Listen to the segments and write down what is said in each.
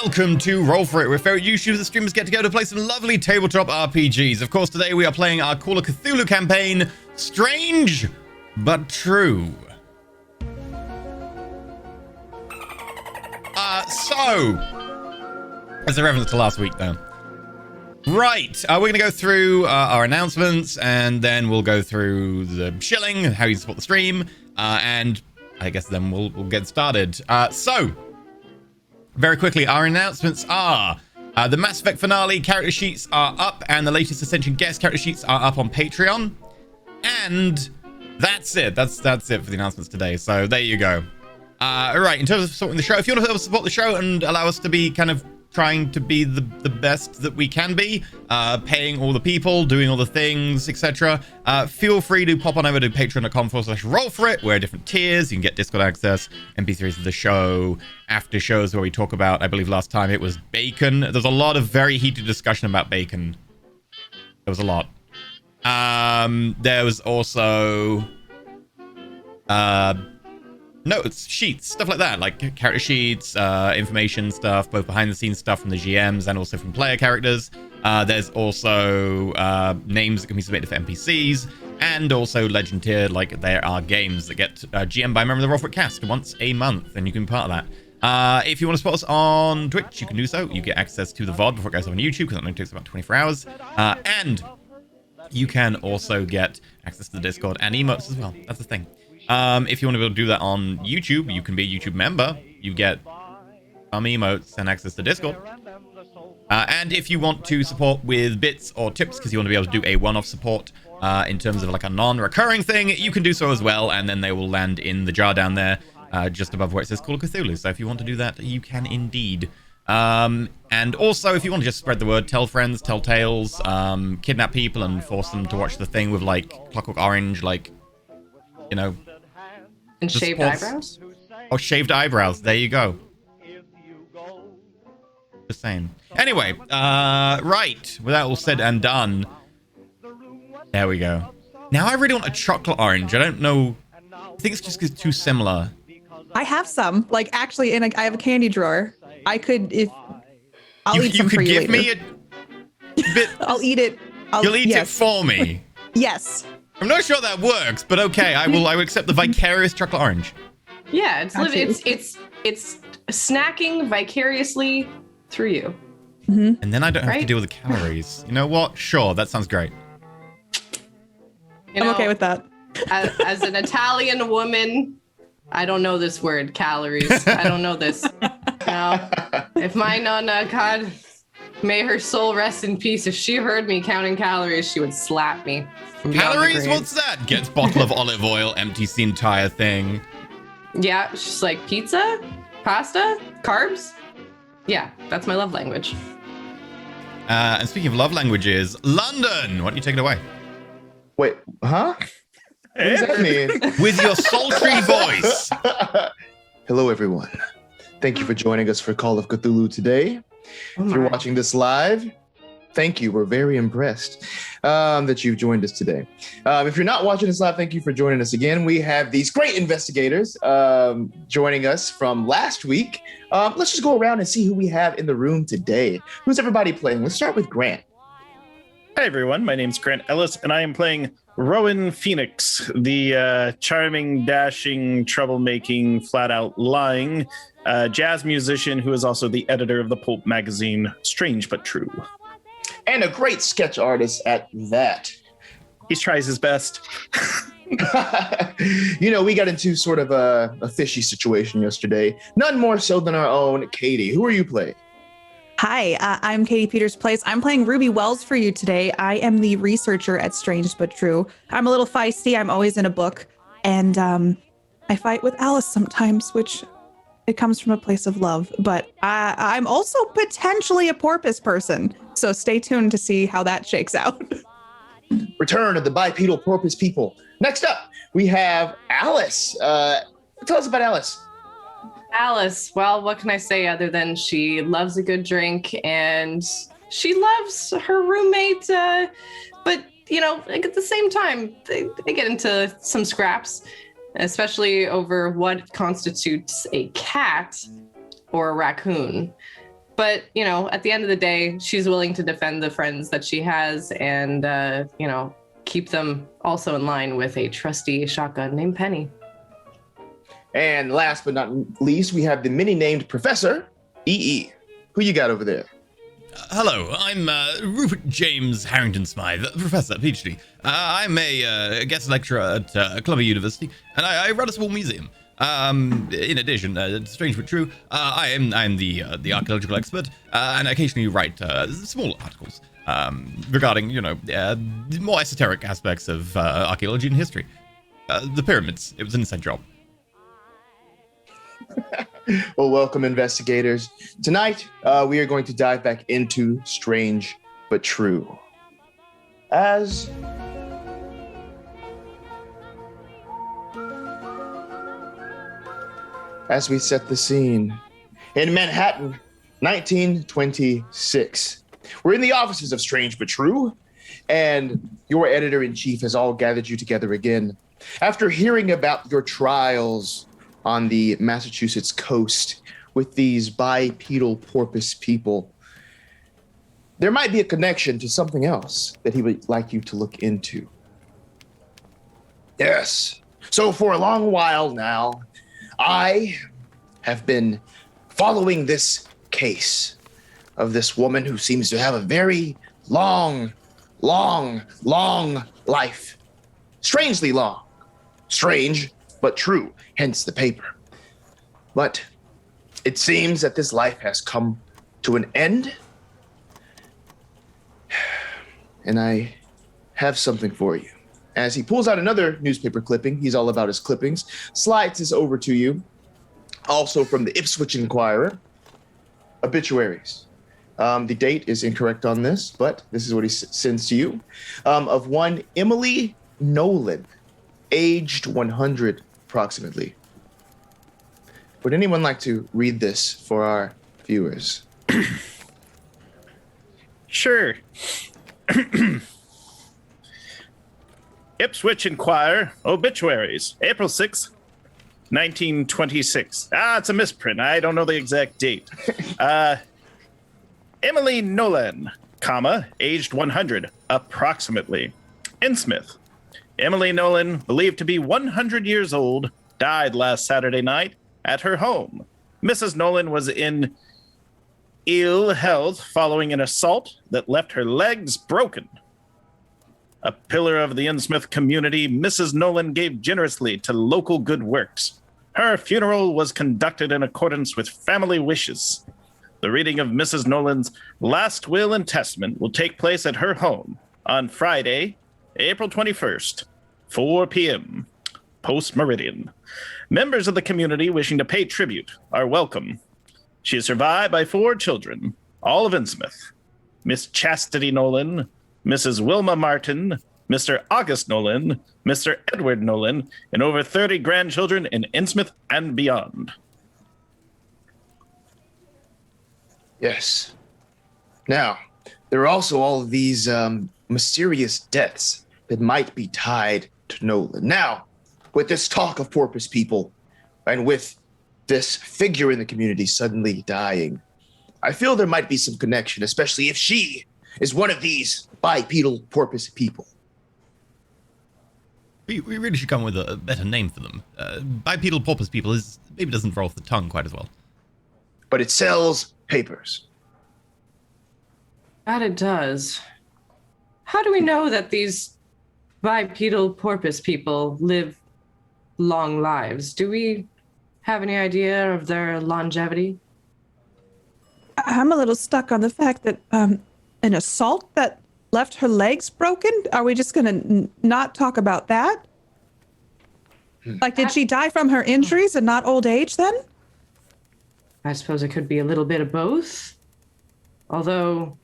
Welcome to Roll For It, where favorite YouTubers and streamers get together to play some lovely tabletop RPGs. Of course, today we are playing our Call of Cthulhu campaign, Strange But True. As a reference to last week, though. Right, we're going to go through our announcements, and then we'll go through the shilling, how you support the stream, and I guess then we'll get started. Very quickly, our announcements are the Mass Effect finale character sheets are up, and the latest Ascension guest character sheets are up on Patreon. And that's it. That's it for the announcements today. So there you go. Right, in terms of supporting the show, if you want to help support the show and allow us to be kind of trying to be the best that we can be, paying all the people, doing all the things, etc. Feel free to pop on over to patreon.com/rollforit, where different tiers, you can get Discord access, MP3s of the show, after shows where we talk about, I believe last time it was bacon. There's a lot of very heated discussion about bacon. There was a lot. There was also notes, sheets, stuff like that, like character sheets, information stuff, both behind the scenes stuff from the GMs and also from player characters. There's also names that can be submitted for NPCs, and also legend tier, like there are games that get GM by a member of the Roll For It cast once a month, and you can be part of that. If you want to support us on Twitch, you can do so. You get access to the VOD before it goes up on YouTube, because it only takes about 24 hours. And you can also get access to the Discord and emotes as well. That's the thing. If you want to be able to do that on YouTube, you can be a YouTube member. You get some emotes and access to Discord. And if you want to support with bits or tips, because you want to be able to do a one-off support in terms of like a non-recurring thing, you can do so as well, and then they will land in the jar down there, just above where it says Call of Cthulhu. So if you want to do that, you can indeed. And also, if you want to just spread the word, tell friends, tell tales, kidnap people and force them to watch the thing with like Clockwork Orange, like, you know. And shaved eyebrows? Oh, shaved eyebrows. There you go. Just saying. Anyway, right. With that all said and done, there we go. Now I really want a chocolate orange. I don't know. I think it's just 'cause it's too similar. I have some. Like, actually, I have a candy drawer. I could, if... I'll eat some for you later. You could give me a bit... I'll eat it. You'll eat it for me. Yes. I'm not sure that works, but okay, I will accept the vicarious chocolate orange. Yeah, it's snacking vicariously through you. Mm-hmm. And then I don't have to deal with the calories. You know what? Sure, that sounds great. I'm okay with that. As an Italian woman, I don't know this word, calories. I don't know this. No. If my nonna, God, may her soul rest in peace, if she heard me counting calories, she would slap me. Calories? What's that? Gets bottle of olive oil, empties the entire thing. Yeah, she's like, pizza? Pasta? Carbs? Yeah, that's my love language. And speaking of love languages, London, why don't you take it away? Wait, huh? What does that mean? With your sultry voice. Hello, everyone. Thank you for joining us for Call of Cthulhu today. If you're watching this live, thank you. We're very impressed that you've joined us today. If you're not watching this live, thank you for joining us again. We have these great investigators joining us from last week. Let's just go around and see who we have in the room today. Who's everybody playing? Let's start with Grant. Hi, everyone. My name's Grant Ellis, and I am playing Rowan Phoenix, the charming, dashing, troublemaking, flat-out lying jazz musician who is also the editor of the pulp magazine Strange But True. And a great sketch artist at that. He tries his best. You know, we got into sort of a fishy situation yesterday. None more so than our own Katie. Who are you playing? Hi, I'm Katie Peters Place. I'm playing Ruby Wells for you today. I am the researcher at Strange But True. I'm a little feisty. I'm always in a book. And I fight with Alice sometimes, which it comes from a place of love. But I'm also potentially a porpoise person. So stay tuned to see how that shakes out. Return of the bipedal porpoise people. Next up, we have Alice. Tell us about Alice. Alice, well, what can I say other than she loves a good drink and she loves her roommate, but, you know, like at the same time, they get into some scraps, especially over what constitutes a cat or a raccoon. But, at the end of the day, she's willing to defend the friends that she has and, keep them also in line with a trusty shotgun named Penny. And last but not least, we have the mini-named Professor EE. Who you got over there? Hello, I'm Rupert James Harrington Smythe, Professor, PhD. I'm a guest lecturer at Columbia University, and I run a small museum. In addition, strange but true, I'm the archaeological expert, and I occasionally write small articles regarding, more esoteric aspects of archaeology and history. The pyramids, it was an inside job. Well, welcome, investigators. Tonight, we are going to dive back into Strange but True. As we set the scene, in Manhattan, 1926. We're in the offices of Strange but True, and your editor-in-chief has all gathered you together again. After hearing about your trials on the Massachusetts coast with these bipedal porpoise people, there might be a connection to something else that he would like you to look into. Yes. So for a long while now, I have been following this case of this woman who seems to have a very long life. Strangely long. Strange, but true, hence the paper. But it seems that this life has come to an end. And I have something for you. As he pulls out another newspaper clipping, he's all about his clippings, slides this over to you, also from the Ipswich Inquirer, obituaries. The date is incorrect on this, but this is what he sends to you, of one Emily Nolan, aged 100 approximately. Would anyone like to read this for our viewers? Sure. Ipswich Inquirer, obituaries, April 6th, 1926. It's a misprint. I don't know the exact date. Emily Nolan, aged 100, approximately. Innsmouth. Emily Nolan, believed to be 100 years old, died last Saturday night at her home. Mrs. Nolan was in ill health following an assault that left her legs broken. A pillar of the Innsmouth community, Mrs. Nolan gave generously to local good works. Her funeral was conducted in accordance with family wishes. The reading of Mrs. Nolan's last will and testament will take place at her home on Friday, April 21st, 4 p.m., post-meridian. Members of the community wishing to pay tribute are welcome. She is survived by 4 children, all of Innsmouth. Miss Chastity Nolan, Mrs. Wilma Martin, Mr. August Nolan, Mr. Edward Nolan, and over 30 grandchildren in Innsmouth and beyond. Yes. Now, there are also all of these mysterious deaths that might be tied to Nolan. Now, with this talk of porpoise people, and with this figure in the community suddenly dying, I feel there might be some connection, especially if she is one of these bipedal porpoise people. We really should come with a better name for them. Bipedal porpoise people maybe doesn't roll off the tongue quite as well. But it sells papers. That it does. How do we know that these bipedal porpoise people live long lives? Do we have any idea of their longevity? I'm a little stuck on the fact that an assault that left her legs broken? Are we just going to not talk about that? Like, did she die from her injuries and not old age then? I suppose it could be a little bit of both. Although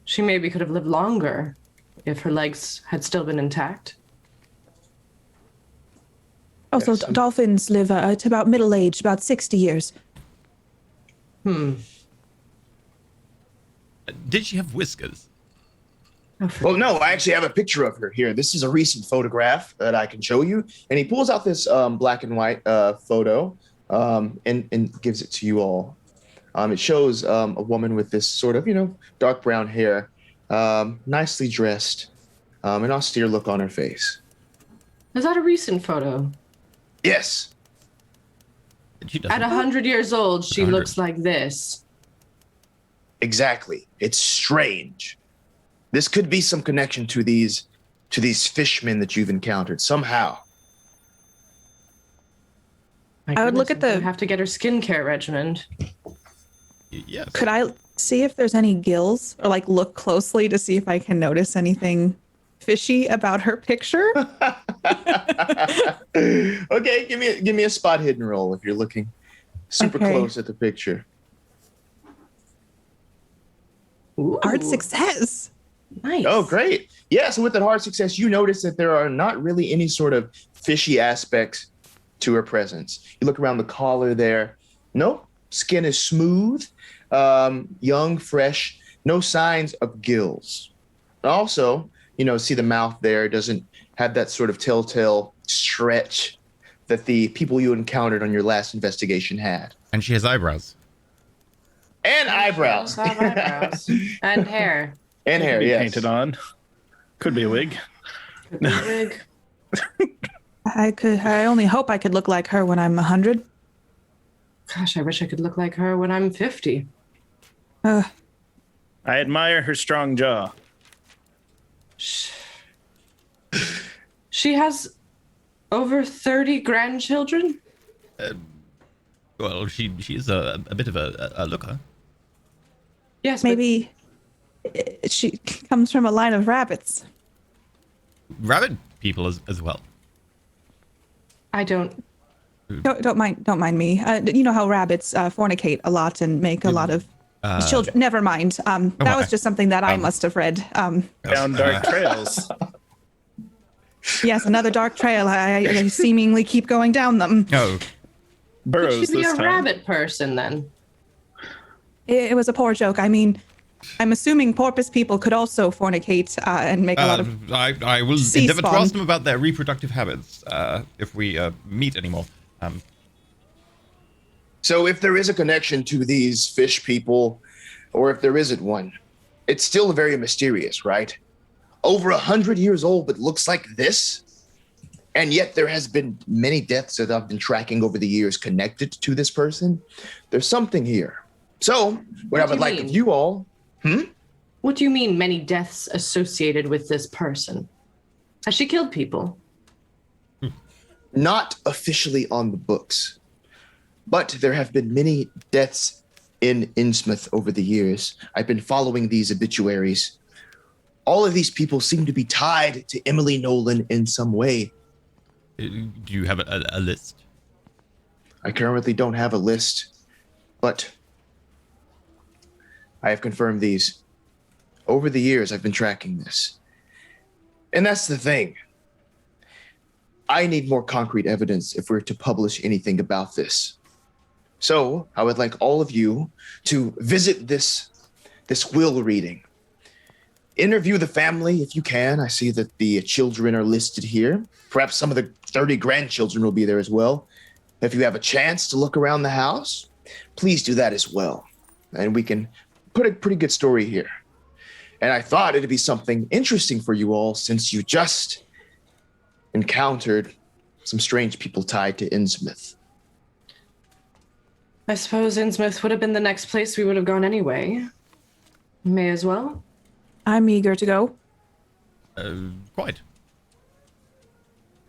she maybe could have lived longer if her legs had still been intact. Also, Yes. Dolphins live to about middle age, about 60 years. Did she have whiskers? Well, no, I actually have a picture of her here. This is a recent photograph that I can show you. And he pulls out this black and white photo and gives it to you all. It shows a woman with this sort of, dark brown hair, nicely dressed, an austere look on her face. Is that a recent photo? Yes. At 100 years old, she 100. looks like this. Exactly. It's strange. This could be some connection to these fishmen that you've encountered somehow. My I would look goodness, at I'm the- gonna have to get her skincare regimen. Yes. Could I see if there's any gills or like look closely to see if I can notice anything fishy about her picture? Okay, give me a spot hidden roll if you're looking super Okay. close at the picture. Ooh, Hard success. Nice. Oh, great. Yeah, so with that hard success, you notice that there are not really any sort of fishy aspects to her presence. You look around the collar there. Nope. Skin is smooth, young, fresh, no signs of gills. Also, see the mouth there doesn't have that sort of telltale stretch that the people you encountered on your last investigation had. And she has eyebrows. And eyebrows. Have eyebrows. And hair. And hair, Could be yes. painted on. Could be a wig. Could be a wig. I only hope I could look like her when I'm 100. Gosh, I wish I could look like her when I'm 50. Uh, I admire her strong jaw. She has over 30 grandchildren? Well, she is a bit of a looker. Yes, but maybe she comes from a line of rabbits. Rabbit people as well. I don't. Don't mind me. You know how rabbits fornicate a lot and make a lot of children. Never mind. That was just something that I must have read. Down dark trails. Yes, another dark trail. I seemingly keep going down them. Oh, Could Burrows she be this a time. rabbit person then? It was a poor joke. I mean, I'm assuming porpoise people could also fornicate and make a lot of. I will sea endeavor to spawn. ask them about their reproductive habits if we meet anymore. So if there is a connection to these fish people, or if there isn't one, it's still very mysterious, right? Over 100 years old, but looks like this. And yet there has been many deaths that I've been tracking over the years connected to this person. There's something here. So what I do would you like mean? of you all, What do you mean many deaths associated with this person? Has she killed people? not officially on the books, but there have been many deaths in Innsmouth over the years. I've been following these obituaries. All of these people seem to be tied to Emily Nolan in some way. Do you have a list? I currently don't have a list, but I have confirmed these. Over the years, I've been tracking this. And that's the thing. I need more concrete evidence if we're to publish anything about this. So I would like all of you to visit this will reading. Interview the family if you can. I see that the children are listed here. Perhaps some of the 30 grandchildren will be there as well. If you have a chance to look around the house, please do that as well. And we can put a pretty good story here. And I thought it'd be something interesting for you all since you just encountered some strange people tied to Innsmouth. I suppose Innsmouth would have been the next place we would have gone anyway. May as well. I'm eager to go. Quite.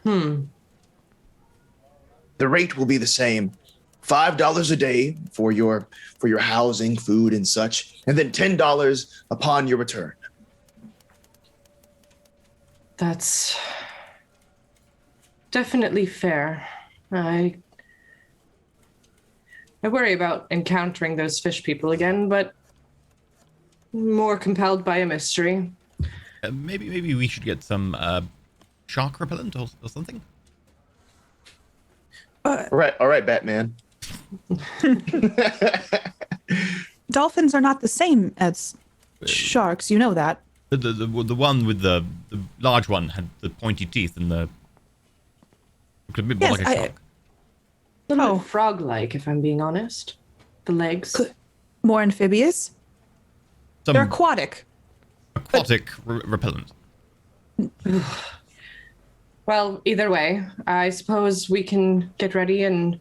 The rate will be the same. $5 a day for your housing, food, and such, and then $10 upon your return. That's definitely fair. I worry about encountering those fish people again, but more compelled by a mystery. Maybe we should get some shark repellent or something. All right, Batman. Dolphins are not the same as sharks. You know that. The one with the large one had the pointy teeth and the looked a bit more Yes, like a shark. A little Oh. bit frog-like, if I'm being honest. The legs. More amphibious. Some They're aquatic. aquatic repellent. Well, either way, I suppose we can get ready and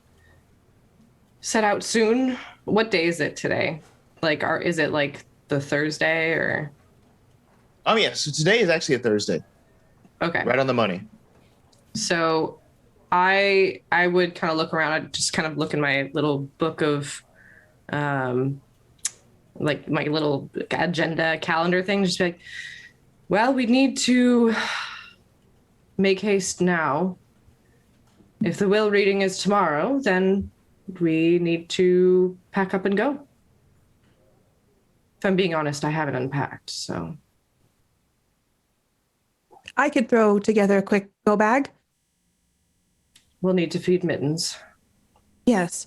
set out soon. What day is it today? Like, is it like the Thursday or? Oh yeah, so today is actually a Thursday. Okay. Right on the money. So I would kind of look around. I'd just kind of look in my little book of like my little agenda calendar thing, just be like, well, we need to make haste now. If the will reading is tomorrow, then we need to pack up and go. If I'm being honest, I haven't unpacked, so. I could throw together a quick go bag. We'll need to feed Mittens. Yes.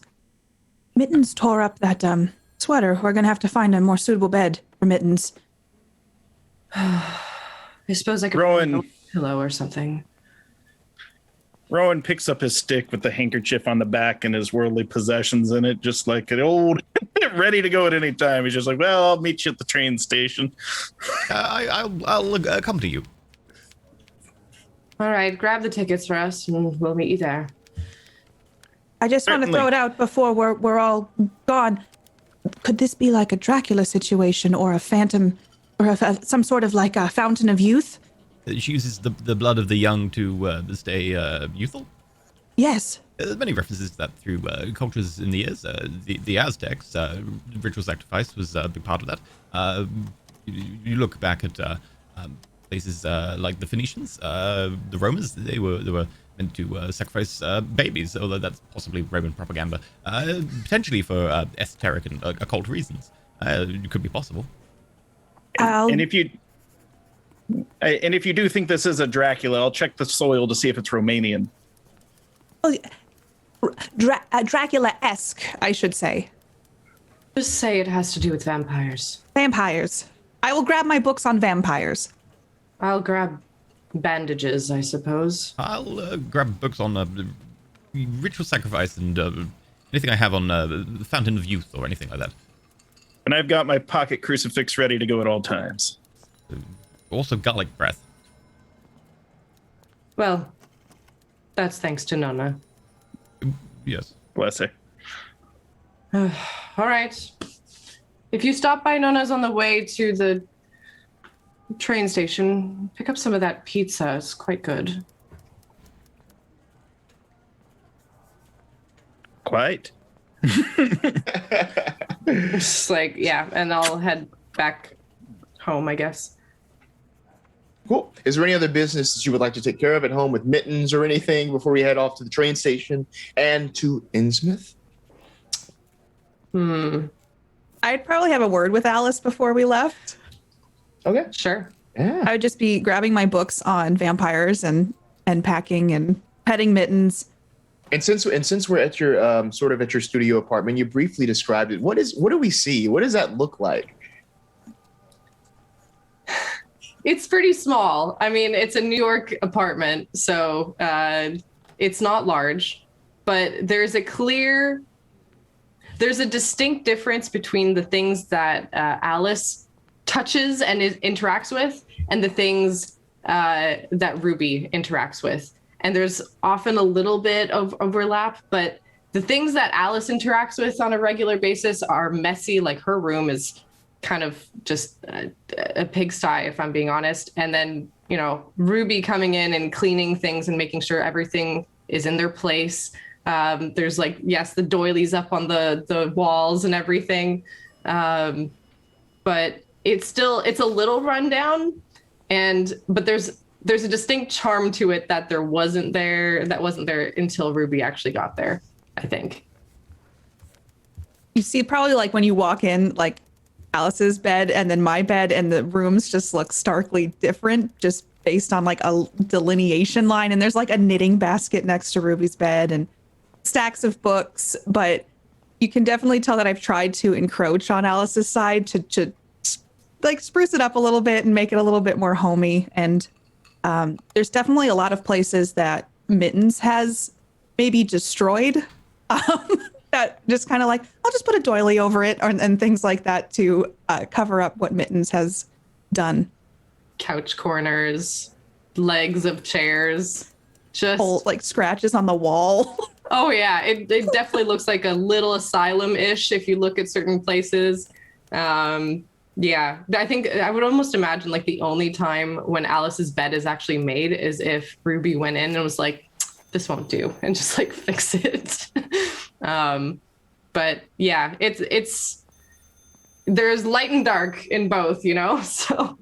Mittens tore up that sweater. We're going to have to find a more suitable bed for Mittens. I suppose I could Rowan. find a pillow or something. Rowan picks up his stick with the handkerchief on the back and his worldly possessions in it, just like an old, ready to go at any time. He's just like, well, I'll meet you at the train station. I'll accompany you. All right, grab the tickets for us and we'll meet you there. I just want to Certainly. throw it out before we're all gone. Could this be like a Dracula situation or a phantom or some sort of like a fountain of youth? She uses the blood of the young to stay youthful. Yes. There's many references to that through cultures in the years. The Aztecs, ritual sacrifice was a big part of that. You look back at places like the Phoenicians, the Romans. They were meant to sacrifice babies, although that's possibly Roman propaganda. Potentially for esoteric and occult reasons. It could be possible. And if you do think this is a Dracula, I'll check the soil to see if it's Romanian. Dracula-esque, I should say. Just say it has to do with vampires. Vampires. I will grab my books on vampires. I'll grab bandages, I suppose. I'll grab books on ritual sacrifice and anything I have on the Fountain of Youth or anything like that. And I've got my pocket crucifix ready to go at all times. Also garlic breath. Well, that's thanks to Nona. Yes. Bless her. All right. If you stop by Nona's on the way to the train station, pick up some of that pizza. It's quite good. Quite. Just like, yeah, and I'll head back home, I guess. Cool. Is there any other business that you would like to take care of at home with Mittens or anything before we head off to the train station and to Innsmouth? I'd probably have a word with Alice before we left. Okay. Sure. Yeah. I would just be grabbing my books on vampires and packing and petting Mittens. And since we're at your sort of at your studio apartment, you briefly described it. What do we see? What does that look like? It's pretty small. I mean, it's a New York apartment, so it's not large, but there's a distinct difference between the things that Alice touches and interacts with and the things that Ruby interacts with. And there's often a little bit of overlap, but the things that Alice interacts with on a regular basis are messy. Like her room is kind of just a pigsty, if I'm being honest. And then, you know, Ruby coming in and cleaning things and making sure everything is in their place. There's like, yes, the doilies up on the walls and everything. But it's a little rundown, but there's a distinct charm to it that wasn't there until Ruby actually got there, I think. You see probably like when you walk in, like Alice's bed and then my bed, and the rooms just look starkly different just based on like a delineation line. And there's like a knitting basket next to Ruby's bed and stacks of books. But you can definitely tell that I've tried to encroach on Alice's side to like spruce it up a little bit and make it a little bit more homey. And there's definitely a lot of places that Mittens has maybe destroyed. That just kind of like, I'll just put a doily over it and things like that to cover up what Mittens has done. Couch corners, legs of chairs, just Whole, like scratches on the wall. Oh yeah, it definitely looks like a little asylum-ish if you look at certain places. Yeah, I think I would almost imagine like the only time when Alice's bed is actually made is if Ruby went in and was like, "This won't do," and just like fix it. But yeah, it's there's light and dark in both, you know. So,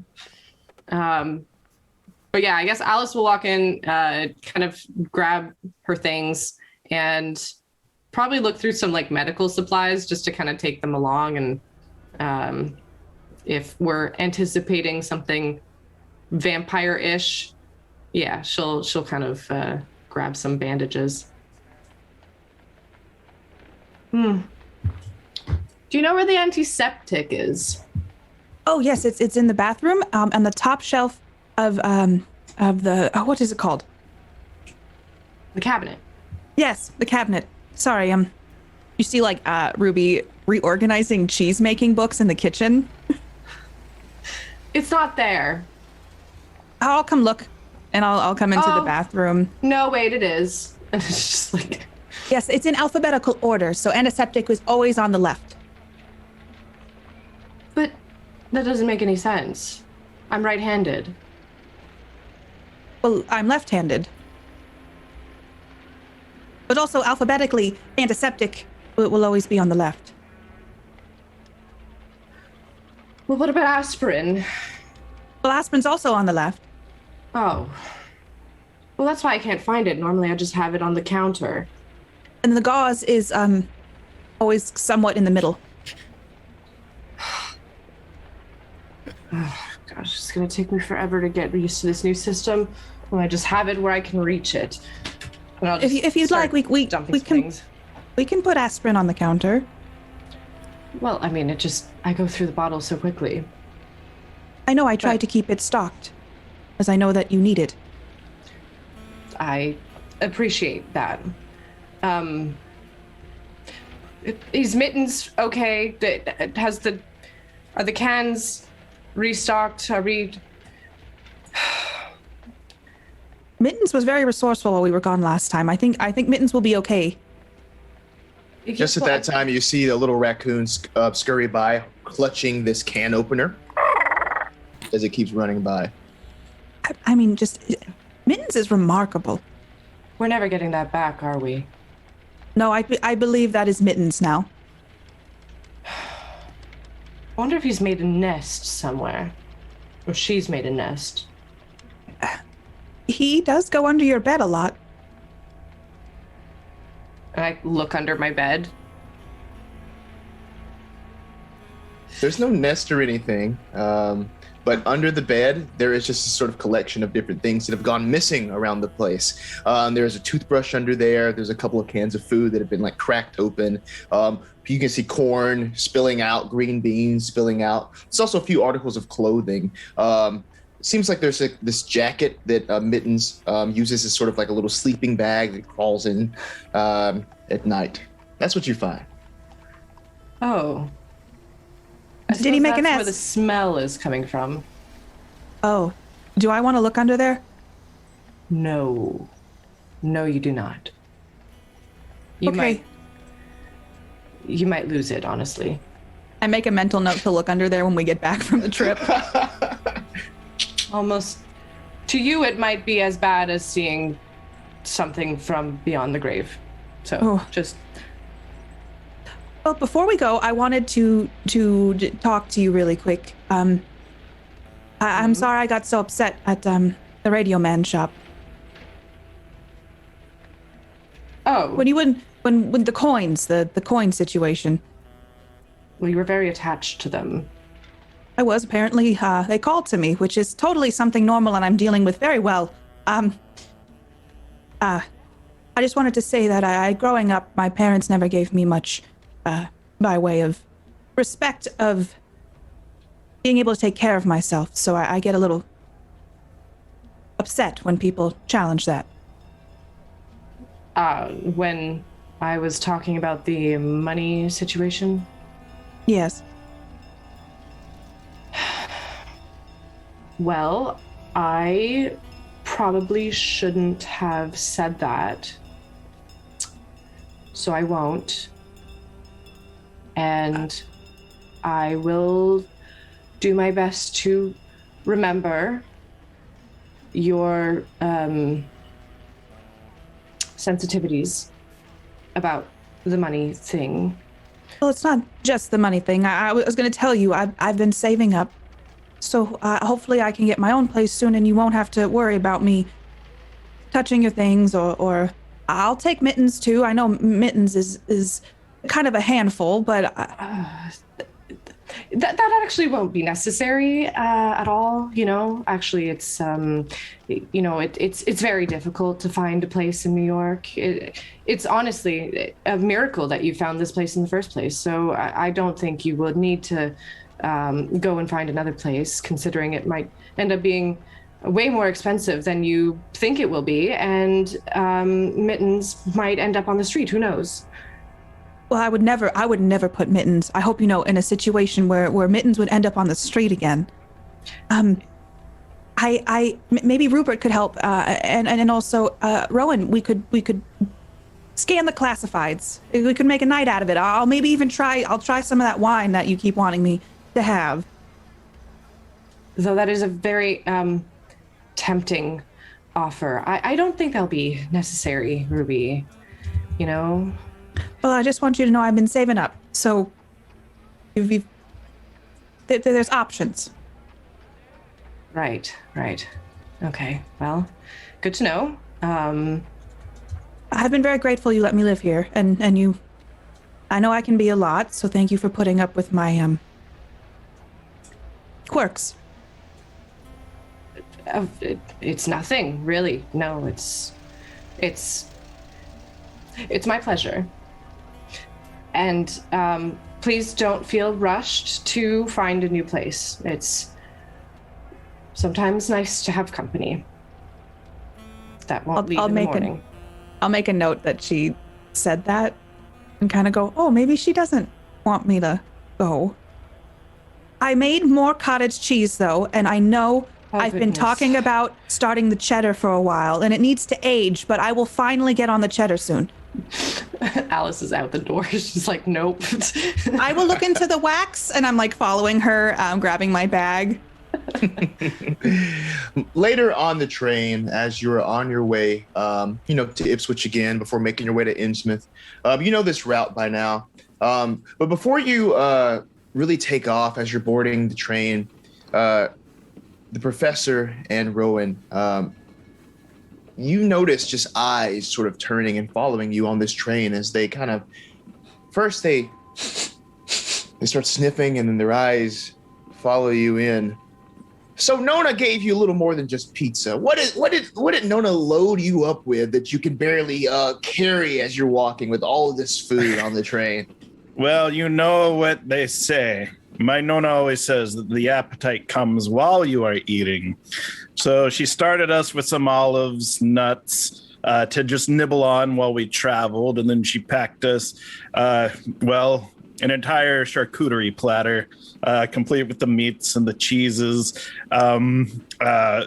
but yeah, I guess Alice will walk in, kind of grab her things, and probably look through some like medical supplies just to kind of take them along. And if we're anticipating something vampire-ish, yeah, she'll kind of grab some bandages. Do you know where the antiseptic is? Oh yes, it's in the bathroom, on the top shelf of the what is it called? The cabinet. Yes, the cabinet. Sorry, you see like Ruby reorganizing cheese making books in the kitchen. It's not there. I'll come look, and I'll come into the bathroom. No, wait, it is. It's just like, Yes, it's in alphabetical order, so antiseptic was always on the left. but that doesn't make any sense. I'm right-handed. Well, I'm left-handed. But also alphabetically, antiseptic will always be on the left. Well, what about aspirin? Well, aspirin's also on the left. Oh. Well, that's why I can't find it. Normally I just have it on the counter. And the gauze is always somewhat in the middle. Oh, gosh, it's gonna take me forever to get used to this new system when I just have it where I can reach it. And I'll just If you'd start like, we dumping can things. we can put aspirin on the counter. Well, I mean, I go through the bottle so quickly. I know I tried to keep it stocked, as I know that you need it. I appreciate that. Is Mittens okay? Are the cans restocked? Mittens was very resourceful while we were gone last time. I think Mittens will be okay. Just at that time, you see the little raccoon scurry by, clutching this can opener as it keeps running by. I mean, just Mittens is remarkable. We're never getting that back, are we? No, I believe that is Mittens now. I wonder if he's made a nest somewhere. Or she's made a nest. He does go under your bed a lot. And I look under my bed. There's no nest or anything, but under the bed, there is just a sort of collection of different things that have gone missing around the place. There's a toothbrush under there. There's a couple of cans of food that have been like cracked open. You can see corn spilling out, green beans spilling out. There's also a few articles of clothing. Seems like there's this jacket that Mittens uses as sort of like a little sleeping bag that crawls in at night. That's what you find. Oh. Did he make a That's where nest? the smell is coming from. Oh, do I want to look under there? No. No, you do not. Okay. You might lose it, honestly. I make a mental note to look under there when we get back from the trip. Almost. To you, it might be as bad as seeing something from beyond the grave. So, just... Well, before we go, I wanted to talk to you really quick. I'm sorry I got so upset at the Radio Man shop. Oh. When the coins, the coin situation. Well, you were very attached to them. I was apparently. They called to me, which is totally something normal, and I'm dealing with very well. I just wanted to say that growing up, my parents never gave me much. By way of respect of being able to take care of myself. So I get a little upset when people challenge that. When I was talking about the money situation. Yes. Well, I probably shouldn't have said that, so I won't. And I will do my best to remember your sensitivities about the money thing. Well, it's not just the money thing. I was going to tell you, I've been saving up. So hopefully I can get my own place soon and you won't have to worry about me touching your things or I'll take Mittens too. I know Mittens is kind of a handful, but that actually won't be necessary at all. Actually, it's it's very difficult to find a place in New York. It's honestly a miracle that you found this place in the first place. So I don't think you would need to go and find another place, considering it might end up being way more expensive than you think it will be, and Mittens might end up on the street. Who knows? Well, I would never put Mittens. I hope you know in a situation where Mittens would end up on the street again. Maybe Rupert could help, and also Rowan. We could scan the classifieds. We could make a night out of it. I'll try some of that wine that you keep wanting me to have. Though that is a very tempting offer. I don't think that'll be necessary, Ruby. Well, I just want you to know I've been saving up, so there's options. Right. Okay, well, good to know. I've been very grateful you let me live here, and you, I know I can be a lot, so thank you for putting up with my quirks. It's nothing, really. No, it's my pleasure. And please don't feel rushed to find a new place. It's sometimes nice to have company. That won't leave in the morning. I'll make a note that she said that and kind of go, oh, maybe she doesn't want me to go. I made more cottage cheese, though, and I know I've been talking about starting the cheddar for a while, and it needs to age, but I will finally get on the cheddar soon. Alice is out the door. She's like, nope. I will look into the wax, and I'm like following her, grabbing my bag. Later on the train, as you're on your way, to Ipswich again before making your way to Innsmouth, you know this route by now. But before you really take off, as you're boarding the train, the professor and Rowan, you notice just eyes sort of turning and following you on this train as they kind of, first they start sniffing and then their eyes follow you in. So Nona gave you a little more than just pizza. What did Nona load you up with that you can barely carry as you're walking with all of this food on the train? Well, you know what they say. My Nona always says that the appetite comes while you are eating. So she started us with some olives, nuts, to just nibble on while we traveled. And then she packed us, an entire charcuterie platter, complete with the meats and the cheeses,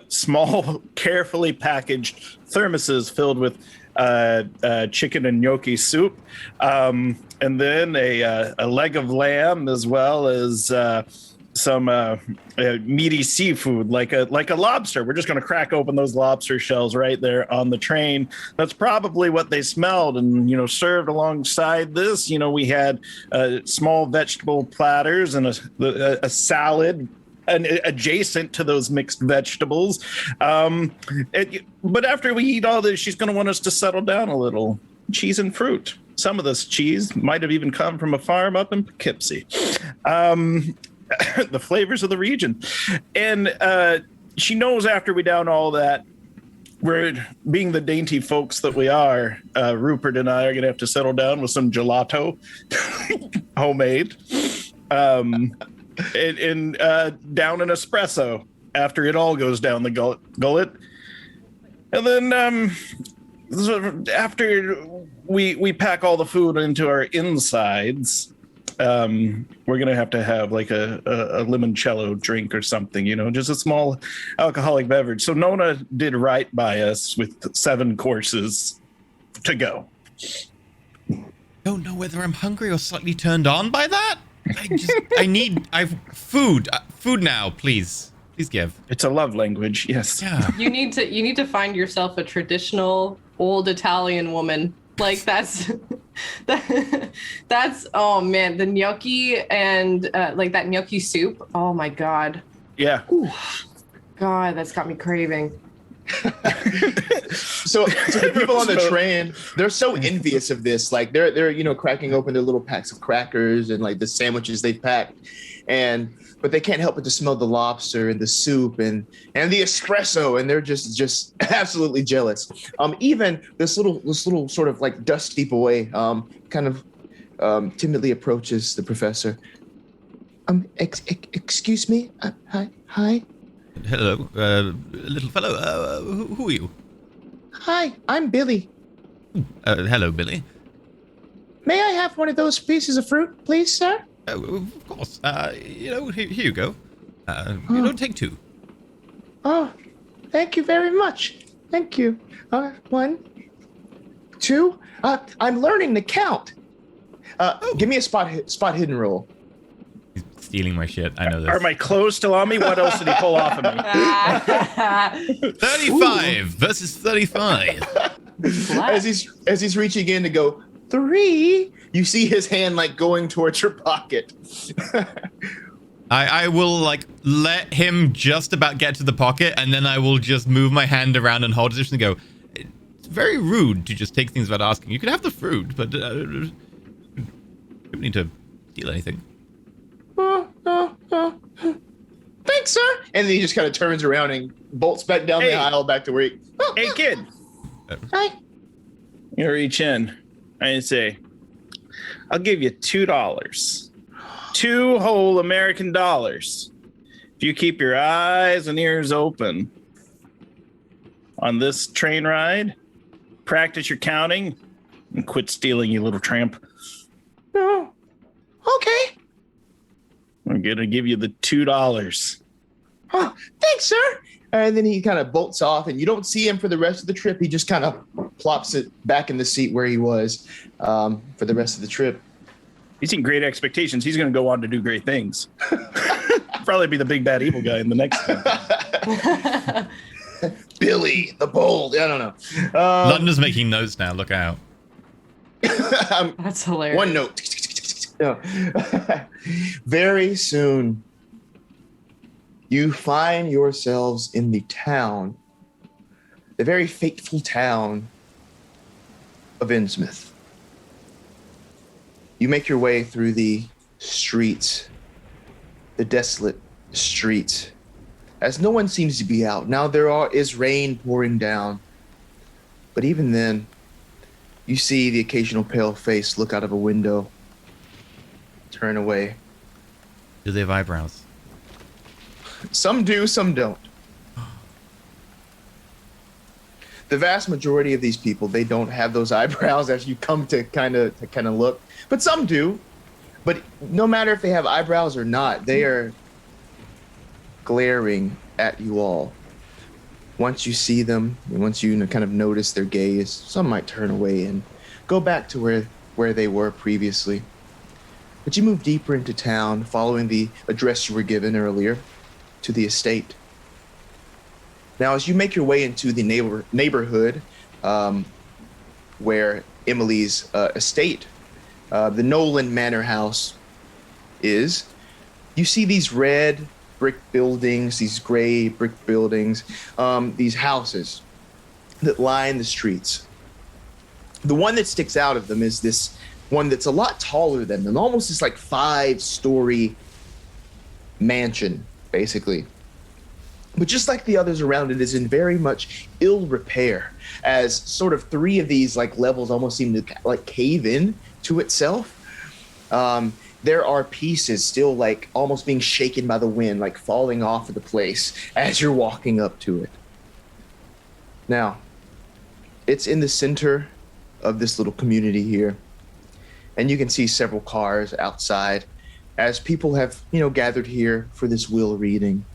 small, carefully packaged thermoses filled with chicken and gnocchi soup, and then a leg of lamb, as well as some meaty seafood, like a lobster. We're just going to crack open those lobster shells right there on the train. That's probably what they smelled. And, served alongside this, we had small vegetable platters and a salad and adjacent to those mixed vegetables. But after we eat all this, she's going to want us to settle down a little. Cheese and fruit. Some of this cheese might have even come from a farm up in Poughkeepsie. The flavors of the region. And she knows after we down all that, we're being the dainty folks that we are, Rupert and I are going to have to settle down with some gelato, homemade, and down an espresso after it all goes down the gullet. And then after we pack all the food into our insides, we're gonna have to have like a limoncello drink or something, just a small alcoholic beverage. So Nona did right by us with 7 courses to go. Don't know whether I'm hungry or slightly turned on by that. I've food now, please give. It's a love language, yes. Yeah. You need to find yourself a traditional old Italian woman. Like that's oh man, the gnocchi and like that gnocchi soup. Oh my god. Yeah. Ooh. God, that's got me craving. So the people on the train, they're so envious of this. Like they're cracking open their little packs of crackers and like the sandwiches they've packed, but they can't help but to smell the lobster and the soup and the espresso, and they're just absolutely jealous. Even this little sort of like dusty boy kind of timidly approaches the professor. Excuse me. Hi. Hello, little fellow. Who are you? Hi, I'm Billy. Hello, Billy. May I have one of those pieces of fruit, please, sir? Of course. Here you go. You don't take 2. Oh, thank you very much. Thank you. 1, 2. I'm learning to count. Give me a spot hidden roll. He's stealing my shit. I know this. Are my clothes still on me? What else did he pull off of me? 35 versus 35. As he's reaching in to go 3, you see his hand like going towards your pocket. I will like let him just about get to the pocket, and then I will just move my hand around and hold it and go, it's very rude to just take things without asking. You can have the fruit, but you don't need to steal anything. Thanks, sir. And then he just kind of turns around and bolts back down the aisle back to where he... Hey, kid. Hi. You reach in and say, I'll give you $2. 2 whole American dollars. If you keep your eyes and ears open on this train ride, practice your counting, and quit stealing, you little tramp. No. Okay. I'm going to give you the $2. Oh, thanks, sir. And then he kind of bolts off, and you don't see him for the rest of the trip. He just kind of plops it back in the seat where he was for the rest of the trip. He's seen great expectations. He's going to go on to do great things. Probably be the big bad evil guy in the next one. Billy, the bold. I don't know. London's making notes now. Look out. That's hilarious. One note. No. Very soon, you find yourselves in the town, the very fateful town of Innsmouth. You make your way through the streets, the desolate streets, as no one seems to be out. Now is rain pouring down, but even then, you see the occasional pale face look out of a window, turn away. Do they have eyebrows? Some do, some don't. The vast majority of these people, they don't have those eyebrows as you come to kind of look, but some do. But no matter if they have eyebrows or not, they are glaring at you all. Once you see them, and once you kind of notice their gaze, some might turn away and go back to where they were previously. But you move deeper into town, following the address you were given earlier, to the estate. Now, as you make your way into the neighborhood where Emily's estate, the Nolan Manor House, is, you see these red brick buildings, these gray brick buildings, these houses that line the streets. The one that sticks out of them is this one that's a lot taller than them, almost this like 5-story mansion, basically. But just like the others around it, is in very much ill repair, as sort of 3 of these like levels almost seem to like cave in to itself. There are pieces still like almost being shaken by the wind, like falling off of the place as you're walking up to it. Now, It's in the center of this little community here. And you can see several cars outside as people have, gathered here for this will reading.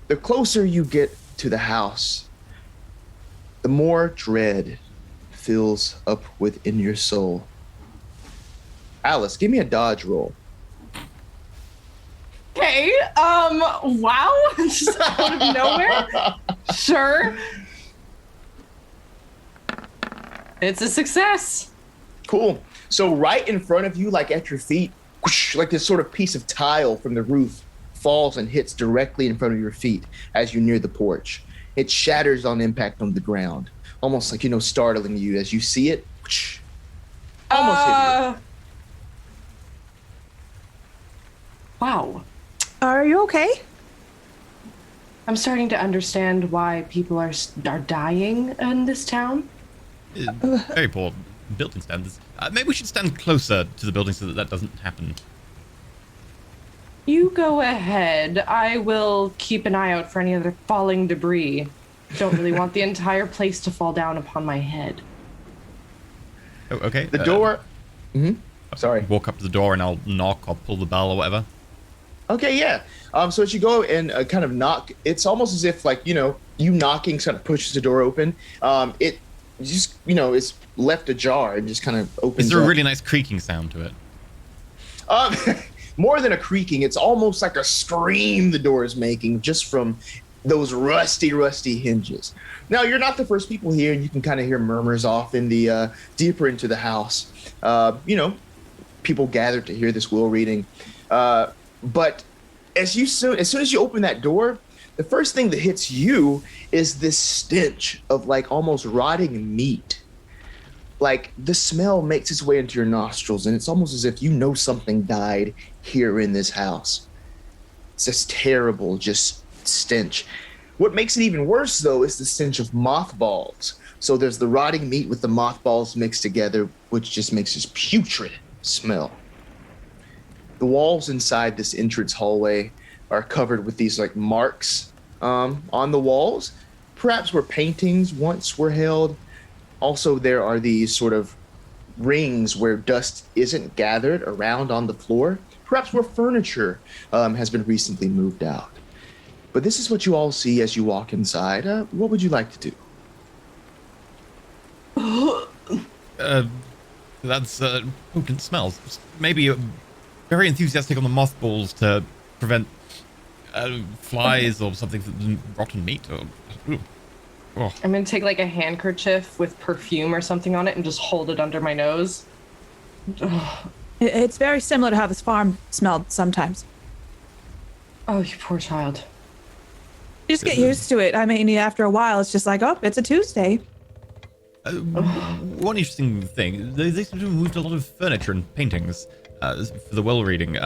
The closer you get to the house, the more dread fills up within your soul. Alice, give me a dodge roll. Okay. Wow. Just out of nowhere. Sure. It's a success. Cool. So right in front of you, like at your feet, whoosh, like this sort of piece of tile from the roof falls and hits directly in front of your feet as you near the porch. It shatters on impact on the ground, almost like, startling you as you see it. Whoosh, almost hit you. Wow. Are you okay? I'm starting to understand why people are dying in this town. Very poor building standards. Maybe we should stand closer to the building so that doesn't happen. You go ahead. I will keep an eye out for any other falling debris. Don't really want the entire place to fall down upon my head. Oh, okay. The door. Sorry. Walk up to the door and I'll knock or pull the bell or whatever. Okay, yeah. So as you go and kind of knock, it's almost as if you knocking kind of pushes the door open. It just it's left ajar and just kind of opens. Is there up. a really nice creaking sound to it? More than a creaking, it's almost like a scream the door is making just from those rusty hinges. Now, you're not the first people here, and you can kind of hear murmurs off in the deeper into the house. People gathered to hear this will reading. But as soon as you open that door, the first thing that hits you is this stench of like almost rotting meat. Like the smell makes its way into your nostrils, and it's almost as if something died here in this house. It's this terrible, just stench. What makes it even worse, though, is the stench of mothballs. So there's the rotting meat with the mothballs mixed together, which just makes this putrid smell. The walls inside this entrance hallway are covered with these like marks on the walls, perhaps where paintings once were held. Also, there are these sort of rings where dust isn't gathered around on the floor, perhaps where furniture has been recently moved out. But this is what you all see as you walk inside. What would you like to do? That's potent smells. Maybe very enthusiastic on the mothballs to prevent flies or something from rotten meat. Oh. I'm gonna take like a handkerchief with perfume or something on it and just hold it under my nose. It's very similar to how this farm smelled sometimes. Oh, you poor child. You just get used to it. I mean, after a while, it's just like, oh, it's a Tuesday. One interesting thing, they seem to have moved a lot of furniture and paintings for the well reading.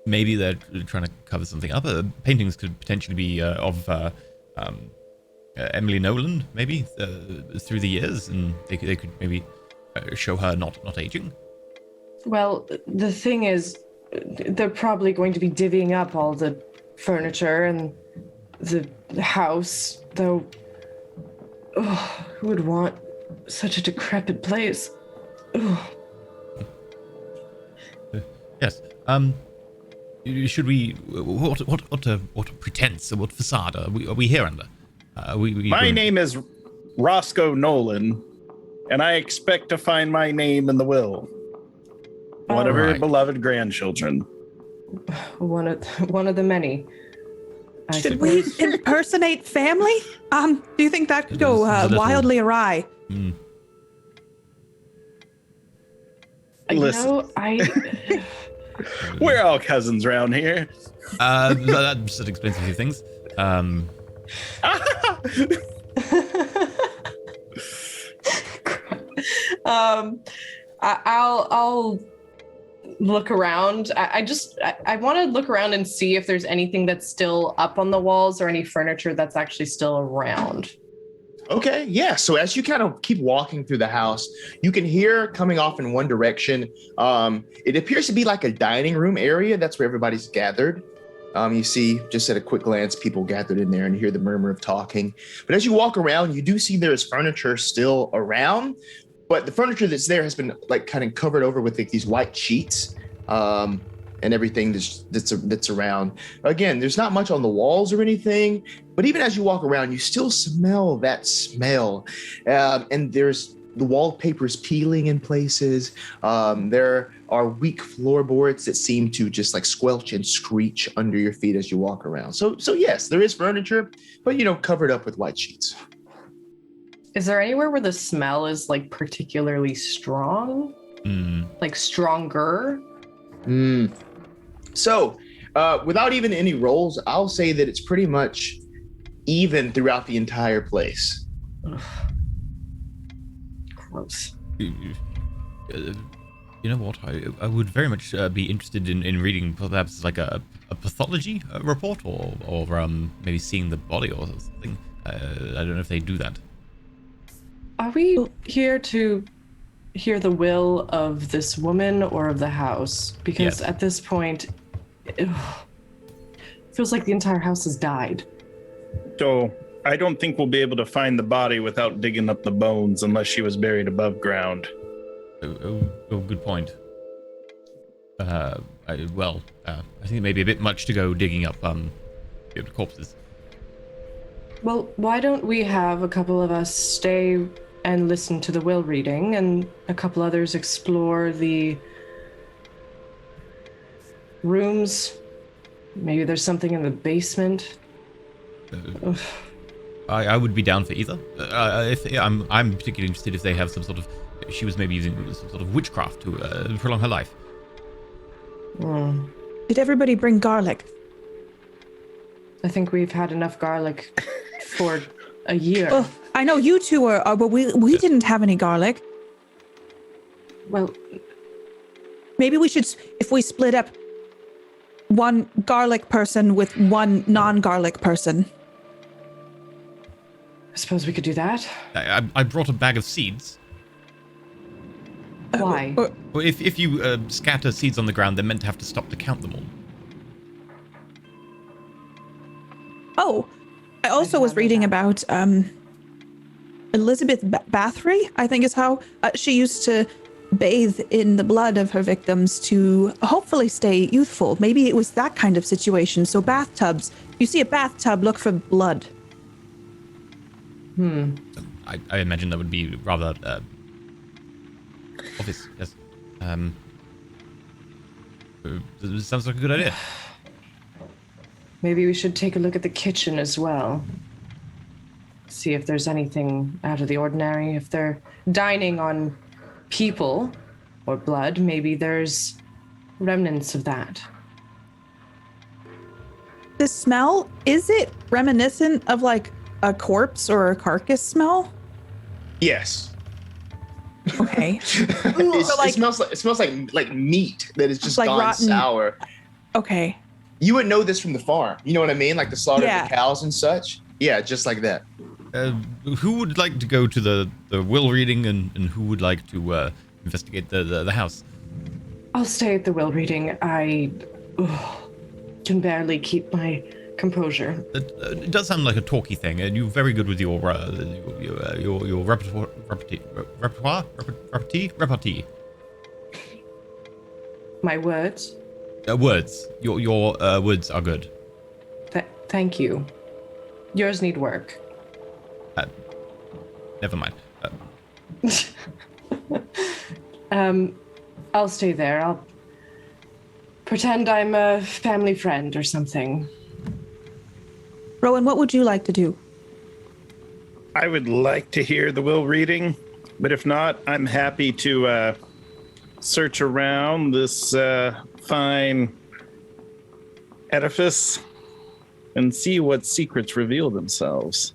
Maybe they're trying to cover something up. Paintings could potentially be of Emily Nolan, maybe, through the years, and they could maybe show her not aging. Well, the thing is, they're probably going to be divvying up all the furniture and the house, though. Oh, who would want such a decrepit place? Oh. Yes. Should we? What pretense? What facade are we here under? My name is Roscoe Nolan, and I expect to find my name in the will. One of her beloved grandchildren. One of the many. Should we impersonate family? Do you think that could go wildly awry? Listen. We're all cousins around here. That just explains a few things. I'll look around. I want to look around and see if there's anything that's still up on the walls or any furniture that's actually still around. Okay, yeah. So as you kind of keep walking through the house, you can hear coming off in one direction. It appears to be like a dining room area. That's where everybody's gathered. You see, just at a quick glance, people gathered in there and you hear the murmur of talking. But as you walk around, you do see there's furniture still around, but the furniture that's there has been like kind of covered over with like these white sheets and everything that's around. Again, there's not much on the walls or anything, but even as you walk around, you still smell that smell. And there's the wallpaper's peeling in places. There are weak floorboards that seem to just like squelch and screech under your feet as you walk around. So yes, there is furniture, but covered up with white sheets. Is there anywhere where the smell is like particularly strong? Like stronger? So without even any rolls, I'll say that it's pretty much even throughout the entire place. Ugh. Gross. You know what? I would very much be interested in reading perhaps like a pathology report or maybe seeing the body or something. I don't know if they do that. Are we here to hear the will of this woman or of the house? Because at this point, it feels like the entire house has died. So I don't think we'll be able to find the body without digging up the bones unless she was buried above ground. Oh, good point. I think it may be a bit much to go digging up corpses. Well, why don't we have a couple of us stay and listen to the will reading, and a couple others explore the rooms? Maybe there's something in the basement. I would be down for either. I'm particularly interested if they have some sort of. She was maybe using some sort of witchcraft to prolong her life. Did everybody bring garlic? I think we've had enough garlic for a year. Oh, I know you two are, but we didn't have any garlic. Well, maybe we should, if we split up, one garlic person with one non-garlic person. I suppose we could do that. I brought a bag of seeds. Why? Well, if you scatter seeds on the ground, they're meant to have to stop to count them all. Oh, I also was reading about Elizabeth Bathory, I think is how she used to bathe in the blood of her victims to hopefully stay youthful. Maybe it was that kind of situation. So bathtubs, you see a bathtub, look for blood. I imagine that would be rather obvious. Yes. Sounds like a good idea. Maybe we should take a look at the kitchen as well. See if there's anything out of the ordinary. If they're dining on people or blood, maybe there's remnants of that. The smell, is it reminiscent of like a corpse or a carcass smell? Yes. Okay. It smells like meat that is just like gone rotten. sour. Okay. You would know this from the farm. You know what I mean? Like the slaughter of the cows and such. Yeah, just like that. Who would like to go to the will reading and who would like to investigate the house? I'll stay at the will reading. I can barely keep my composure. It does sound like a talky thing, and you're very good with your repartee. My words? Words. Your words are good. Thank you. Yours need work. Never mind. I'll stay there. I'll pretend I'm a family friend or something. Rowan, what would you like to do? I would like to hear the will reading, but if not, I'm happy to search around this fine edifice and see what secrets reveal themselves.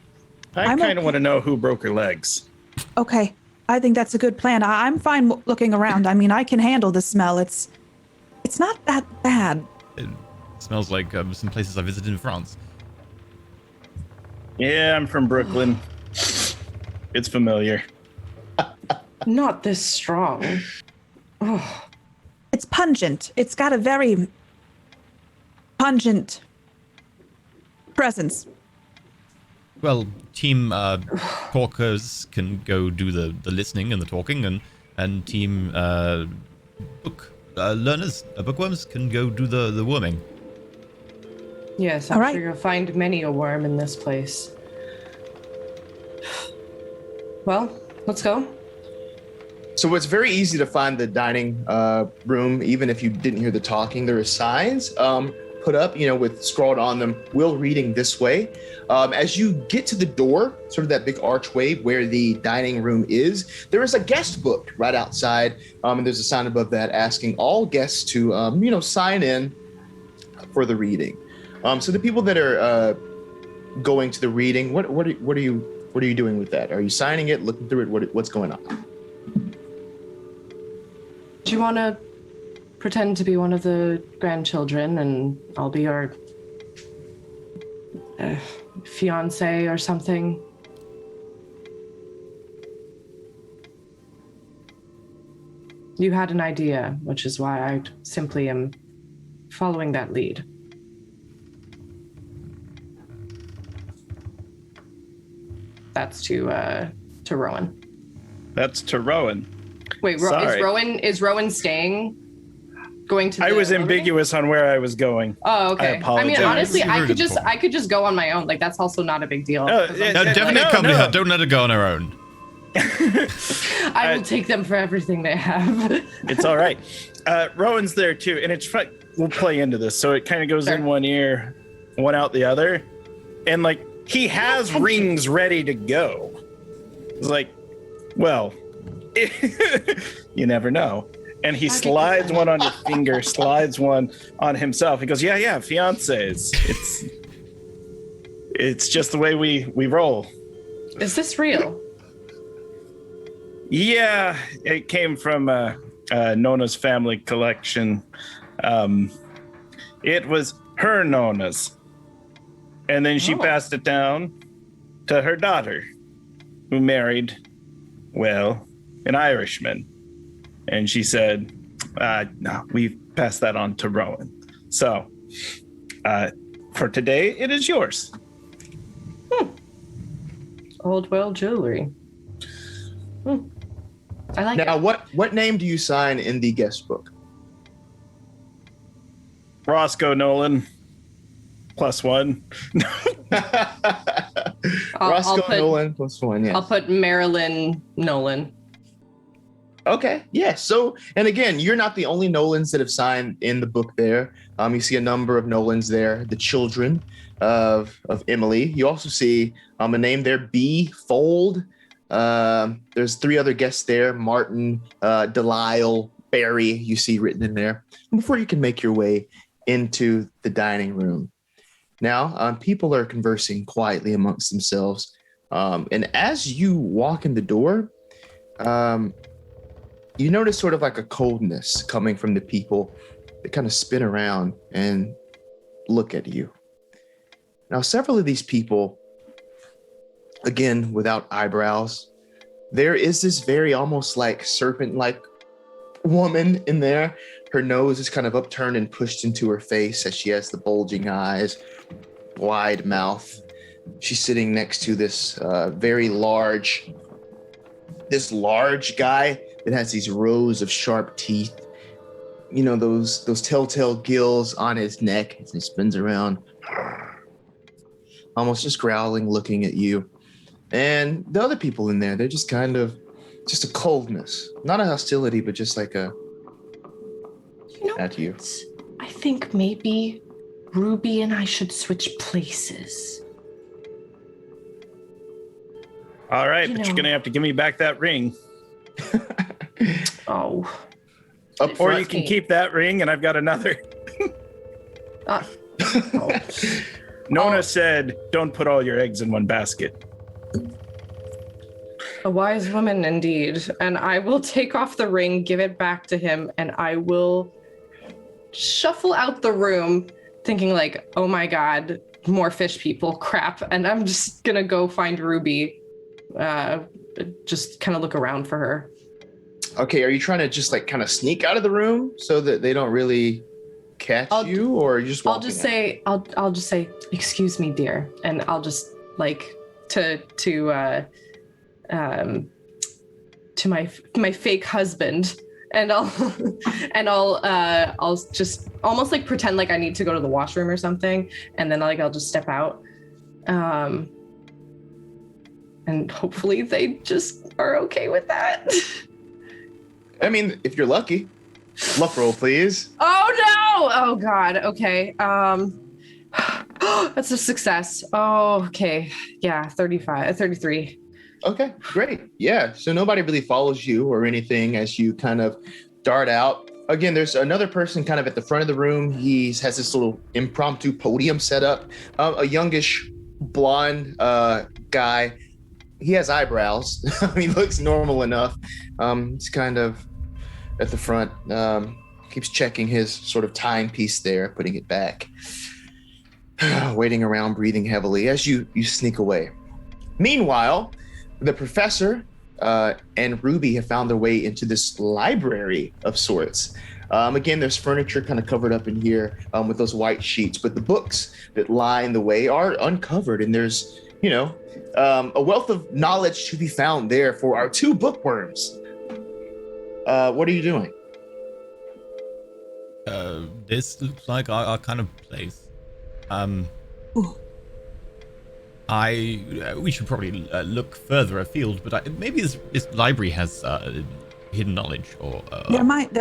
I kind of want to know who broke her legs. Okay, I think that's a good plan. I'm fine looking around. I mean, I can handle the smell. It's not that bad. It smells like some places I visited in France. Yeah, I'm from Brooklyn. It's familiar. Not this strong. Oh. It's pungent. It's got a very pungent presence. Well, team talkers can go do the listening and the talking, and team book learners, bookworms, can go do the worming. Yes, All I'm right. sure you'll find many a worm in this place. Well, let's go. So it's very easy to find the dining room, even if you didn't hear the talking. There are signs put up, with scrawled on them, "Will reading this way." As you get to the door, sort of that big archway where the dining room is, there is a guest book right outside, and there's a sign above that asking all guests to, sign in for the reading. So the people that are going to the reading, what are you doing with that? Are you signing it, looking through it? What's going on? Do you want to pretend to be one of the grandchildren, and I'll be your fiance or something? You had an idea, which is why I simply am following that lead. That's to Rowan. That's to Rowan. Wait, Sorry. is Rowan staying? Going to? I was building? ambiguous on where I was going. Oh, okay. I apologize. mean, honestly, It's very good I could just go on my own. Like, that's also not a big deal. No, 'Cause yeah, I'm No, just definitely like, accompany no. her. Don't let her go on her own. I will take them for everything they have. It's all right. Rowan's there too, and it's fun. We'll play into this, so it kind of goes Sure. in one ear, one out the other, and like he has attention. rings ready to go. It's like, well, you never know. And he I'll get slides this. one on your finger, slides one on himself. He goes, yeah, fiancés. It's just the way we roll. Is this real? Yeah, it came from Nona's family collection. It was her Nona's. And then she Oh. passed it down to her daughter, who married, well, an Irishman. And she said, no, we've passed that on to Rowan. So for today, it is yours. Old world jewelry. I like Now, it. what name do you sign in the guest book? Roscoe Nolan, +1. I'll Roscoe put- Nolan +1, yes. I'll put Marilyn Nolan. Okay, yeah. So, and again, you're not the only Nolans that have signed in the book there. You see a number of Nolans there, the children of Emily. You also see a name there, B. Fold. There's 3 other guests there, Martin, Delisle, Barry, you see written in there. Before you can make your way into the dining room. Now, people are conversing quietly amongst themselves. And as you walk in the door, you notice sort of like a coldness coming from the people that kind of spin around and look at you. Now, several of these people, again, without eyebrows, there is this very almost like serpent-like woman in there. Her nose is kind of upturned and pushed into her face as she has the bulging eyes, wide mouth. She's sitting next to this very large guy that has these rows of sharp teeth. You know, those telltale gills on his neck as he spins around, almost just growling, looking at you. And the other people in there, they're just kind of, just a coldness. Not a hostility, but just like a, at you. I think maybe Ruby and I should switch places. All right, You but know- you're going to have to give me back that ring. Oh. Up Or front, you can keep that ring, and I've got another. Uh, oh. Nona Oh. said, don't put all your eggs in one basket. A wise woman indeed. And I will take off the ring, give it back to him, and I will shuffle out the room thinking like, oh my God, more fish people, crap. And I'm just gonna go find Ruby. Just kind of look around for her. Okay, are you trying to just like kind of sneak out of the room so that they don't really catch I'll- you, or are you just walking I'll just say, excuse me, dear, and I'll just like to my fake husband, and I'll just almost like pretend like I need to go to the washroom or something, and then I'll just step out, and hopefully they just are okay with that. I mean, if you're lucky. Luck roll, please. Oh no! Oh god. Okay. That's a success. Oh, okay. Yeah, 33. Okay, great. Yeah, so nobody really follows you or anything as you kind of dart out. Again, there's another person kind of at the front of the room. He has this little impromptu podium set up. A youngish blonde guy. He has eyebrows. He looks normal enough. He's kind of at the front, keeps checking his sort of timepiece there, putting it back. Waiting around, breathing heavily as you sneak away. Meanwhile, the professor and Ruby have found their way into this library of sorts. Again, there's furniture kind of covered up in here with those white sheets, but the books that line the way are uncovered, and there's, a wealth of knowledge to be found there for our two bookworms. What are you doing? This looks like our kind of place. Ooh. We should probably look further afield, but maybe this library has hidden knowledge, or There might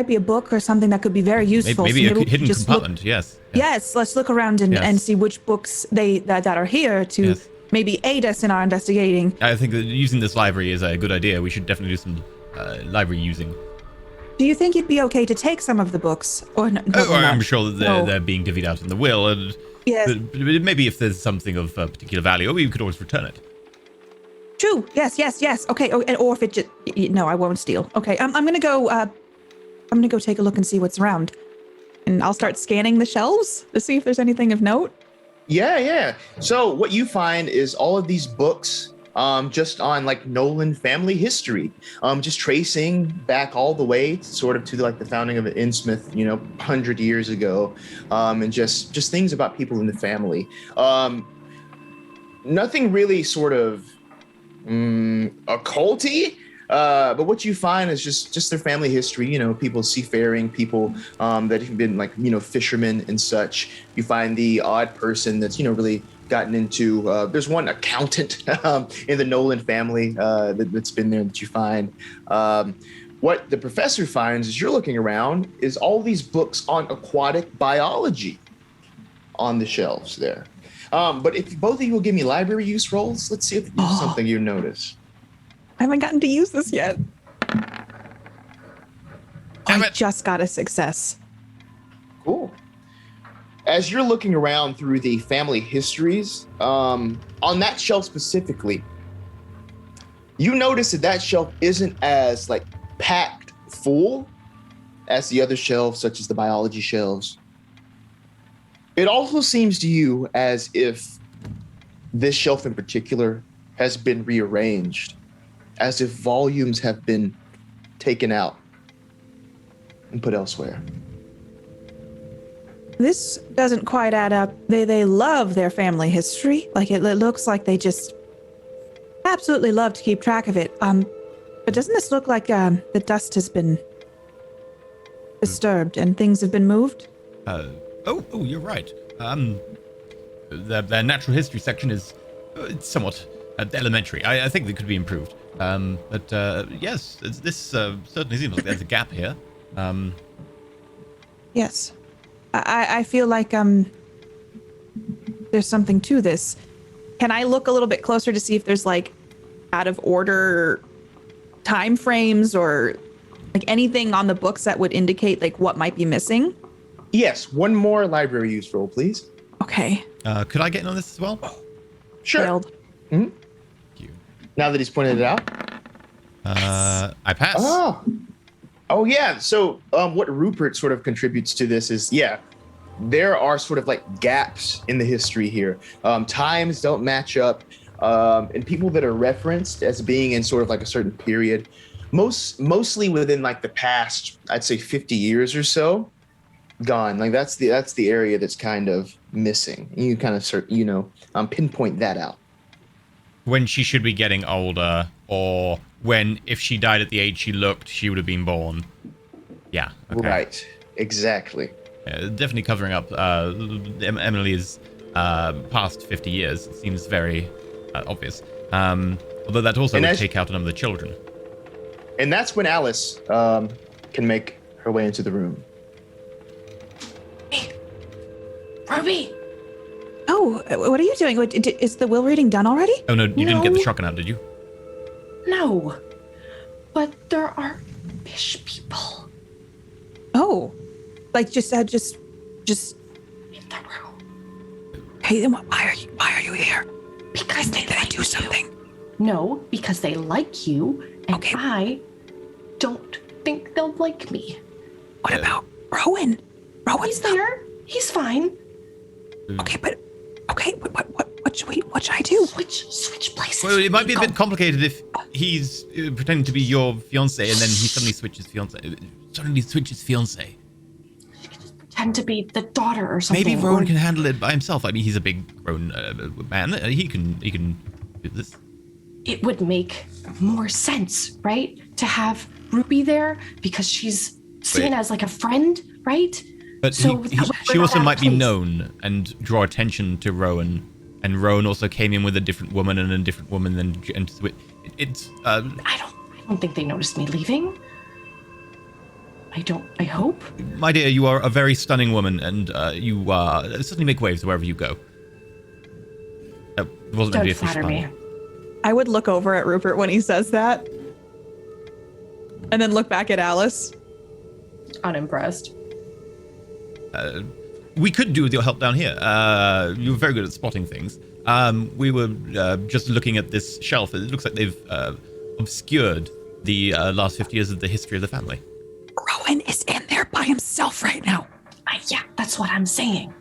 be a book or something that could be very useful. maybe So a hidden just compartment. Yes. Yes, let's look around and see which books that are here to Yes. maybe aid us in our investigating. I think that using this library is a good idea. We should definitely do some library using. Do you think it'd be okay to take some of the books, or no? I'm sure that No. they're being divvied out in the will, and Yes. but maybe if there's something of particular value, we could always return it. True. Yes. Okay. Or if it just no, I won't steal. Okay. I'm gonna go. I'm gonna go take a look and see what's around, and I'll start scanning the shelves to see if there's anything of note. Yeah. So what you find is all of these books just on like Nolan family history, just tracing back all the way sort of to like the founding of Innsmouth, 100 years ago, and just things about people in the family. Nothing really sort of occulty, but what you find is just their family history, people seafaring, people that have been like, fishermen and such. You find the odd person that's, really gotten into, there's one accountant in the Nolan family that's been there that you find. What the professor finds as you're looking around is all these books on aquatic biology on the shelves there. But if both of you will give me library use rolls, let's see if there's something you notice. I haven't gotten to use this yet. Damn I it. just got a success. Cool. As you're looking around through the family histories, on that shelf specifically, you notice that shelf isn't as like packed full as the other shelves, such as the biology shelves. It also seems to you as if this shelf in particular has been rearranged, as if volumes have been taken out and put elsewhere. This doesn't quite add up. They love their family history. Like it looks like they just absolutely love to keep track of it. But doesn't this look like the dust has been disturbed and things have been moved? Oh, you're right. Their natural history section is it's somewhat elementary. I think it could be improved. But yes, this certainly seems like there's a gap here. Yes. I feel like there's something to this. Can I look a little bit closer to see if there's like out of order time frames or like anything on the books that would indicate like what might be missing? Yes, one more library use roll, please. Okay. Could I get in on this as well? Sure. Failed. Thank you. Now that he's pointed it out. I pass. Oh yeah. So what Rupert sort of contributes to this is, there are sort of like gaps in the history here. Times don't match up. And people that are referenced as being in sort of like a certain period, mostly within like the past, I'd say 50 years or so, gone. Like that's the area that's kind of missing. You kind of pinpoint that out. When she should be getting older, or when if she died at the age she looked, she would have been born. Yeah. Okay. Right. Exactly. Definitely covering up Emily's past 50 years. It seems very obvious. Although that also would take out a number of the children. And that's when Alice can make her way into the room. Hey, Ruby. Oh, what are you doing? Is the will reading done already? Oh no, you didn't get the shotgun out, did you? No, but there are fish people. Oh, like just in the room. Hey, then why are you here? Because they Did I do something? No, because they like you, and Okay. I don't think they'll like me. What about Rowan? He's there. He's fine. Okay, but what should I do? Switch places. Well, it might be a bit complicated if he's pretending to be your fiance and then he suddenly switches fiance. Pretend to be the daughter or something. Maybe Rowan can handle it by himself. I mean, he's a big grown man. He can do this. It would make more sense, right? To have Ruby there because she's seen as like a friend, right? But So she also might be place. known and draw attention to Rowan. And Rowan also came in with a different woman and a different woman. And it's. I don't think they noticed me leaving. I hope. My dear, you are a very stunning woman, and you certainly make waves wherever you go. That wasn't Don't really a fish flatter me. pun. I would look over at Rupert when he says that, and then look back at Alice. Unimpressed. We could do with your help down here. You're very good at spotting things. We were just looking at this shelf. It looks like they've obscured the last 50 years of the history of the family. Rowan is in there by himself right now. Yeah, that's what I'm saying.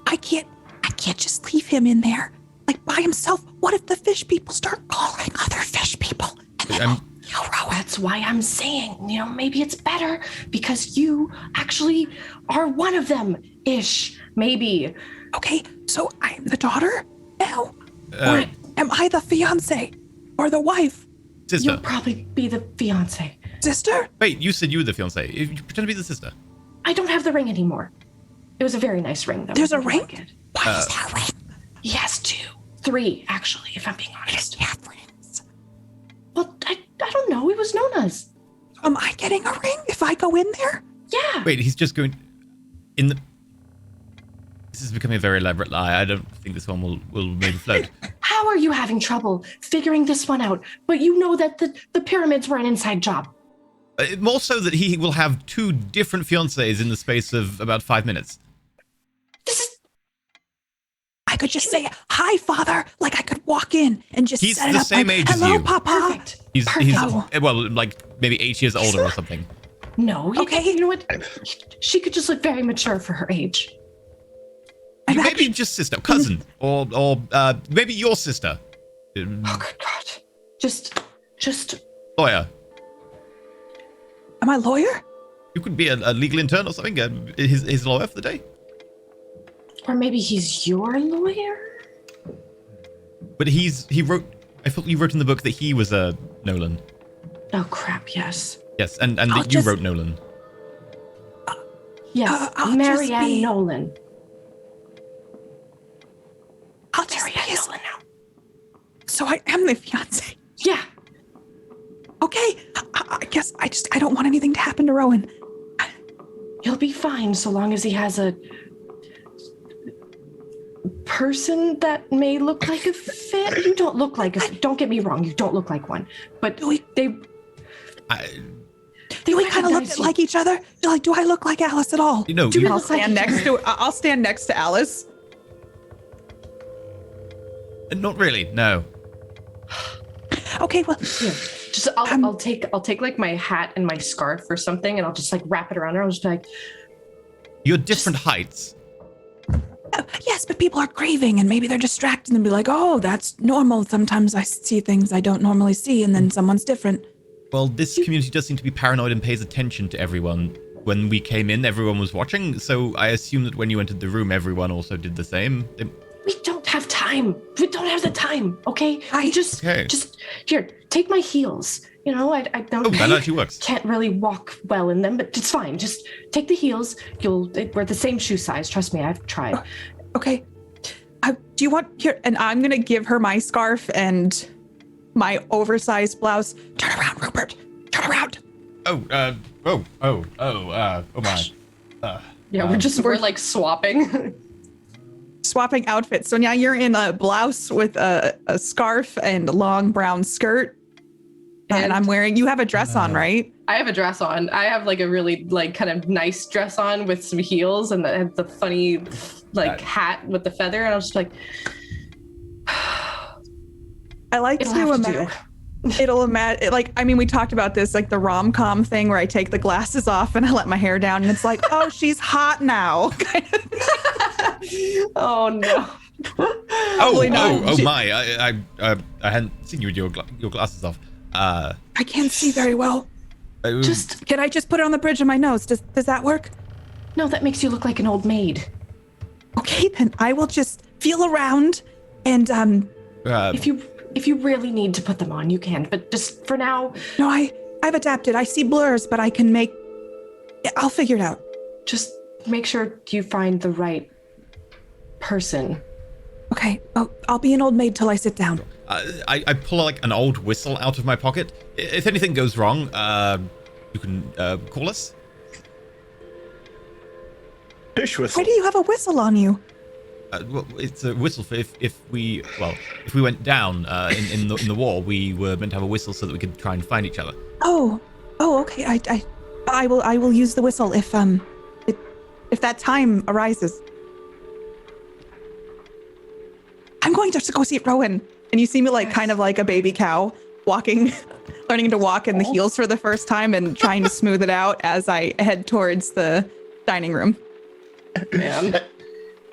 I can't just leave him in there, like by himself. What if the fish people start calling other fish people? And then Rowan. That's why I'm saying, maybe it's better because you actually are one of them, ish. Maybe. Okay, so I'm the daughter now, or am I the fiance or the wife? Sister. You'll probably be the fiance. Sister? Wait, you said you were the fiance. You pretend to be the sister. I don't have the ring anymore. It was a very nice ring, though. There's a I ring? like it. Why is there a ring? He has 2, 3, actually, if I'm being honest. Yeah, rings. Well, I don't know. It was Nona's. Am I getting a ring if I go in there? Yeah. Wait, he's just going in the. This is becoming a very elaborate lie. I don't think this one will maybe float. How are you having trouble figuring this one out? But you know that the pyramids were an inside job. More so that he will have 2 different fiancés in the space of about 5 minutes. I could just say, "Hi, Father." Like I could walk in and just He's set it the up same like, age as "Hello, you." Papa." Perfect. He's Perfect. well, like maybe 8 years older or something. No. Okay. You know what? She could just look very mature for her age. Maybe just sister, cousin, or maybe your sister. Oh, good God. Just. Lawyer. Am I a lawyer? You could be a legal intern or something. His lawyer for the day. Or maybe he's your lawyer? But he wrote. I thought you wrote in the book that he was a Nolan. Oh, crap, yes. Yes, and that you wrote Nolan. Yes, I'll just Marianne be- Nolan. I'll just Marianne be Nolan now. So I am the fiance. Yeah. Okay. I guess I don't want anything to happen to Rowan. He'll be fine so long as he has a person that may look like a fit. You don't look like a fit. Don't get me wrong. You don't look like one. But Do we kind of look recognize you. like each other? Like, do I look like Alice at all? You know, Do we I'll look like stand each next other? to. I'll stand next to Alice. not really. No. Okay. Well, Here, just I'll take like my hat and my scarf or something, and I'll just like wrap it around her. I'll just be like, You're different heights. yes, but people are grieving, and maybe they're distracted and be like, "Oh, that's normal." Sometimes I see things I don't normally see, and then someone's different. Well, this community does seem to be paranoid and pays attention to everyone. when we came in, everyone was watching. So I assume that when you entered the room, everyone also did the same. We don't have time. We don't have the time. Okay. Just here. Take my heels. You know, I don't. Oh, that actually works. Can't really walk well in them, but it's fine. Just take the heels. We're the same shoe size. Trust me, I've tried. Okay. Do you want here? And I'm gonna give her my scarf and my oversized blouse. Turn around, Rupert. Turn around. Oh my. Yeah, we're like swapping. Swapping outfits. So now you're in a blouse with a scarf and a long brown skirt. And I'm wearing, you have a dress on, right? I have a dress on. I have like a really like kind of nice dress on with some heels and the funny like hat with the feather. And I was just like, I like to imagine. It'll imagine, like, I mean, we talked about this, like the rom-com thing where I take the glasses off and I let my hair down and it's like, oh, she's hot now. Oh no. Oh my! I hadn't seen you with your glasses off. I can't see very well. Just can I just put it on the bridge of my nose? Does that work? No, that makes you look like an old maid. Okay, then I will just feel around and if you really need to put them on, you can. But just for now. No, I've adapted. I see blurs, but I'll figure it out. Just make sure you find the right person. Okay. Oh, I'll be an old maid till I sit down. I pull like an old whistle out of my pocket. If anything goes wrong, you can call us. Fish whistle. Why do you have a whistle on you? Well, it's a whistle for if we went down in the war, we were meant to have a whistle so that we could try and find each other. Oh, okay. I will use the whistle if that time arises. I'm going to go see Rowan. And you see me like kind of like a baby cow walking, learning to walk in the heels for the first time and trying to smooth it out as I head towards the dining room. Man.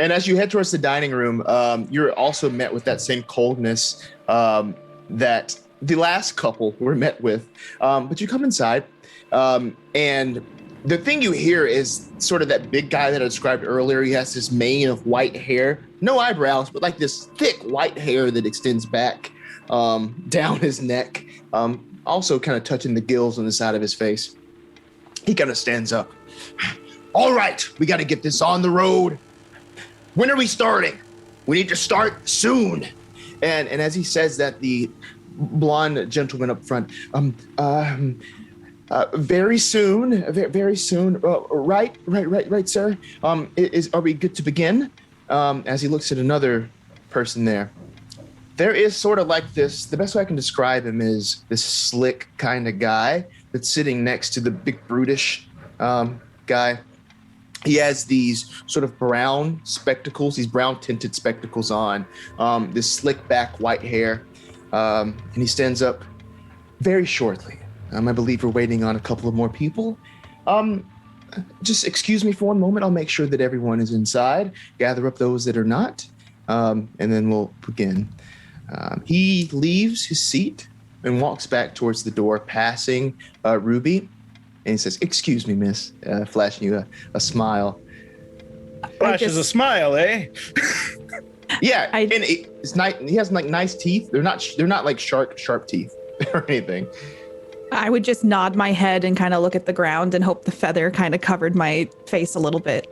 And as you head towards the dining room, you're also met with that same coldness that the last couple were met with. But you come inside, and the thing you hear is sort of that big guy that I described earlier. He has this mane of white hair, no eyebrows, but like this thick white hair that extends back down his neck, also kind of touching the gills on the side of his face. He kind of stands up. All right, we got to get this on the road. When are we starting? We need to start soon. And as he says that, the blonde gentleman up front, very soon, very soon. Right, sir. Are we good to begin? As he looks at another person there, there is sort of like this. The best way I can describe him is this slick kind of guy that's sitting next to the big brutish guy. He has these sort of brown spectacles, these brown tinted spectacles on, this slick back white hair, and he stands up very shortly. I believe we're waiting on a couple of more people. Just excuse me for one moment. I'll make sure that everyone is inside, gather up those that are not, and then we'll begin. He leaves his seat and walks back towards the door, passing Ruby. And he says, "Excuse me, miss," flashing you a smile. Flashes a smile, eh? Yeah, and it's nice. He has like nice teeth. They're not like sharp teeth or anything. I would just nod my head and kind of look at the ground and hope the feather kind of covered my face a little bit.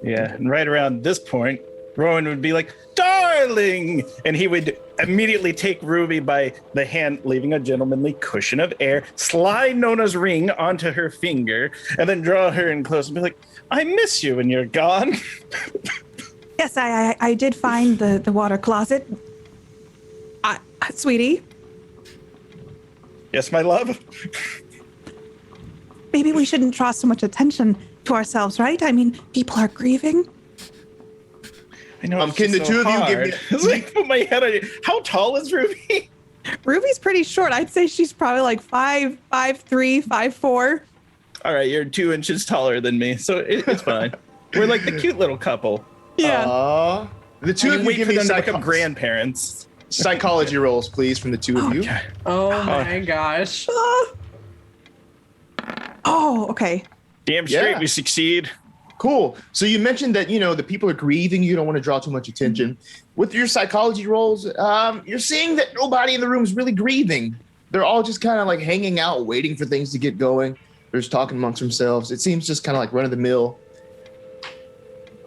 Yeah, and right around this point, Rowan would be like, "Darling!" And he would immediately take Ruby by the hand, leaving a gentlemanly cushion of air, slide Nona's ring onto her finger, and then draw her in close and be like, "I miss you when you're gone." Yes, I did find the water closet. Sweetie? Yes, my love? Maybe we shouldn't draw so much attention to ourselves, right? I mean, people are grieving. I know. Can the two of you give me? It's like put my head on you. How tall is Ruby? Ruby's pretty short. I'd say she's probably like 5'3", 5'4". All right, you're 2 inches taller than me, so it's fine. We're like the cute little couple. Yeah. The two of you give me them to become grandparents. Psychology rolls, please, from the two of you. Oh my gosh. Oh, okay. Damn straight Yeah. we succeed. Cool. So you mentioned that, the people are grieving. You don't want to draw too much attention. With your psychology rolls, you're seeing that nobody in the room is really grieving. They're all just kind of like hanging out, waiting for things to get going. They're just talking amongst themselves. It seems just kind of like run of the mill.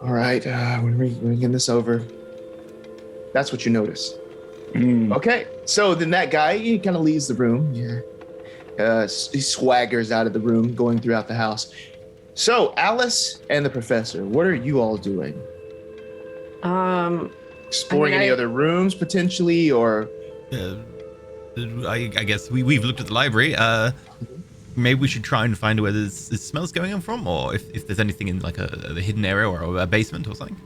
All right, we're getting this over. That's what you notice. Okay, so then that guy, he kind of leaves the room. Yeah. He swaggers out of the room, going throughout the house. So, Alice and the professor, what are you all doing? Exploring any other rooms potentially, or? I guess we've looked at the library. Maybe we should try and find where this smell's going on from, or if there's anything in like a hidden area or a basement or something.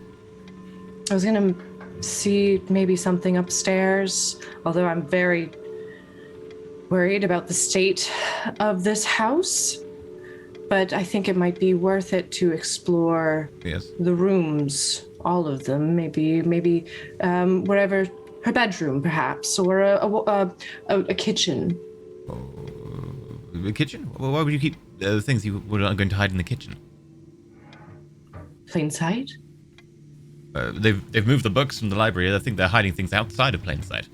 I was gonna see maybe something upstairs, although I'm very worried about the state of this house. But I think it might be worth it to explore the rooms, all of them. Maybe wherever, her bedroom perhaps, or a kitchen. The kitchen? Why would you keep the things you were going to hide in the kitchen? Plain sight? They've moved the books from the library. I think they're hiding things outside of plain sight.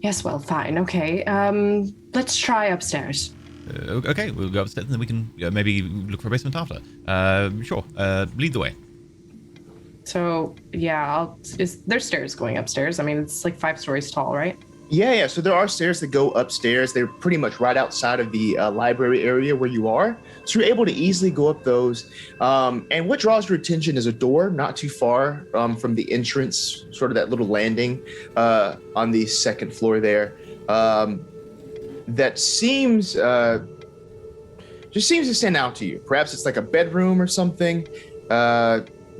Yes, well, fine. Okay. Let's try upstairs. Okay, we'll go upstairs and then we can maybe look for a basement after. Sure. Lead the way. So, yeah, there's stairs going upstairs. I mean, it's like 5 stories tall, right? Yeah. So there are stairs that go upstairs. They're pretty much right outside of the library area where you are. So you're able to easily go up those. And what draws your attention is a door not too far from the entrance, sort of that little landing on the second floor there. That seems to stand out to you. Perhaps it's like a bedroom or something.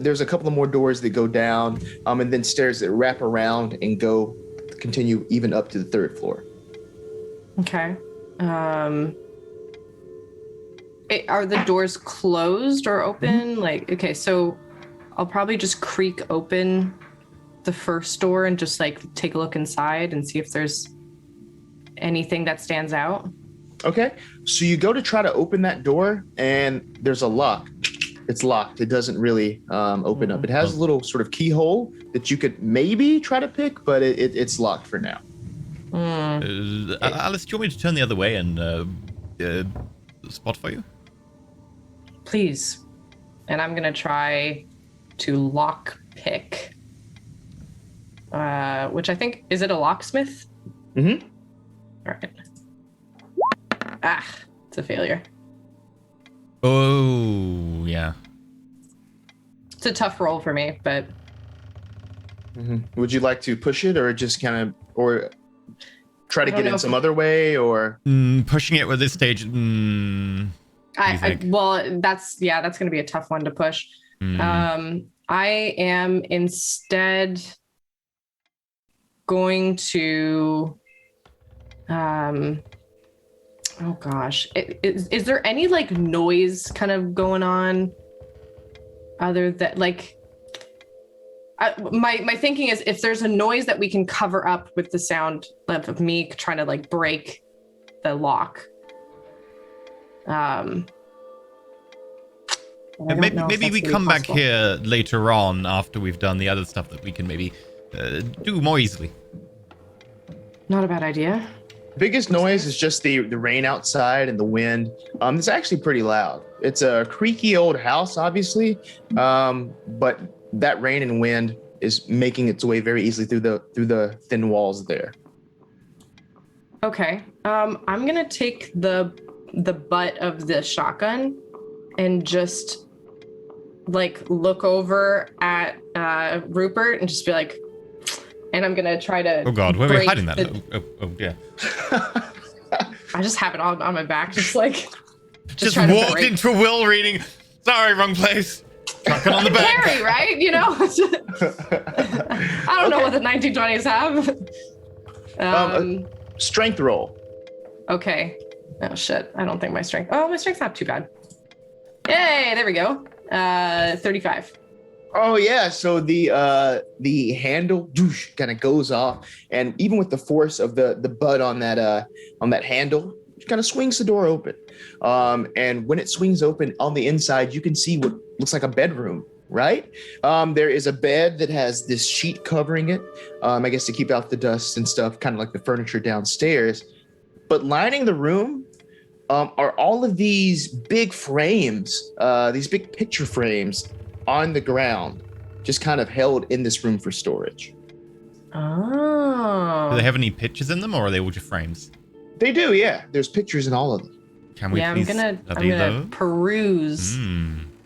There's a couple of more doors that go down, and then stairs that wrap around and continue even up to the 3rd floor. Okay. Are the doors closed or open? Like, okay, so I'll probably just creak open the first door and just like take a look inside and see if there's anything that stands out. Okay, so you go to try to open that door and there's a lock. It's locked. It doesn't really open up. It has a little sort of keyhole that you could maybe try to pick, but it's locked for now. Alice, do you want me to turn the other way and spot for you? Please. And I'm gonna try to lock pick. Which I think, is it a locksmith? Mm-hmm. All right. It's a failure. Oh, yeah. It's a tough roll for me, but... Mm-hmm. Would you like to push it or just kind of, or try to get in some other way, or? Pushing it with this stage, well, that's going to be a tough one to push. I am instead going to... oh gosh, is there any like noise kind of going on other than like my thinking is if there's a noise that we can cover up with the sound of me trying to like break the lock. Maybe we come back here later on after we've done the other stuff that we can maybe do more easily. Not a bad idea. Biggest noise is just the rain outside and the wind. It's actually pretty loud. It's a creaky old house, obviously, but that rain and wind is making its way very easily through the thin walls there. Okay, I'm gonna take the butt of the shotgun and just like look over at Rupert and just be like. And I'm gonna try to. Oh God, where are we hiding that? Oh yeah. I just have it on my back, just like. Just walked into a will reading. Sorry, wrong place. Shotgun on the back. Harry, right? You know. I don't know what the 1920s have. Strength roll. Okay. Oh shit! I don't think my strength. Oh, my strength's not too bad. Yay! There we go. 35. Oh yeah, so the handle kind of goes off, and even with the force of the butt on that handle, kind of swings the door open. And when it swings open on the inside, you can see what looks like a bedroom, right? There is a bed that has this sheet covering it, I guess to keep out the dust and stuff, kind of like the furniture downstairs. But lining the room are all of these big frames, these big picture frames on the ground, just kind of held in this room for storage. Oh. Do they have any pictures in them, or are they all just frames? They do, yeah. There's pictures in all of them. Can we Yeah, please I'm study gonna those? peruse.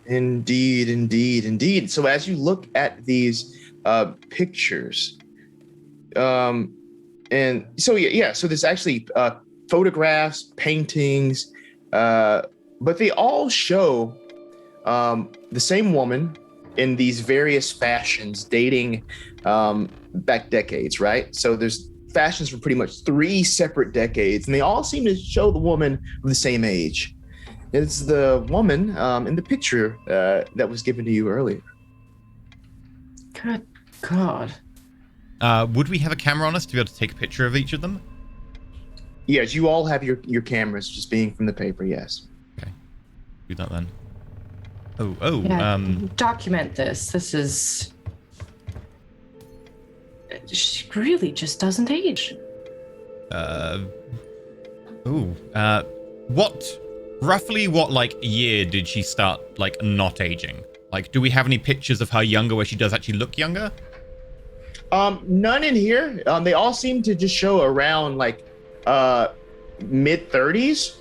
Indeed. So as you look at these pictures, and so so there's actually photographs, paintings, but they all show the same woman in these various fashions dating back decades, right? So there's fashions for pretty much 3 separate decades, and they all seem to show the woman of the same age. It's the woman in the picture that was given to you earlier. Good God. Would we have a camera on us to be able to take a picture of each of them? Yes, you all have your cameras just being from the paper, yes. Okay. Do that then. Yeah, document this. This is... She really just doesn't age. Roughly what, like, year did she start, like, not aging? Like, do we have any pictures of her younger where she does actually look younger? None in here. They all seem to just show around, like, mid-30s,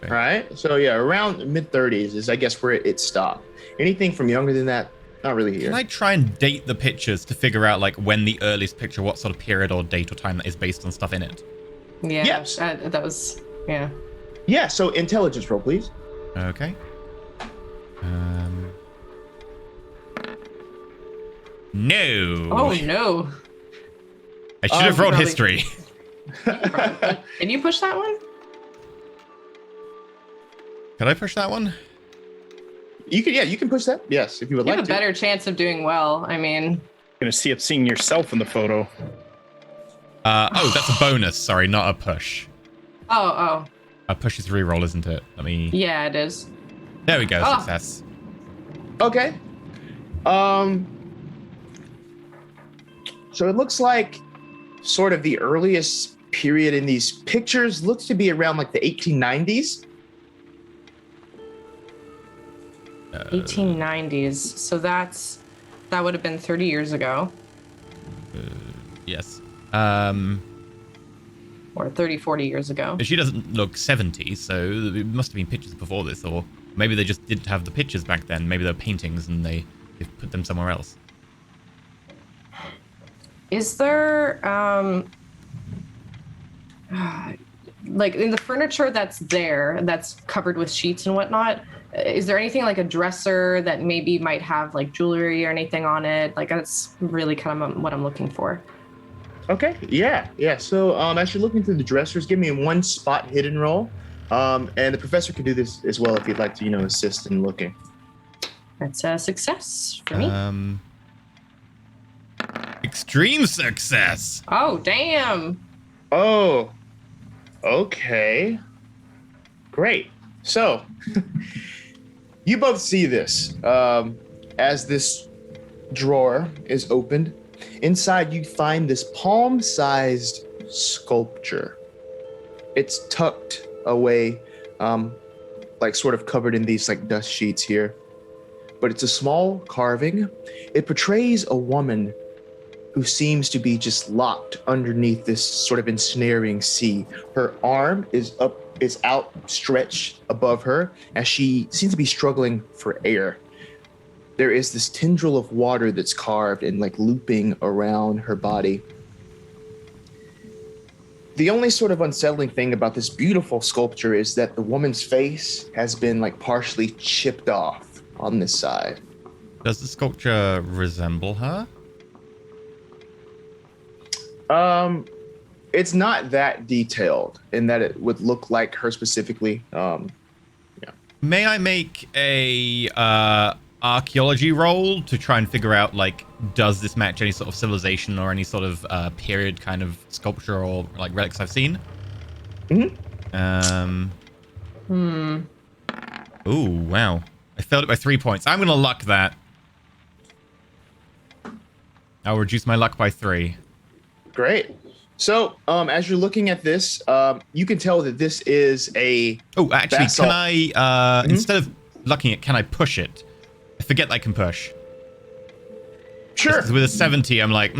Okay. right? So, yeah, around mid-30s is, I guess, where it stopped. Anything from younger than that, not really here. Can I try and date the pictures to figure out, like, when the earliest picture, what sort of period or date or time that is based on stuff in it? Yeah, Yes. that was... Yeah. Yeah, so intelligence roll, please. Okay. No. Oh, no. I should have rolled probably- history. Can you push that one? Could I push that one? You can push that. Yes, if you would You like have a to. better chance of doing well. I mean... Gonna see it seeing yourself in the photo. That's a bonus. Sorry, not a push. Oh. A push is reroll, isn't it? Let me. Yeah, it is. There we go. Oh. Success. Okay. So it looks like sort of the earliest period in these pictures looks to be around like the 1890s. 1890s. So that would have been 30 years ago. Yes. Or 30, 40 years ago. She doesn't look 70, so it must have been pictures before this, or maybe they just didn't have the pictures back then. Maybe they're paintings and they put them somewhere else. Is there, like in the furniture that's covered with sheets and whatnot, is there anything like a dresser that maybe might have like jewelry or anything on it? Like that's really kind of what I'm looking for. Okay. Yeah. So as you're looking through the dressers, give me one spot hidden roll. And the professor can do this as well if you'd like to, assist in looking. That's a success for me. Extreme success. Oh, damn. Oh, okay. Great. So you both see this as this drawer is opened. Inside, you find this palm-sized sculpture. It's tucked away, like sort of covered in these like dust sheets here. But it's a small carving. It portrays a woman who seems to be just locked underneath this sort of ensnaring sea. Her arm is outstretched above her as she seems to be struggling for air. There is this tendril of water that's carved and like looping around her body. The only sort of unsettling thing about this beautiful sculpture is that the woman's face has been like partially chipped off on this side. Does the sculpture resemble her? It's not that detailed in that it would look like her specifically. May I make a archaeology roll to try and figure out, like, does this match any sort of civilization or any sort of period kind of sculpture or like relics I've seen? Mm-hmm. Ooh, wow. I failed it by 3 points. I'm gonna luck that. I'll reduce my luck by 3. Great. So, as you're looking at this, you can tell that this is a. Oh, actually, basalt. can I, instead of lucking it, can I push it? I forget I can push. Sure. With a 70, I'm like,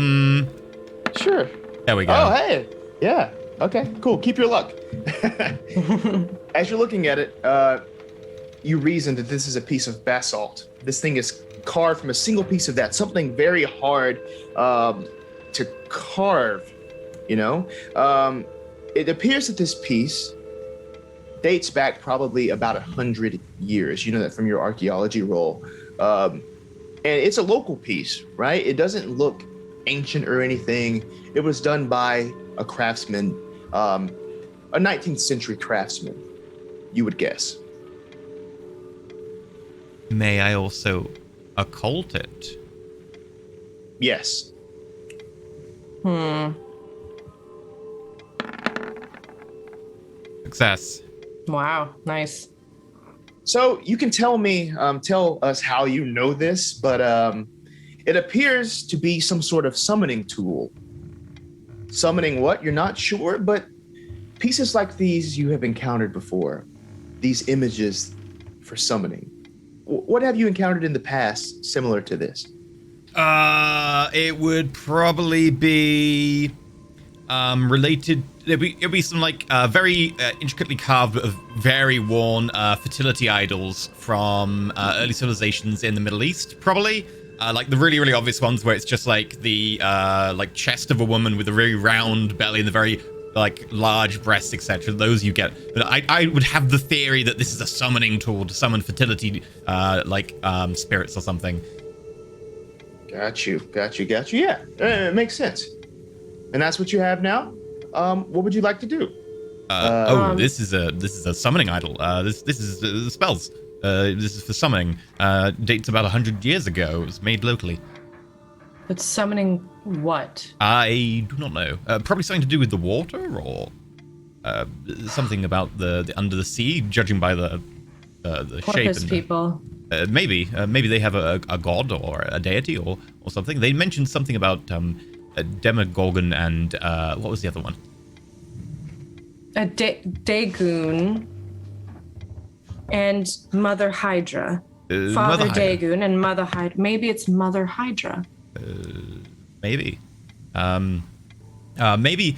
Sure. there we go. Oh, hey. Yeah. Okay, cool. Keep your luck. As you're looking at it, you reason that this is a piece of basalt. This thing is carved from a single piece of that, something very hard to carve, you know? It appears that this piece dates back probably about 100 years. You know that from your archaeology roll. And it's a local piece, right? It doesn't look ancient or anything. It was done by a craftsman, a 19th century craftsman, you would guess. May I also occult it? Yes. Success. Wow, nice. So you can tell us how you know this, but it appears to be some sort of summoning tool. Summoning what? You're not sure, but pieces like these you have encountered before. These images for summoning. What have you encountered in the past similar to this? It would probably be related. It'd be some like very intricately carved, but very worn fertility idols from early civilizations in the Middle East, probably. Like the really, really obvious ones where it's just like the like chest of a woman with a very round belly and the very like large breasts, etc. Those you get. But I would have the theory that this is a summoning tool to summon fertility spirits or something. Got you. Yeah, it makes sense. And that's what you have now? What would you like to do? This is a summoning idol. This is spells. This is for summoning. Dates about 100 years ago. It was made locally. It's summoning what? I do not know. Probably something to do with the water, or something about the under the sea. Judging by the shape. Porpoise and people. Maybe they have a god or a deity or something. They mentioned something about a Demogorgon and what was the other one? A Dagon and Mother Hydra. Father Mother Hydra. Dagon and Mother Hydra. Maybe it's Mother Hydra. Maybe. Maybe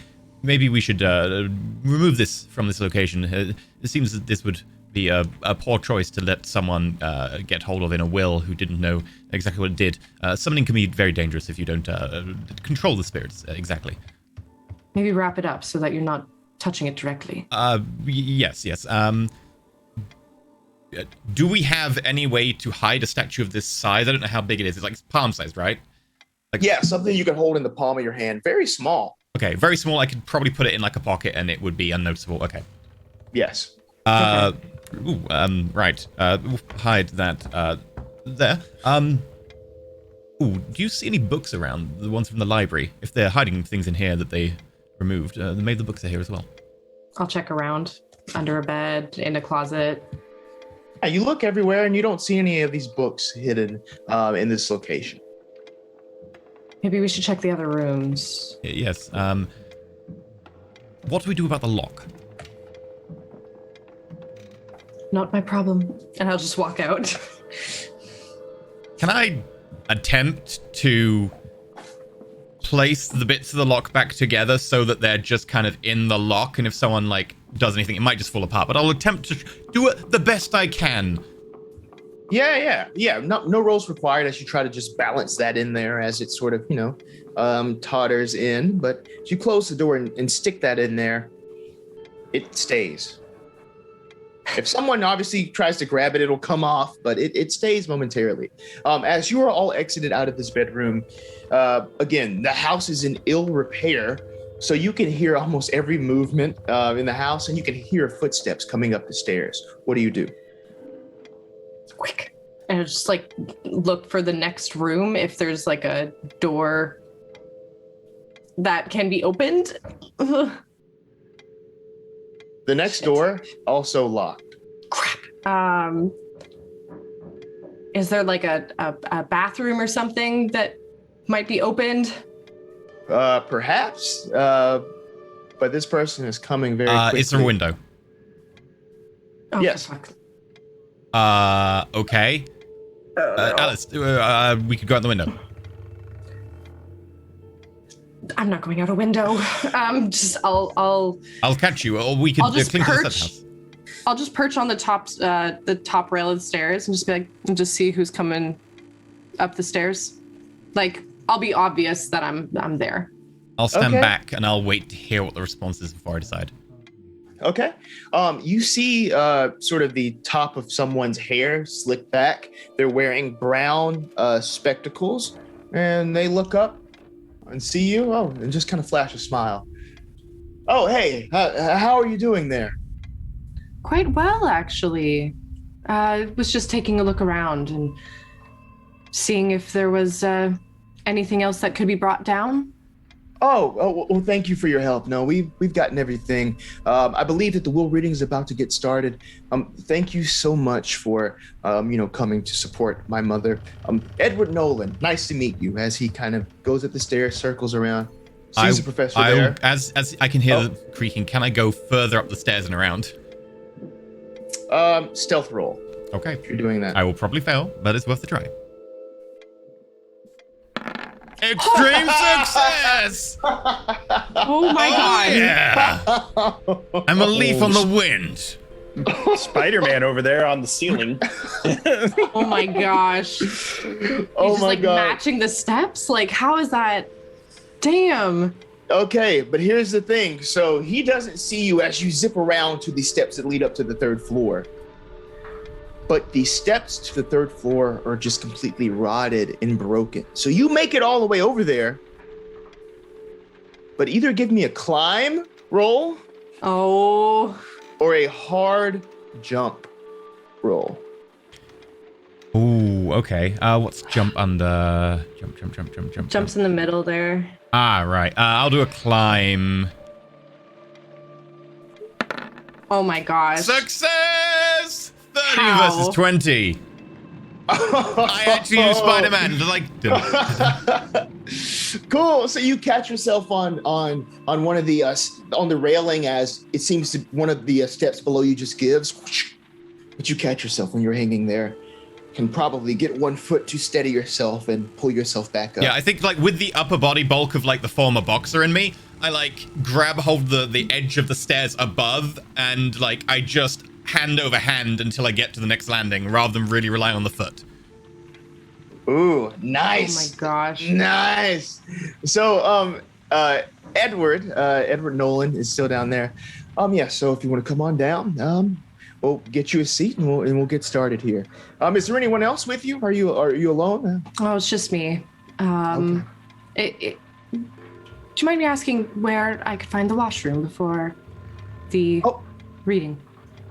we should remove this from this location. It seems that this would be a poor choice to let someone get hold of in a will who didn't know exactly what it did. Summoning can be very dangerous if you don't control the spirits exactly. Maybe wrap it up so that you're not touching it directly. Yes. Do we have any way to hide a statue of this size? I don't know how big it is. It's like palm sized, right? Yeah, something you can hold in the palm of your hand. Very small. Okay, very small. I could probably put it in like a pocket and it would be unnoticeable. Okay. Yes. Right. We'll hide that there. Do you see any books around? The ones from the library? If they're hiding things in here that they removed, maybe the books are here as well. I'll check around under a bed, in a closet. Yeah, you look everywhere and you don't see any of these books hidden in this location. Maybe we should check the other rooms. Yes. What do we do about the lock? Not my problem. And I'll just walk out. Can I attempt to place the bits of the lock back together so that they're just kind of in the lock, and if someone like does anything, it might just fall apart, but I'll attempt to do it the best I can. Yeah. No rolls required as you try to just balance that in there as it sort of, totters in. But as you close the door and stick that in there, it stays. If someone obviously tries to grab it, it'll come off, but it stays momentarily. As you are all exited out of this bedroom, again, the house is in ill repair, so you can hear almost every movement in the house, and you can hear footsteps coming up the stairs. What do you do? Quick. And I'll just like look for the next room if there's like a door that can be opened. The next door also locked. Crap. Is there like a bathroom or something that might be opened? Perhaps. But this person is coming very quickly. Is there a window? Oh, Yes. fuck. Okay. Alice, we could go out the window. I'm not going out a window. I'll catch you, or we could I'll just cling to the perch. house. I'll just perch on the top rail of the stairs and just be like, and just see who's coming up the stairs. Like, I'll be obvious that I'm there. I'll stand back and I'll wait to hear what the response is before I decide. Okay. You see sort of the top of someone's hair slicked back. They're wearing brown spectacles, and they look up and see you. Oh, and just kind of flash a smile. Oh, hey, how are you doing there? Quite well, actually. Was just taking a look around and seeing if there was anything else that could be brought down. Oh, well, thank you for your help. No, we've gotten everything. I believe that the will reading is about to get started. Thank you so much for, coming to support my mother. Edward Nolan, nice to meet you. As he kind of goes up the stairs, circles around, sees the professor there. As I can hear the creaking, can I go further up the stairs and around? Stealth roll. Okay. If you're doing that. I will probably fail, but it's worth a try. Extreme success! Oh my god. Yeah! I'm a leaf on the wind. Spider-Man over there on the ceiling. Oh my gosh. Oh He's my just god. matching the steps? Like, how is that? Damn. Okay, but here's the thing. So he doesn't see you as you zip around to the steps that lead up to the third floor. But the steps to the third floor are just completely rotted and broken. So you make it all the way over there, but either give me a climb roll Oh. or a hard jump roll. Ooh, okay. What's jump under? Jump. Jumps in the middle there. Ah, right. I'll do a climb. Oh my gosh. Success! 30 How? versus 20. I actually use Spider-Man. Cool. So you catch yourself on one of the on the railing as it seems to one of the steps below you just gives, but you catch yourself when you're hanging there. Can probably get 1 foot to steady yourself and pull yourself back up. Yeah, I think like with the upper body bulk of like the former boxer in me, I like grab hold the edge of the stairs above and like I just hand over hand until I get to the next landing rather than really rely on the foot. Ooh, nice. Oh my gosh. Nice. So, Edward Nolan is still down there. Yeah. So if you want to come on down, we'll get you a seat and we'll get started here. Is there anyone else with you? Are you alone? Oh, it's just me. Do you mind me asking where I could find the washroom before the reading?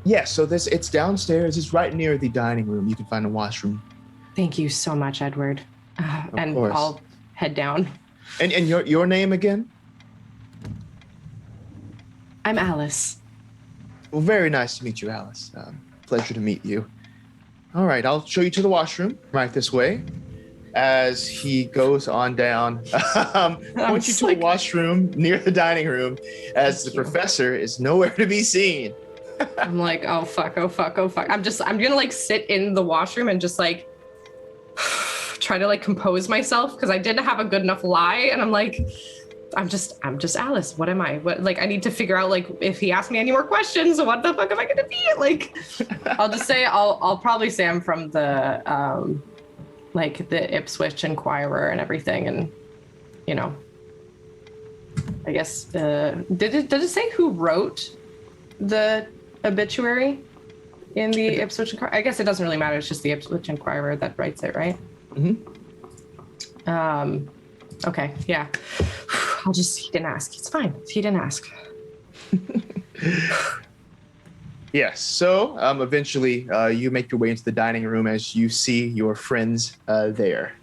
Yes. So it's downstairs. It's right near the dining room. You can find a washroom. Thank you so much, Edward. And course. I'll head down. And your name again? I'm Alice. Well, very nice to meet you, Alice. Pleasure to meet you. All right, I'll show you to the washroom right this way. As he goes on down, point you to the washroom near the dining room, as the professor is nowhere to be seen. I'm like, oh fuck. I'm gonna like sit in the washroom and just like try to like compose myself because I didn't have a good enough lie, and I'm like, I'm just Alice. What am I? What, like, I need to figure out like if he asks me any more questions, what the fuck am I gonna be? Like, I'll just say I'll probably say I'm from the like the Ipswich Inquirer and everything, and you know, I guess did it say who wrote the obituary in the Ipswich Inquirer? I guess it doesn't really matter. It's just the Ipswich Inquirer that writes it, right? Mm-hmm. Okay, yeah. He didn't ask. It's fine. He didn't ask. Yes. So eventually you make your way into the dining room as you see your friends there.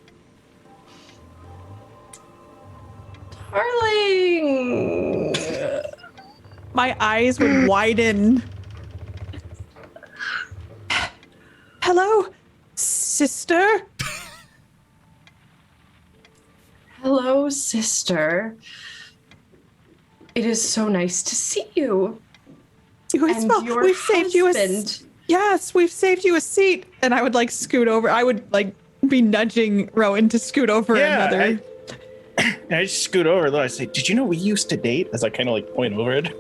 Darling. My eyes would widen. Hello, sister. Hello, sister. It is so nice to see you. You as well. Your We've saved you a husband. Yes, we've saved you a seat. And I would like scoot over. I would like be nudging Rowan to scoot over another. I just scoot over though. I say, "Did you know we used to date?" As I kind of like point over it.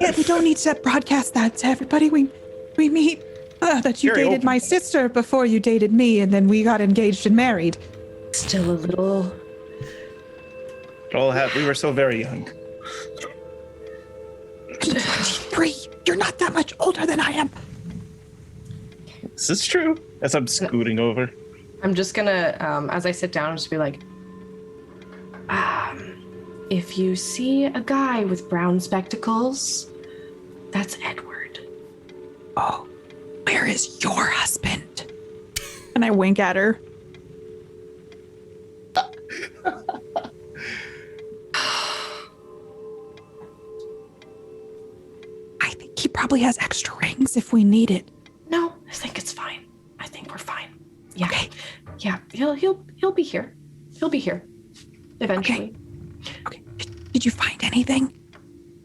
Yeah, we don't need to broadcast that to everybody. We meet that you Very dated open. my sister before you dated me, and then we got engaged and married. Still a little. We were so very young. 23. You're not that much older than I am. This is true. As I'm scooting over. I'm just gonna, as I sit down, just be like, if you see a guy with brown spectacles, that's Edward. Oh, where is your husband? And I wink at her. I think he probably has extra rings if we need it. No, I think it's fine. I think we're fine. Yeah. Okay. Yeah, he'll be here. He'll be here eventually. Okay. Did you find anything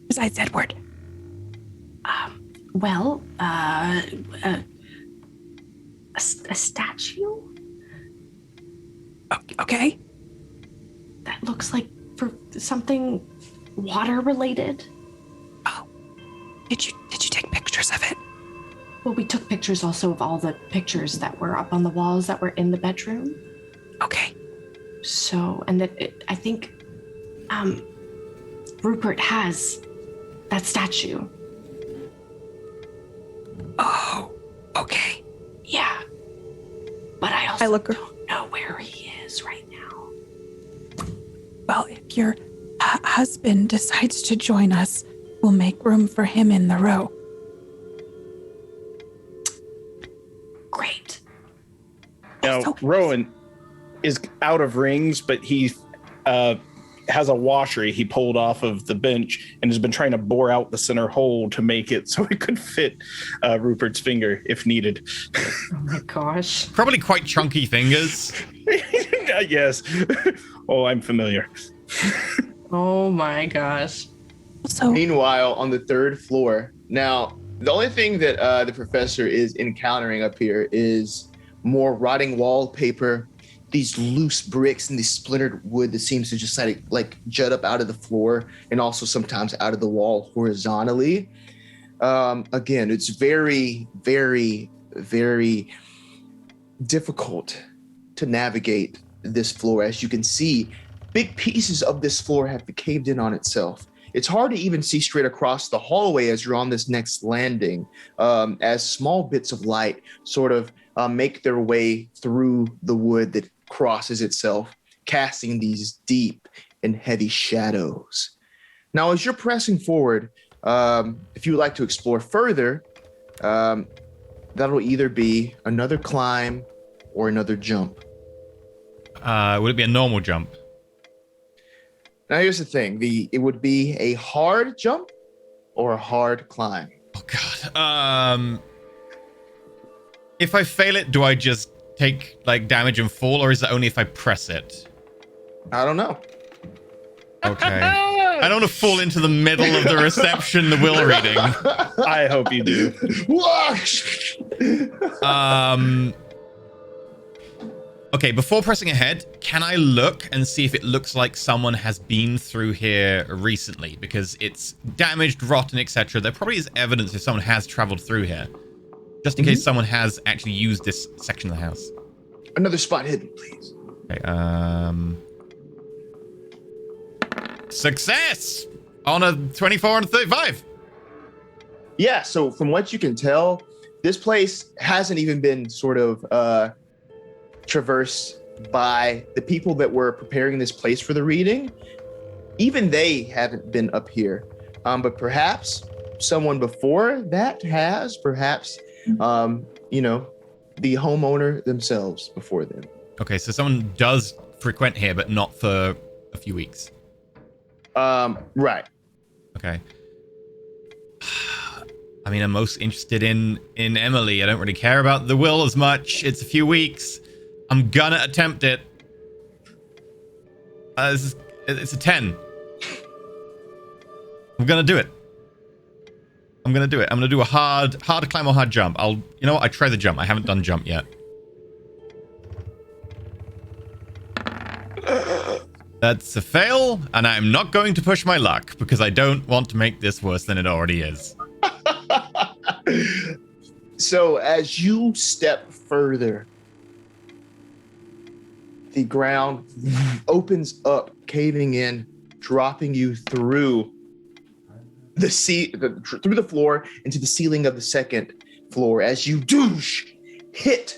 besides Edward? Well, a statue Okay. that looks like for something water related. Oh. Did you take pictures of it? Well, we took pictures also of all the pictures that were up on the walls that were in the bedroom. Okay. So, and I think Rupert has that statue. Oh, okay. Yeah. But I also look- don't know where he is right now. Well, if your husband decides to join us, we'll make room for him in the row. Great. Now, So- Rowan is out of rings, but he has a washer he pulled off of the bench and has been trying to bore out the center hole to make it so it could fit Rupert's finger if needed. Oh my gosh. Probably quite chunky fingers. Yes. Oh, I'm familiar. Oh my gosh. So, Meanwhile, on the third floor, now the only thing that the professor is encountering up here is more rotting wallpaper, these loose bricks and this splintered wood that seems to just like jut up out of the floor and also sometimes out of the wall horizontally. Again, it's very, very, very difficult to navigate this floor. As you can see, big pieces of this floor have caved in on itself. It's hard to even see straight across the hallway as you're on this next landing, as small bits of light sort of make their way through the wood that crosses itself, casting these deep and heavy shadows. Now, as you're pressing forward, if you would like to explore further, that'll either be another climb or another jump. Would it be a normal jump? Now, here's the thing. It would be a hard jump or a hard climb. Oh god. If I fail it, do I just take like damage and fall, or is it only if I press it? I don't know. Okay. I don't want to fall into the middle of the reception, the will reading. I hope you do. Okay, before pressing ahead, can I look and see if it looks like someone has been through here recently? Because it's damaged, rotten, etc. There probably is evidence if someone has traveled through here. Just in case someone has actually used this section of the house. Another spot hidden, please. Okay, success! On a 24 and a 35. Yeah, so from what you can tell, this place hasn't even been sort of traversed by the people that were preparing this place for the reading. Even they haven't been up here. But perhaps someone before that has, perhaps, the homeowner themselves before them. Okay, so someone does frequent here, but not for a few weeks. Right. Okay. I mean, I'm most interested in Emily. I don't really care about the will as much. It's a few weeks. I'm gonna attempt it. It's a 10. I'm gonna do it. I'm gonna do a hard to climb or hard jump. You know what? I try the jump. I haven't done jump yet. That's a fail, and I'm not going to push my luck because I don't want to make this worse than it already is. So as you step further, the ground opens up, caving in, dropping you through through the floor into the ceiling of the second floor. As you hit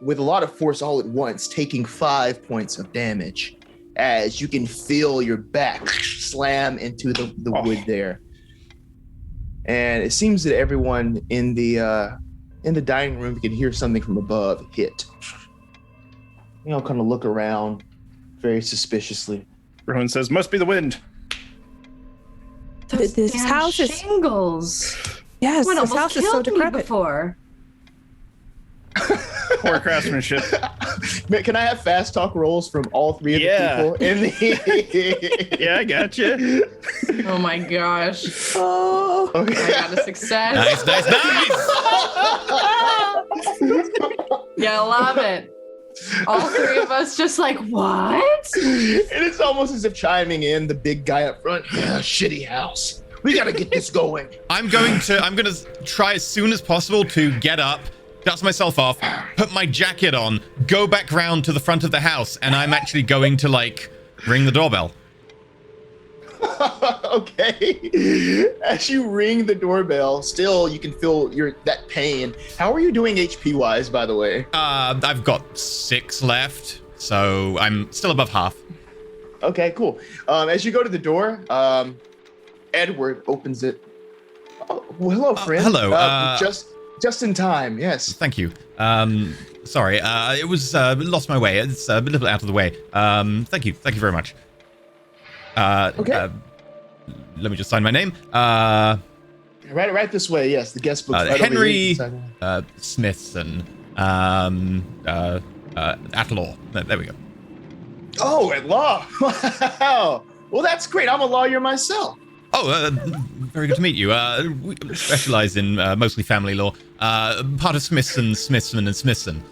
with a lot of force all at once, taking 5 points of damage, as you can feel your back slam into the wood there. And it seems that everyone in the dining room can hear something from above hit. You know, kind of look around very suspiciously. Rowan says, "Must be the wind." Those This damn house is- shingles. Yes, One this almost house is so killed me decrepit. before. Poor craftsmanship. Man, can I have fast talk rolls from all three of the people in the? Yeah, I got you. Oh my gosh. Oh, I okay. got a success. Nice. Yeah, love it. All three of us just like, what? And it's almost as if chiming in the big guy up front. Yeah, shitty house. We gotta get this going. I'm gonna try as soon as possible to get up, dust myself off, put my jacket on, go back round to the front of the house, and I'm actually going to like ring the doorbell. Okay. As you ring the doorbell, still you can feel that pain. How are you doing HP wise, by the way? I've got 6 left, so I'm still above half. Okay, cool. As you go to the door, Edward opens it. Oh, well, hello, friend. Hello. Just in time. Yes. Thank you. Sorry, it was lost my way. It's a little out of the way. Thank you very much. Okay. Let me just sign my name. Right this way. Yes, the guest book's right over Henry here. Smithson. At law. There we go. Oh, at law. Wow. Well, that's great. I'm a lawyer myself. Oh, very good to meet you. We specialize in mostly family law. Part of Smithson, and Smithson.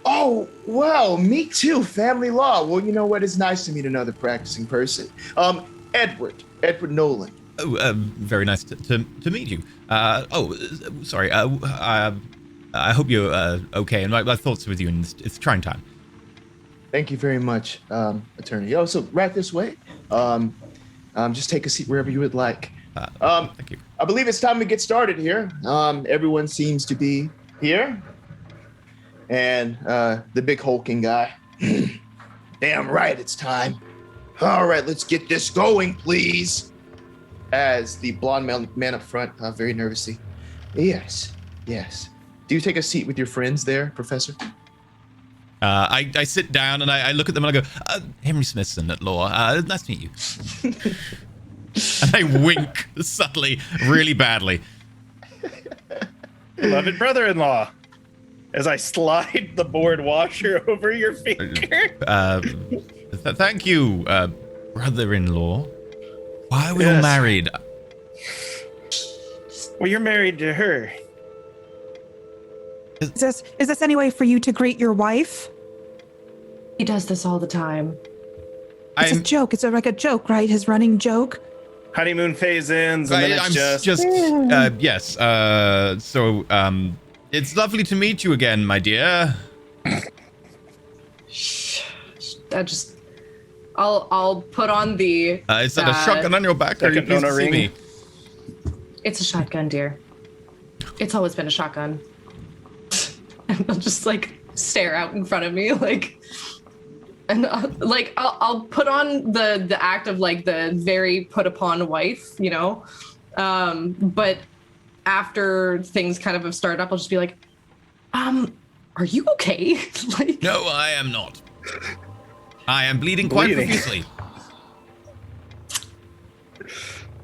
Oh, well, me too. Family law. Well, you know what? It's nice to meet another practicing person. Edward Nolan. Oh, very nice to meet you. Sorry. I hope you're okay, and my thoughts are with you in it's trying time. Thank you very much, attorney. Oh, so right this way. Just take a seat wherever you would like. Thank you. I believe it's time to get started here. Everyone seems to be here. And the big hulking guy. Damn right, it's time. All right, let's get this going, please. As the blonde man up front, very nervously. Yes. Do you take a seat with your friends there, Professor? I sit down and I look at them and I go, Henry Smithson at law. Nice to meet you. And I wink subtly, really badly. Beloved brother-in-law. As I slide the board washer over your finger. Thank you, brother-in-law. Why are we all married? Well, you're married to her. Is this any way for you to greet your wife? He does this all the time. It's a joke. It's like a joke, right? His running joke. Honeymoon phase ends, and then it's yes. So, it's lovely to meet you again, my dear. I'll put on the. Is that a shotgun on your back? Are you pleased to see me? It's a shotgun, dear. It's always been a shotgun. And I'll just like stare out in front of me, like, and I'll put on the act of like the very put upon wife, you know, but after things kind of have started up, I'll just be like, are you okay? Like, No, I am not. I am bleeding quite profusely.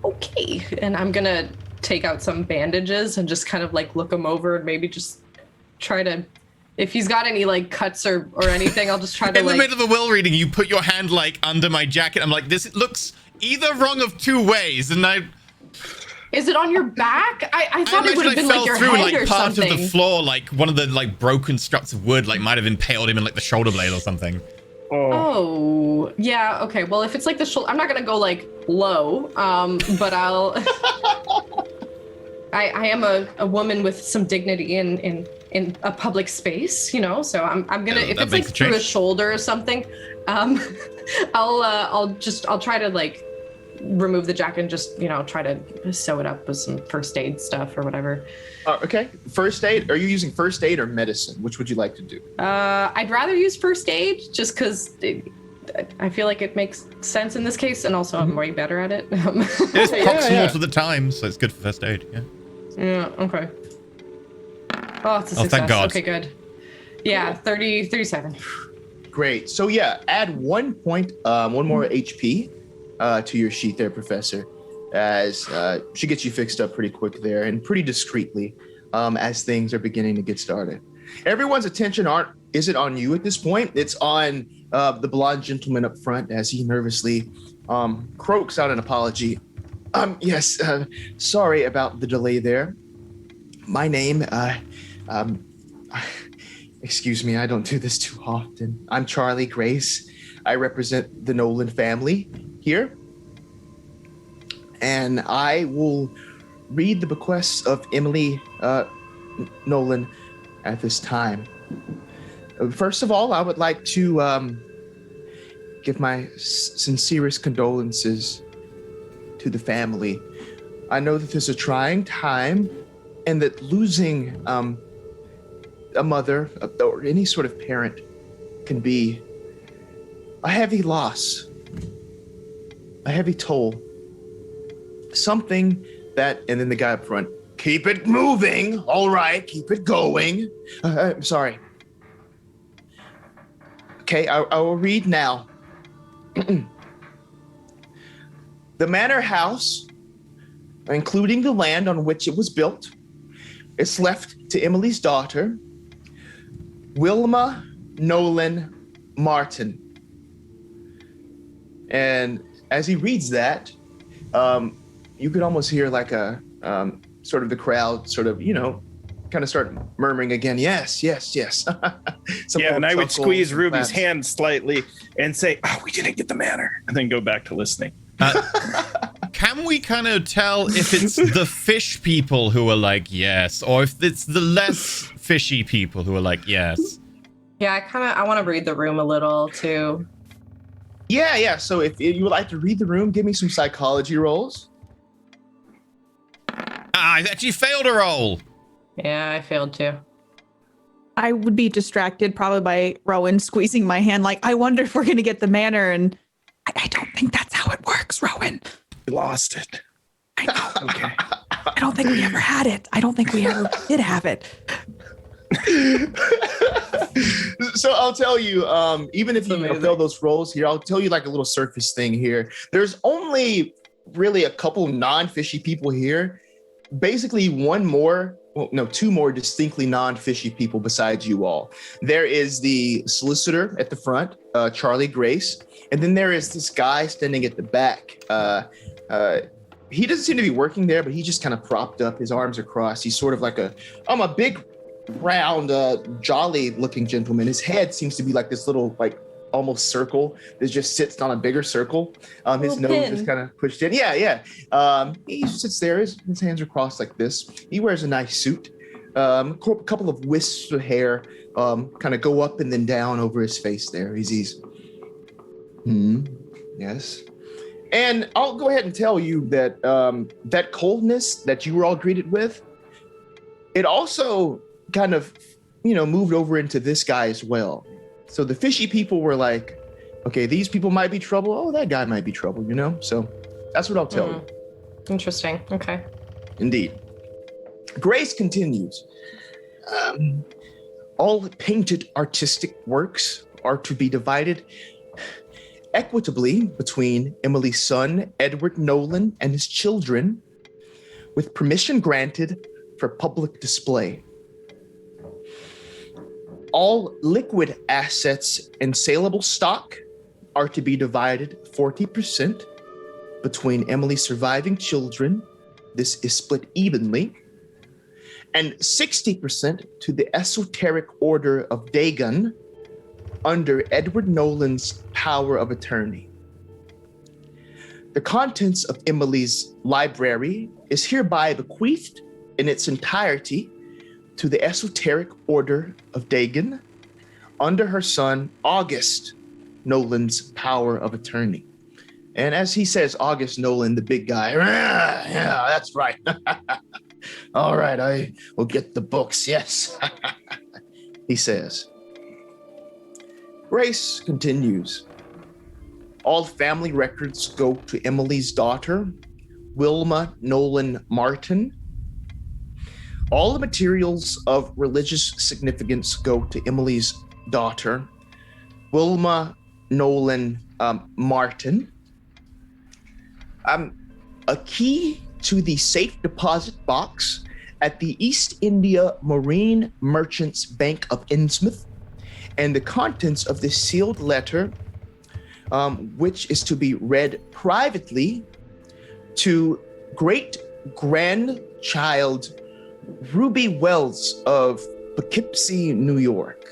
Okay. And I'm gonna take out some bandages and just kind of like look him over and maybe just try to, if he's got any like cuts or anything, I'll just try to In the middle of a will reading, you put your hand like under my jacket. I'm like, this looks either wrong of two ways, and I. Is it on your back? I thought it would have been like your through, head like, or part something. of the floor, like one of the like broken struts of wood, like might have impaled him in like the shoulder blade or something. Oh, yeah. Okay. Well, if it's like the shoulder, I'm not gonna go like low. But I'll. I am a woman with some dignity in a public space, you know. So I'm gonna, if it's like through a shoulder or something, I'll try to like remove the jacket and just, you know, try to sew it up with some first aid stuff or whatever. Okay. First aid. Are you using first aid or medicine? Which would you like to do? I'd rather use first aid just because I feel like it makes sense in this case, and also I'm way better at it. It's proximal to the time, so it's good for first aid. Yeah. Yeah. Okay. Oh, it's a success. Thank God. Okay, good. Yeah, 37. Great. So yeah, add 1 point, one more HP to your sheet there, Professor, as she gets you fixed up pretty quick there and pretty discreetly as things are beginning to get started. Everyone's attention isn't on you at this point. It's on the blonde gentleman up front as he nervously croaks out an apology. Yes, sorry about the delay there. My name, excuse me, I don't do this too often. I'm Charlie Grace. I represent the Nolan family here. And I will read the bequests of Emily Nolan at this time. First of all, I would like to give my sincerest condolences to the family. I know that this is a trying time and that losing a mother or any sort of parent can be a heavy loss, a heavy toll. Something that, and then the guy up front, keep it moving, all right, keep it going. I'm sorry. Okay, I will read now. The manor house, including the land on which it was built, is left to Emily's daughter, Wilma Nolan Martin. And as he reads that, you could almost hear like a sort of the crowd sort of, you know, kind of start murmuring again. Yes, yes, yes. Yeah, and I would squeeze Ruby's hand slightly and say, "Oh, we didn't get the manor," and then go back to listening. Can we kind of tell if it's the fish people who are like yes, or if it's the less fishy people who are like yes? Yeah, I want to read the room a little too. Yeah. So if you would like to read the room, give me some psychology rolls. I actually failed a roll. Yeah, I failed too. I would be distracted probably by Rowan squeezing my hand like, I wonder if we're going to get the manor. And I don't think that's how it works, Rowan. We lost it. I know. Okay. I don't think we ever had it. I don't think we ever did have it. So I'll tell you, even if you fail those rolls here, I'll tell you like a little surface thing here. There's only really a couple non-fishy people here. Basically two more distinctly non-fishy people besides you all. There is the solicitor at the front, Charlie Grace, and then there is this guy standing at the back. He doesn't seem to be working there, but he just kind of propped up, his arms are crossed. He's sort of like a big, round, jolly-looking gentleman. His head seems to be like this little, like, almost circle that just sits on a bigger circle. His nose is kind of pushed in. Yeah. He sits there. His hands are crossed like this. He wears a nice suit. A couple of wisps of hair kind of go up and then down over his face there. He's yes. And I'll go ahead and tell you that that coldness that you were all greeted with, it also kind of, moved over into this guy as well. So the fishy people were like, okay, these people might be trouble. Oh, that guy might be trouble, So that's what I'll tell you. Interesting. Okay. Indeed. Grace continues. All painted artistic works are to be divided equitably between Emily's son, Edward Nolan, and his children, with permission granted for public display. All liquid assets and saleable stock are to be divided 40% between Emily's surviving children. This is split evenly. And 60% to the esoteric order of Dagon under Edward Nolan's power of attorney. The contents of Emily's library is hereby bequeathed in its entirety to the esoteric order of Dagon under her son, August Nolan's power of attorney. And as he says, August Nolan, the big guy, yeah, that's right. All right, I will get the books, yes. He says. Grace continues. All family records go to Emily's daughter, Wilma Nolan Martin. All the materials of religious significance go to Emily's daughter, Wilma Nolan Martin. A key to the safe deposit box at the East India Marine Merchants Bank of Innsmouth, and the contents of this sealed letter, which is to be read privately to great-grandchild Ruby Wells of Poughkeepsie, New York.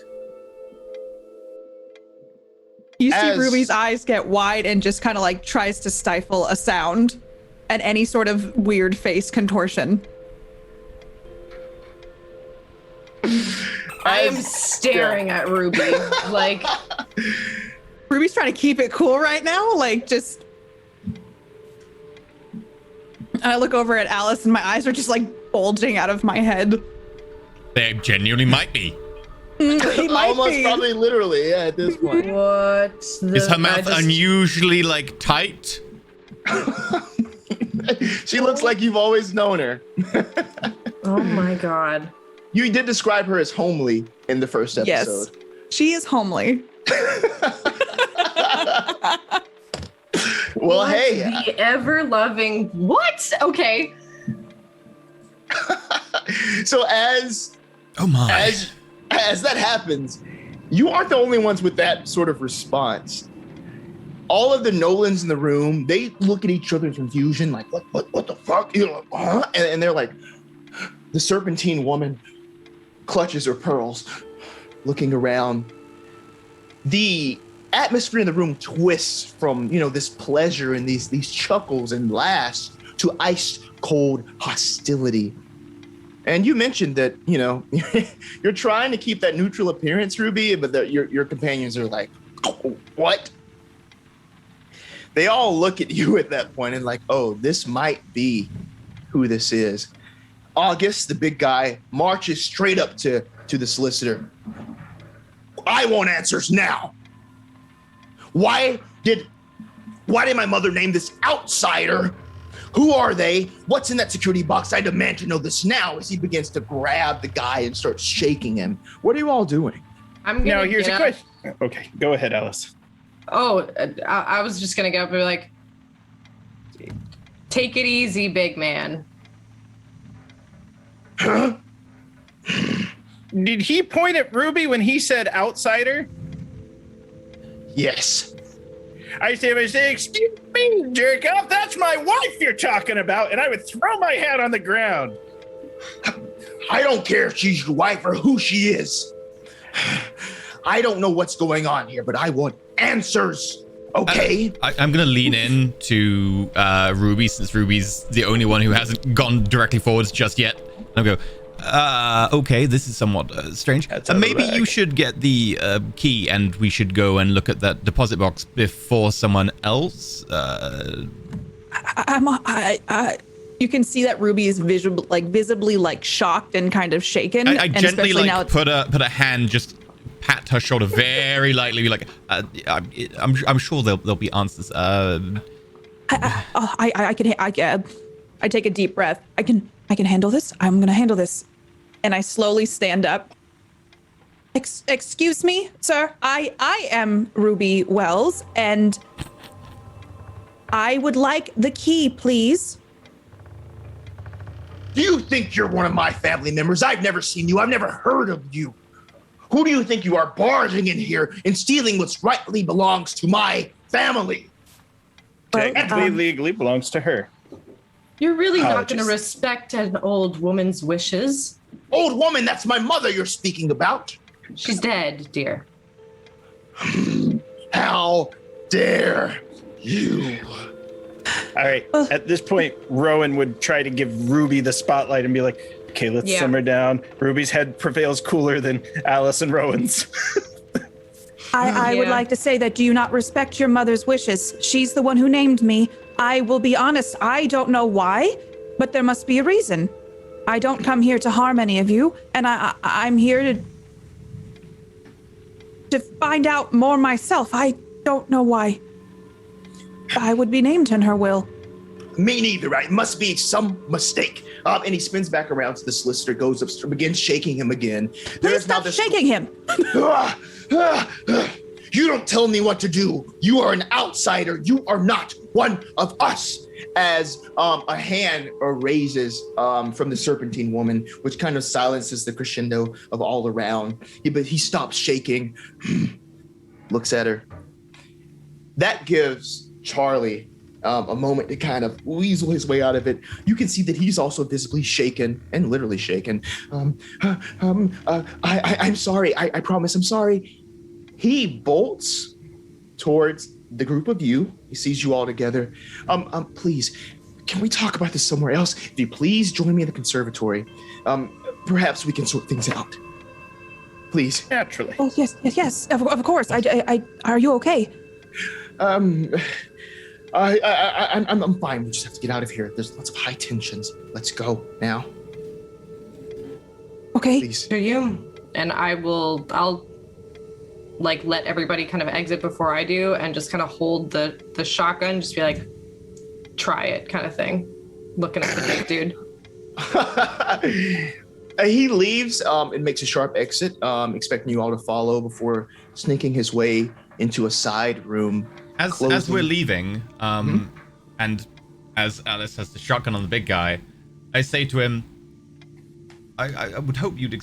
You see Ruby's eyes get wide and just kind of like tries to stifle a sound and any sort of weird face contortion. I'm staring at Ruby like Ruby's trying to keep it cool right now, like just. I look over at Alice and my eyes are just like bulging out of my head. They genuinely might be. He might Almost be. probably literally, yeah, at this point. what? Is her mouth unusually like tight? She looks like you've always known her. Oh my god. You did describe her as homely in the first episode. Yes, she is homely. Well, What hey. the ever-loving what? Okay. So as Oh my. as that happens, you aren't the only ones with that sort of response. All of the Nolans in the room, they look at each other in confusion, like, what the fuck? You know, and they're like, the serpentine woman clutches her pearls, looking around. The atmosphere in the room twists from, this pleasure and these chuckles and laughs to ice cold hostility. And you mentioned that, you're trying to keep that neutral appearance, Ruby, but your companions are like, oh, what? They all look at you at that point and like, oh, this might be who this is. August, the big guy, marches straight up to the solicitor. I want answers now. Why did my mother name this outsider? Who are they? What's in that security box? I demand to know this now, as he begins to grab the guy and starts shaking him. What are you all doing? I'm gonna Now, here's get a up. question. Okay, go ahead, Alice. Oh, I was just gonna go up and be like, take it easy, big man. Did he point at Ruby when he said outsider? Yes. I say, excuse me, jerk off. That's my wife you're talking about. And I would throw my hat on the ground. I don't care if she's your wife or who she is. I don't know what's going on here, but I want answers. Okay? I'm going to lean in to Ruby, since Ruby's the only one who hasn't gone directly forwards just yet. I'll go, okay, this is somewhat strange. Maybe you should get the key and we should go and look at that deposit box before someone else. You can see that Ruby is visibly like shocked and kind of shaken. I and gently especially like now put a hand, just pat her shoulder very lightly, be like, I'm sure there'll be answers. I take a deep breath. I can handle this. I'm gonna handle this. And I slowly stand up Excuse me, sir. I am Ruby Wells, and I would like the key, please. Do you think you're one of my family members? I've never seen you. I've never heard of you. Who do you think you are, barging in here and stealing what rightly belongs to my family? Technically, legally belongs to her. You're really not Apologies. going to respect an old woman's wishes. Old woman, that's my mother you're speaking about. She's dead, dear. How dare you? All right. At this point, Rowan would try to give Ruby the spotlight and be like, okay, let's simmer down. Ruby's head prevails cooler than Alice and Rowan's. I would like to say that do you not respect your mother's wishes? She's the one who named me. I will be honest, I don't know why, but there must be a reason. I don't come here to harm any of you, and I'm here to find out more myself. I don't know why I would be named in her will. Me neither. It must be some mistake. And he spins back around to the solicitor, goes up, begins shaking him again. Please stop shaking him. You don't tell me what to do. You are an outsider. You are not one of us. As a hand raises from the serpentine woman, which kind of silences the crescendo of all around. But he stops shaking, looks at her. That gives Charlie a moment to kind of weasel his way out of it. You can see that he's also visibly shaken and literally shaken. I'm sorry. I promise I'm sorry. He bolts towards the group of you. He sees you all together. Please, can we talk about this somewhere else? If you please join me in the conservatory, perhaps we can sort things out. Please. Naturally. Oh, yes. Of course. Are you okay? I'm fine. We just have to get out of here. There's lots of high tensions. Let's go now. Okay. Please. Do you? And I'll like let everybody kind of exit before I do and just kind of hold the shotgun, just be like, try it kind of thing. Looking at the big dude. He leaves and makes a sharp exit, expecting you all to follow before sneaking his way into a side room. As we're leaving, and as Alice has the shotgun on the big guy, I say to him, I would hope you'd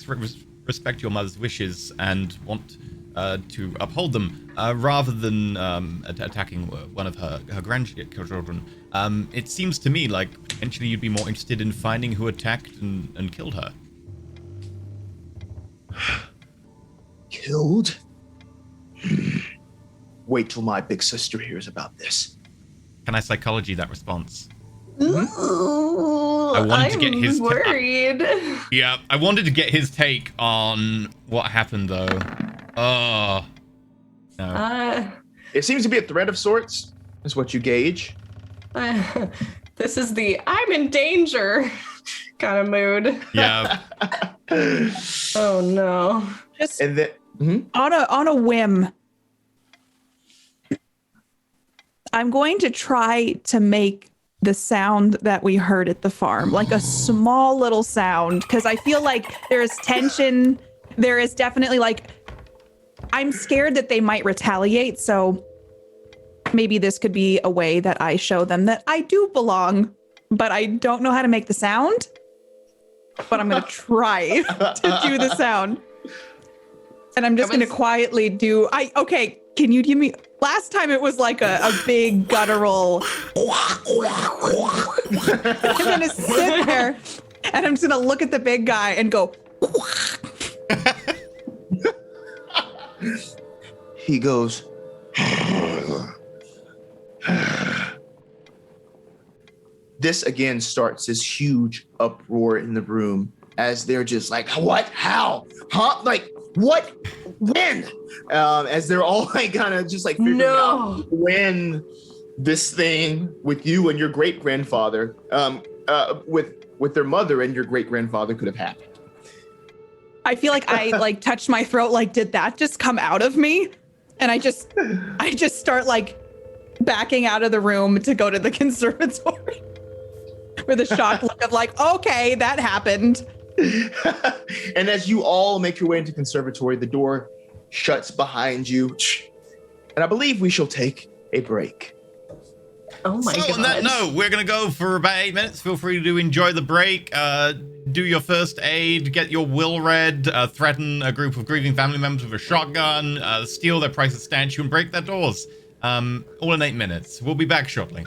respect your mother's wishes and want to uphold them, rather than attacking one of her grandchildren. It seems to me like potentially you'd be more interested in finding who attacked and killed her. Killed? Wait till my big sister hears about this. Can I psychology that response? Ooh, I wanted to get his worried. Yeah, I wanted to get his take on what happened, though. Oh. No. It seems to be a threat of sorts, is what you gauge. This is the I'm in danger kind of mood. Yeah. Oh, no. Just And then, on a whim, I'm going to try to make the sound that we heard at the farm, like a small little sound, because I feel like there is tension. There is definitely like, I'm scared that they might retaliate. So maybe this could be a way that I show them that I do belong, but I don't know how to make the sound. But I'm going to try to do the sound. And I'm just going to quietly do, okay, can you give me, last time it was like a big guttural. I'm going to sit there and I'm just going to look at the big guy and go. he goes, this again starts this huge uproar in the room as they're just like, what? How? Huh? Like, what? When? As they're all like kind of just like figuring out when this thing with you and your great grandfather, with their mother and your great grandfather could have happened. I feel like I like touched my throat. Like, did that just come out of me? And I just start like backing out of the room to go to the conservatory with a shocked look of like, okay, that happened. And as you all make your way into conservatory, the door shuts behind you. And I believe we shall take a break. Oh my god. On that note, we're going to go for about 8 minutes. Feel free to enjoy the break. Do your first aid, get your will read, threaten a group of grieving family members with a shotgun, steal their priceless statue, and break their doors. All in 8 minutes. We'll be back shortly.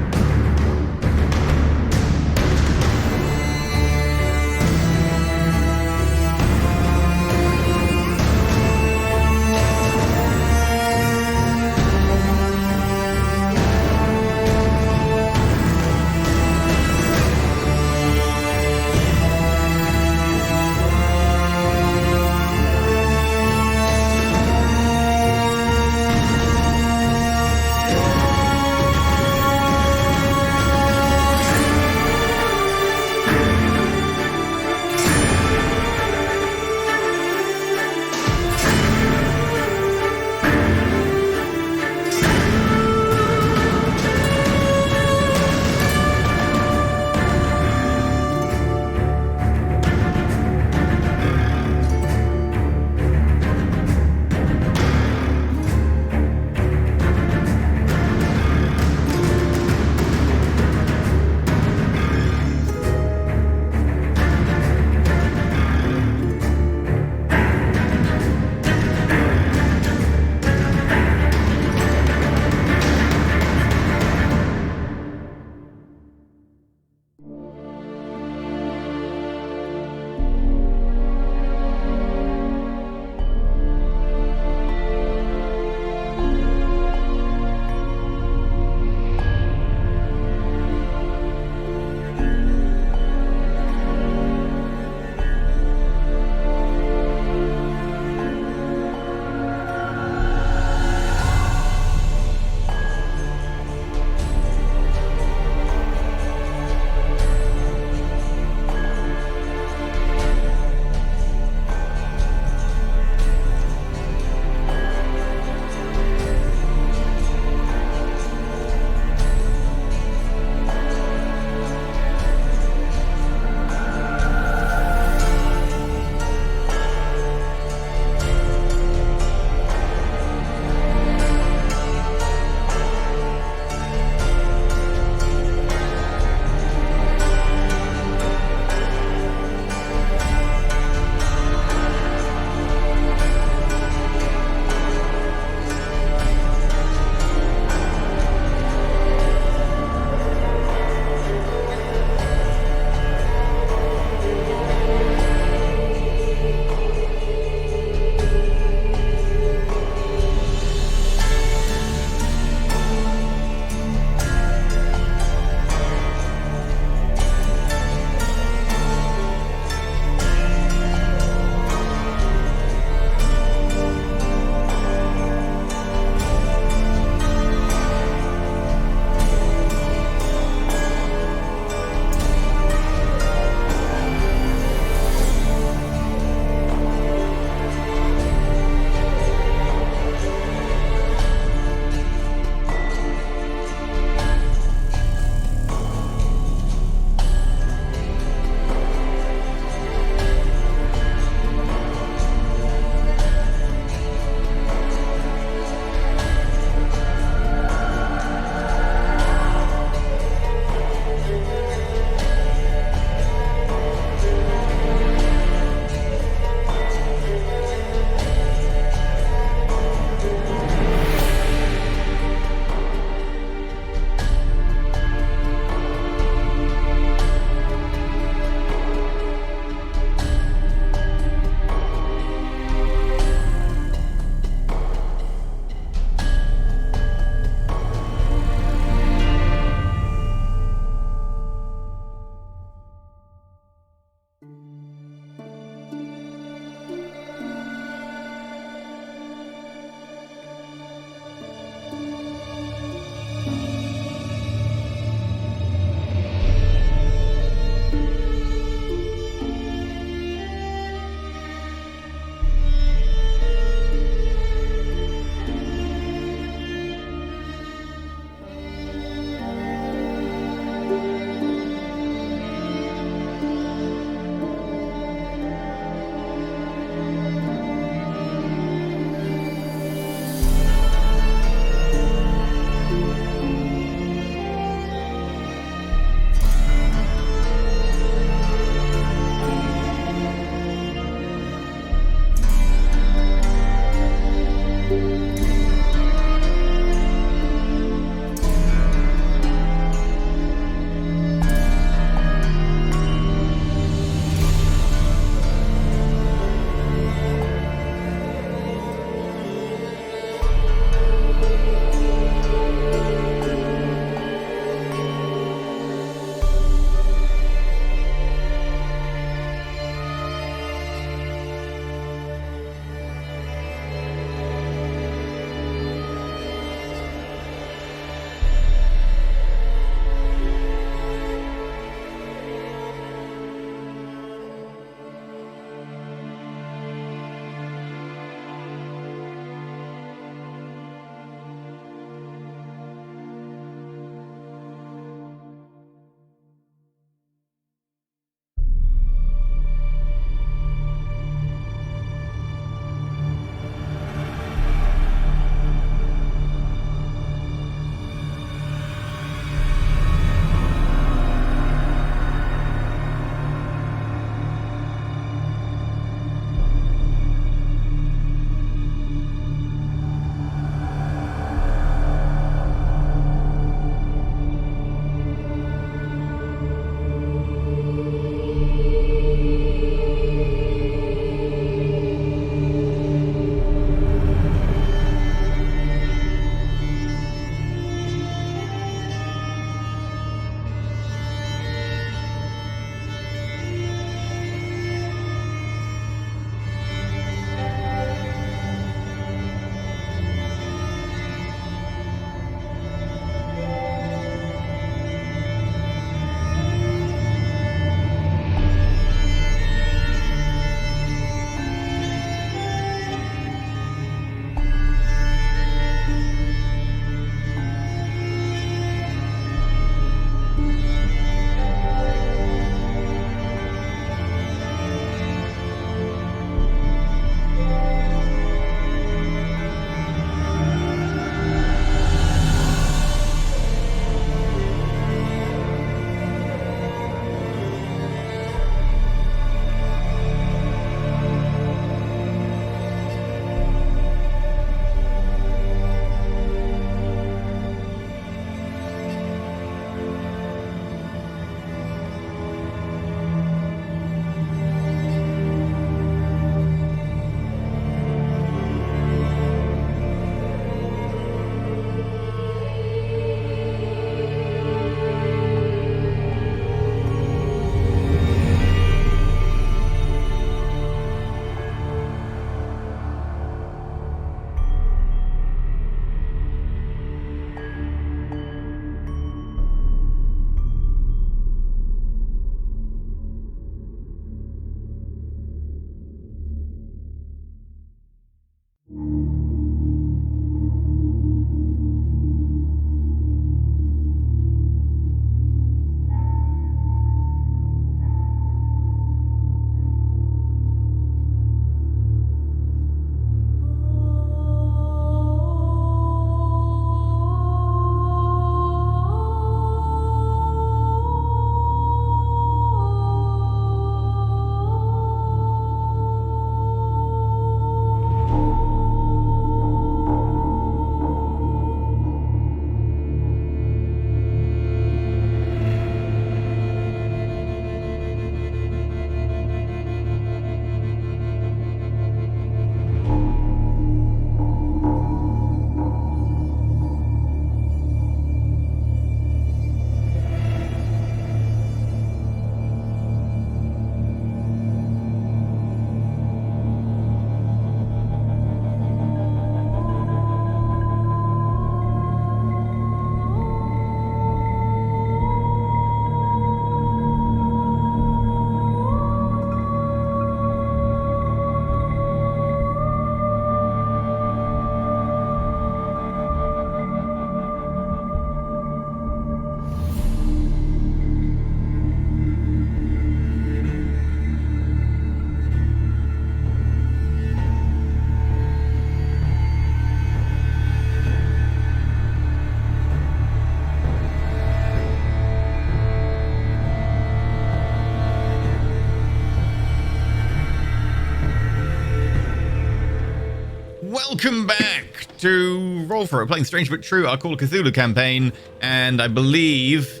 Welcome back to Roll For It, playing Strange But True, our Call of Cthulhu campaign, and I believe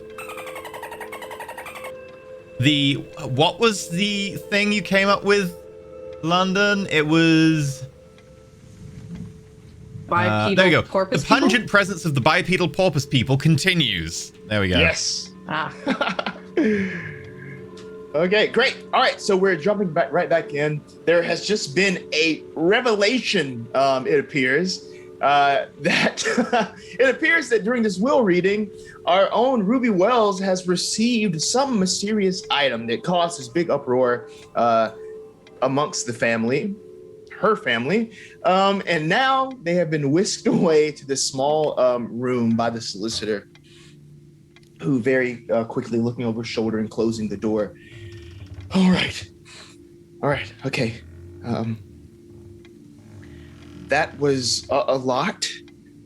what was the thing you came up with, London? It was Bipedal there we go. porpoise The pungent people? presence of the bipedal porpoise people continues. There we go. Yes. Ah. Okay, great. All right, so we're jumping right back in. There has just been a revelation, it appears, that it appears that during this will reading, our own Ruby Wells has received some mysterious item that caused this big uproar amongst the family, her family, and now they have been whisked away to this small room by the solicitor, who very quickly looking over his shoulder and closing the door. All right, okay. That was a lot,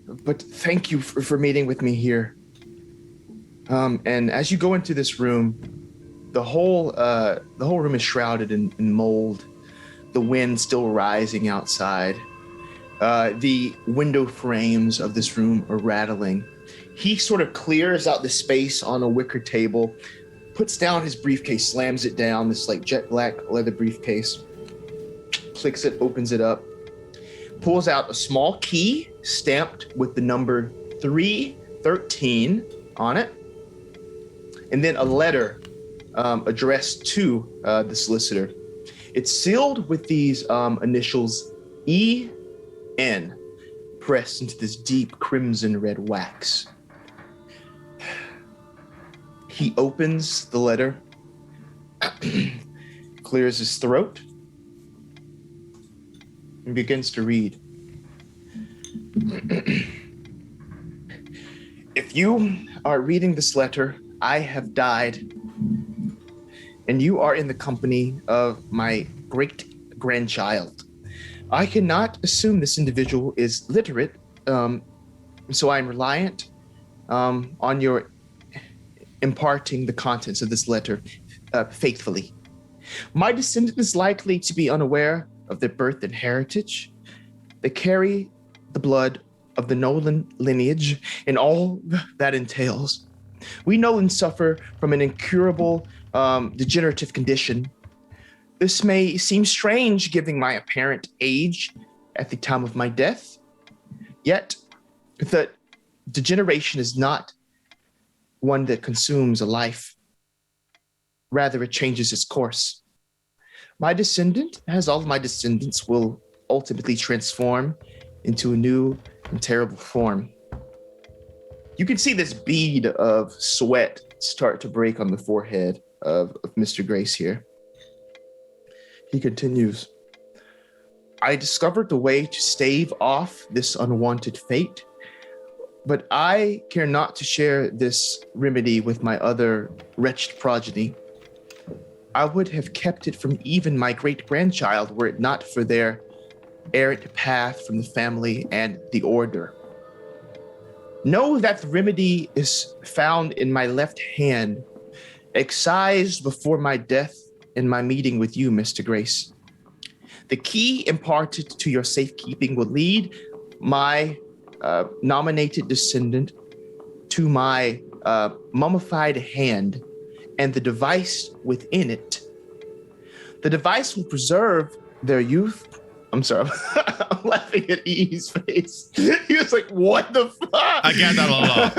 but thank you for meeting with me here. And as you go into this room, the whole room is shrouded in mold. The wind still rising outside. The window frames of this room are rattling. He sort of clears out the space on a wicker table, puts down his briefcase, slams it down, this like jet black leather briefcase, clicks it, opens it up, pulls out a small key stamped with the number 313 on it, and then a letter addressed to the solicitor. It's sealed with these initials E-N, pressed into this deep crimson red wax. He opens the letter, clears his throat, and begins to read. If you are reading this letter, I have died, and you are in the company of my great-grandchild. I cannot assume this individual is literate, so I'm reliant on your imparting the contents of this letter faithfully. My descendant is likely to be unaware of their birth and heritage. They carry the blood of the Nolan lineage and all that entails. We Nolans suffer from an incurable degenerative condition. This may seem strange given my apparent age at the time of my death, yet the degeneration is not one that consumes a life. Rather, it changes its course. My descendant, as all of my descendants, will ultimately transform into a new and terrible form. You can see this bead of sweat start to break on the forehead of Mr. Grace here. He continues, I discovered the way to stave off this unwanted fate, but I care not to share this remedy with my other wretched progeny. I would have kept it from even my great-grandchild were it not for their errant path from the family and the order. Know that the remedy is found in my left hand, excised before my death in my meeting with you, Mr. Grace. The key imparted to your safekeeping will lead my nominated descendant to my mummified hand and the device within it. The device will preserve their youth. I'm sorry, I'm laughing at E's face. He was like, what the fuck? I get that a lot.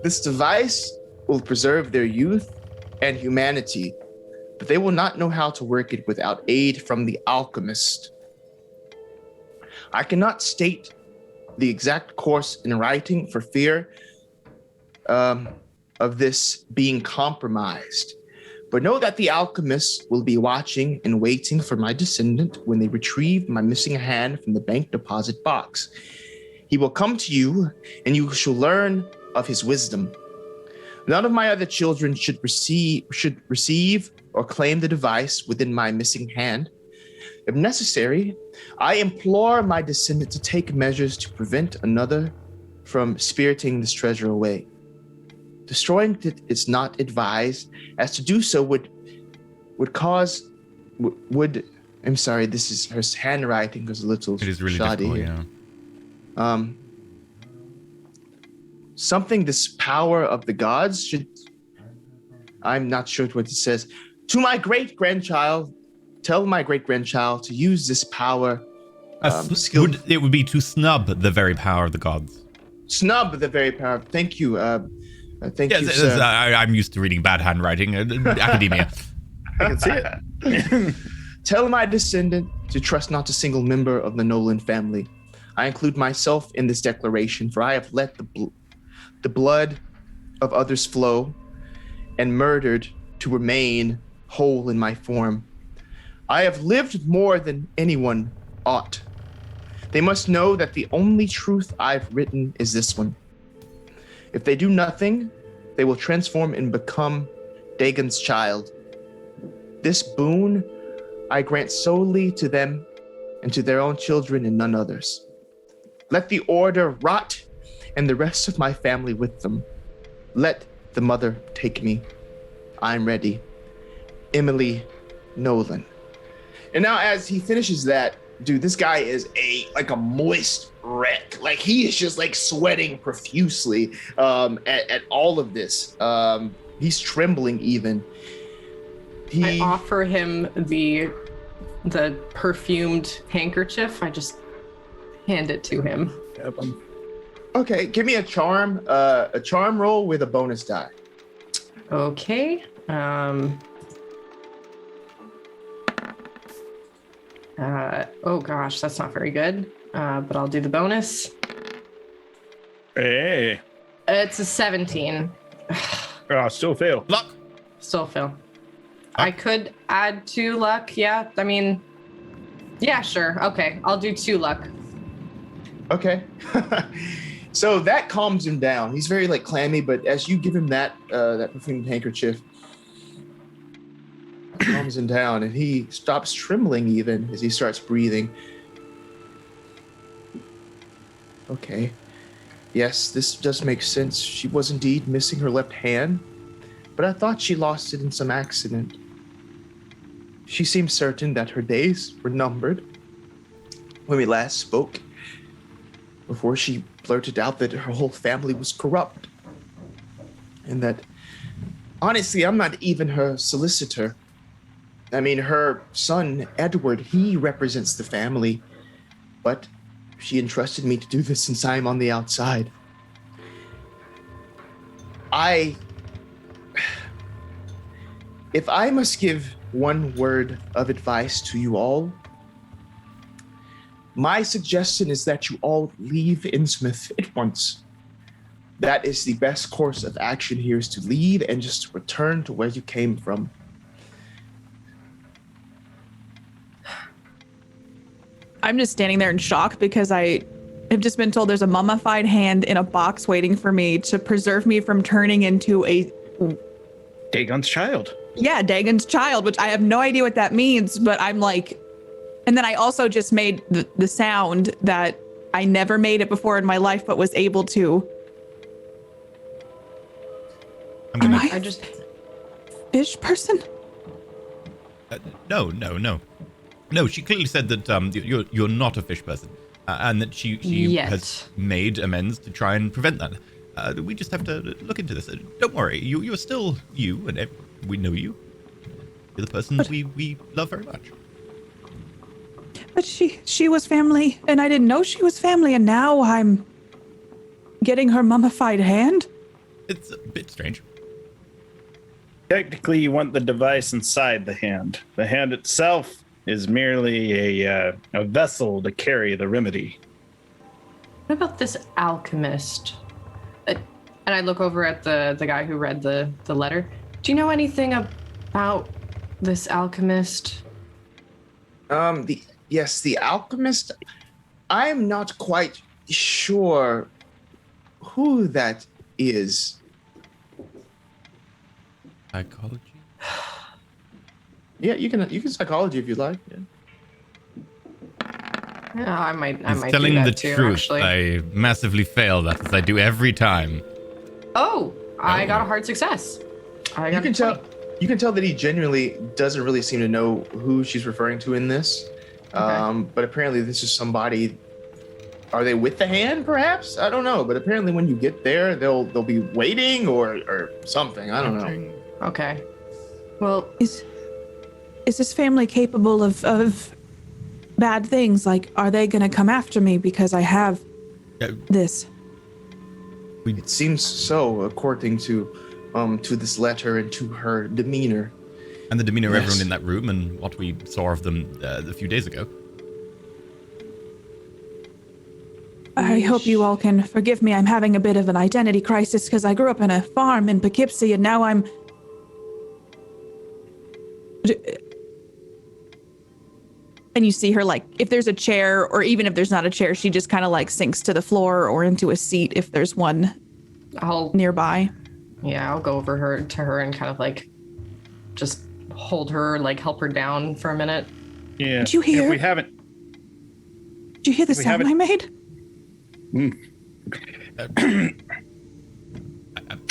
This device will preserve their youth and humanity, but they will not know how to work it without aid from the alchemist. I cannot state the exact course in writing for fear of this being compromised, but know that the alchemist will be watching and waiting for my descendant when they retrieve my missing hand from the bank deposit box. He will come to you, and you shall learn of his wisdom. None of my other children should receive or claim the device within my missing hand. If necessary, I implore my descendant to take measures to prevent another from spiriting this treasure away. Destroying it is not advised, as to do so would cause would I'm sorry. This is her handwriting was a little It is really shoddy difficult, here. yeah. Something this power of the gods should. I'm not sure what it says. To my great grandchild, tell my great grandchild to use this power. It would be to snub the very power of the gods. Snub the very power. Thank you. Thank you, sir. I'm used to reading bad handwriting. Academia. I can see it. Tell my descendant to trust not a single member of the Nolan family. I include myself in this declaration, for I have let the blood of others flow and murdered to remain whole in my form. I have lived more than anyone ought. They must know that the only truth I've written is this one. If they do nothing, they will transform and become Dagon's child. This boon I grant solely to them and to their own children and none others. Let the order rot and the rest of my family with them. Let the mother take me. I'm ready. Emily Nolan. And now as he finishes that, dude, this guy is a moist wreck. Like he is just like sweating profusely at all of this. He's trembling even. I offer him the perfumed handkerchief. I just hand it to him. Okay, give me a charm roll with a bonus die. Okay. Oh gosh, that's not very good. But I'll do the bonus. Hey. It's a 17. Oh, still fail. Luck. Still fail. I could add 2 luck. Yeah, I mean, yeah, sure. Okay, I'll do 2 luck. Okay. So that calms him down. He's very like clammy, but as you give him that perfumed handkerchief, it calms him down, and he stops trembling even as he starts breathing. Okay. Yes, this does make sense. She was indeed missing her left hand, but I thought she lost it in some accident. She seemed certain that her days were numbered when we last spoke, before she blurted out that her whole family was corrupt. And that, honestly, I'm not even her solicitor. I mean, her son, Edward, he represents the family, but she entrusted me to do this since I'm on the outside. If I must give one word of advice to you all, my suggestion is that you all leave Innsmouth at once. That is the best course of action here, is to leave and just return to where you came from. I'm just standing there in shock because I have just been told there's a mummified hand in a box waiting for me to preserve me from turning into a... Dagon's child. Yeah, Dagon's child, which I have no idea what that means, but I'm like... And then I also just made the sound that I never made it before in my life, but was able to. Am I just... fish person? No. No, she clearly said that you're not a fish person, and that she has made amends to try and prevent that. We just have to look into this. Don't worry, you're still you, and we know you. You're the person we love very much. But she was family, and I didn't know she was family, and now I'm getting her mummified hand? It's a bit strange. Technically, you want the device inside the hand. The hand itself is merely a vessel to carry the remedy. What about this alchemist? And I look over at the guy who read the letter. Do you know anything about this alchemist? The alchemist. I am not quite sure who that is. Psychology? Yeah, you can psychology if you like. Yeah. Yeah, I might telling do that the too, truth. actually. I massively fail that, as I do every time. Oh, I got a hard success. You can tell You can tell that he genuinely doesn't really seem to know who she's referring to in this. But apparently this is somebody. Are they with the hand, perhaps? I don't know. But apparently when you get there, they'll be waiting or something. I don't know. Okay. Well, Is this family capable of bad things? Like, are they gonna come after me because I have this? It seems so, according to this letter and to her demeanor. And the demeanor of Yes. everyone in that room and what we saw of them a few days ago. I hope you all can forgive me. I'm having a bit of an identity crisis because I grew up on a farm in Poughkeepsie and now I'm... And you see her, like, if there's a chair or even if there's not a chair, she just kind of like sinks to the floor or into a seat if there's one nearby. I'll go over to her and kind of like just hold her, like help her down for a minute. Yeah. Did you hear? If we haven't. Did you hear the sound I made?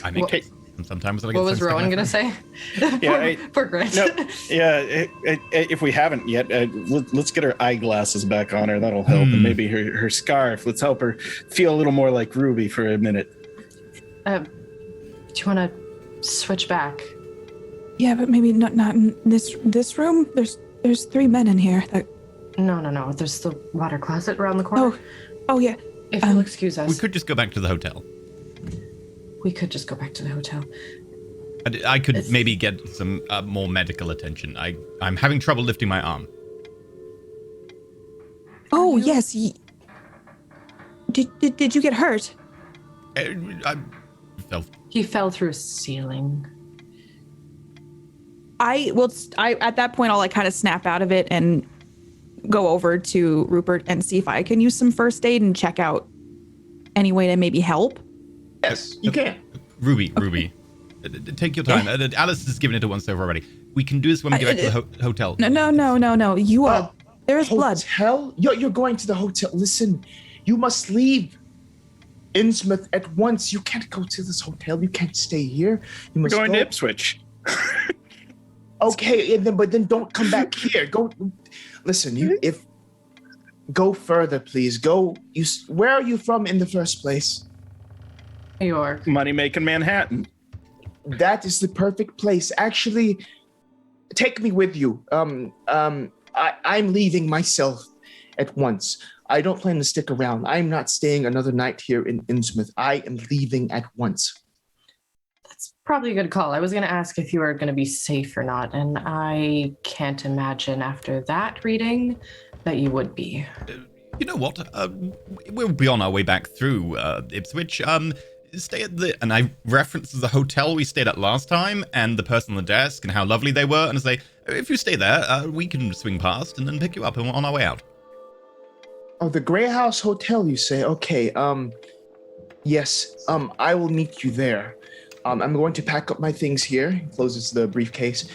I make What- sometimes. I get What was so stuck in Rowan my gonna throat. say? Yeah, for Grant. No, yeah. If we haven't yet, let's get her eyeglasses back on her. That'll help, and maybe her scarf. Let's help her feel a little more like Ruby for a minute. Do you want to switch back? Yeah, but maybe not in this room. There's 3 men in here. No. There's the water closet around the corner. Oh yeah. If you'll excuse us, We could just go back to the hotel. we could just go back to the hotel. I could maybe get some more medical attention. I'm having trouble lifting my arm. Oh yes. Did you get hurt? I felt He fell through a ceiling. I at that point I'll like kind of snap out of it and go over to Rupert and see if I can use some first aid and check out any way to maybe help. Yes, you can. Ruby, take your time. Alice has given it a once over already. We can do this when we get back to the hotel. No. You are. There is blood. Hotel? You're going to the hotel. Listen, you must leave Innsmouth at once. You can't go to this hotel. You can't stay here. You We're must going go. to Ipswich. Okay, but then don't come back here. Go. Listen, go further, please. Go. Where are you from in the first place? New York. Money making Manhattan. That is the perfect place. Actually, take me with you. I'm leaving myself at once. I don't plan to stick around. I'm not staying another night here in Innsmouth. I am leaving at once. That's probably a good call. I was going to ask if you were going to be safe or not, and I can't imagine after that reading that you would be. You know what? We'll be on our way back through Ipswich. Stay at and I referenced the hotel we stayed at last time and the person on the desk and how lovely they were. And I say, if you stay there, we can swing past and then pick you up on our way out. Oh, the Grey House Hotel, you say? Okay, yes, I will meet you there. I'm going to pack up my things here. He closes the briefcase.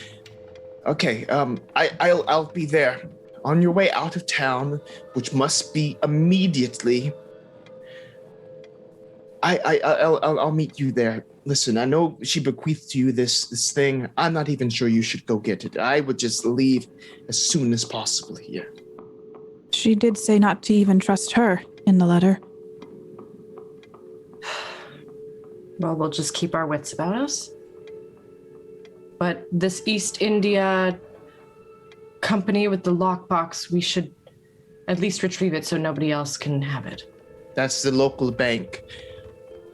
Okay, I'll be there. On your way out of town, which must be immediately, I'll meet you there. Listen, I know she bequeathed to you this thing. I'm not even sure you should go get it. I would just leave as soon as possible here. She did say not to even trust her in the letter. Well, we'll just keep our wits about us. But this East India company with the lockbox, we should at least retrieve it so nobody else can have it. That's the local bank.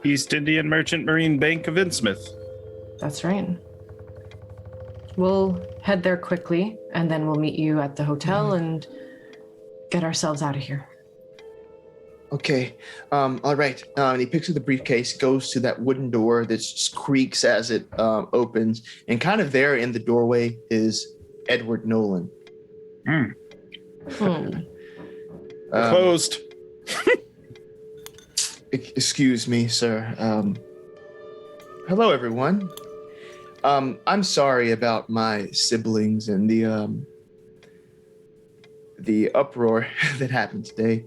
East Indian Merchant Marine Bank of Innsmouth. That's right. We'll head there quickly, and then we'll meet you at the hotel and get ourselves out of here. Okay, all right. And he picks up the briefcase, goes to that wooden door that just creaks as it opens, and kind of there in the doorway is Edward Nolan. Closed. Excuse me, sir. Hello, everyone. I'm sorry about my siblings and the uproar that happened today.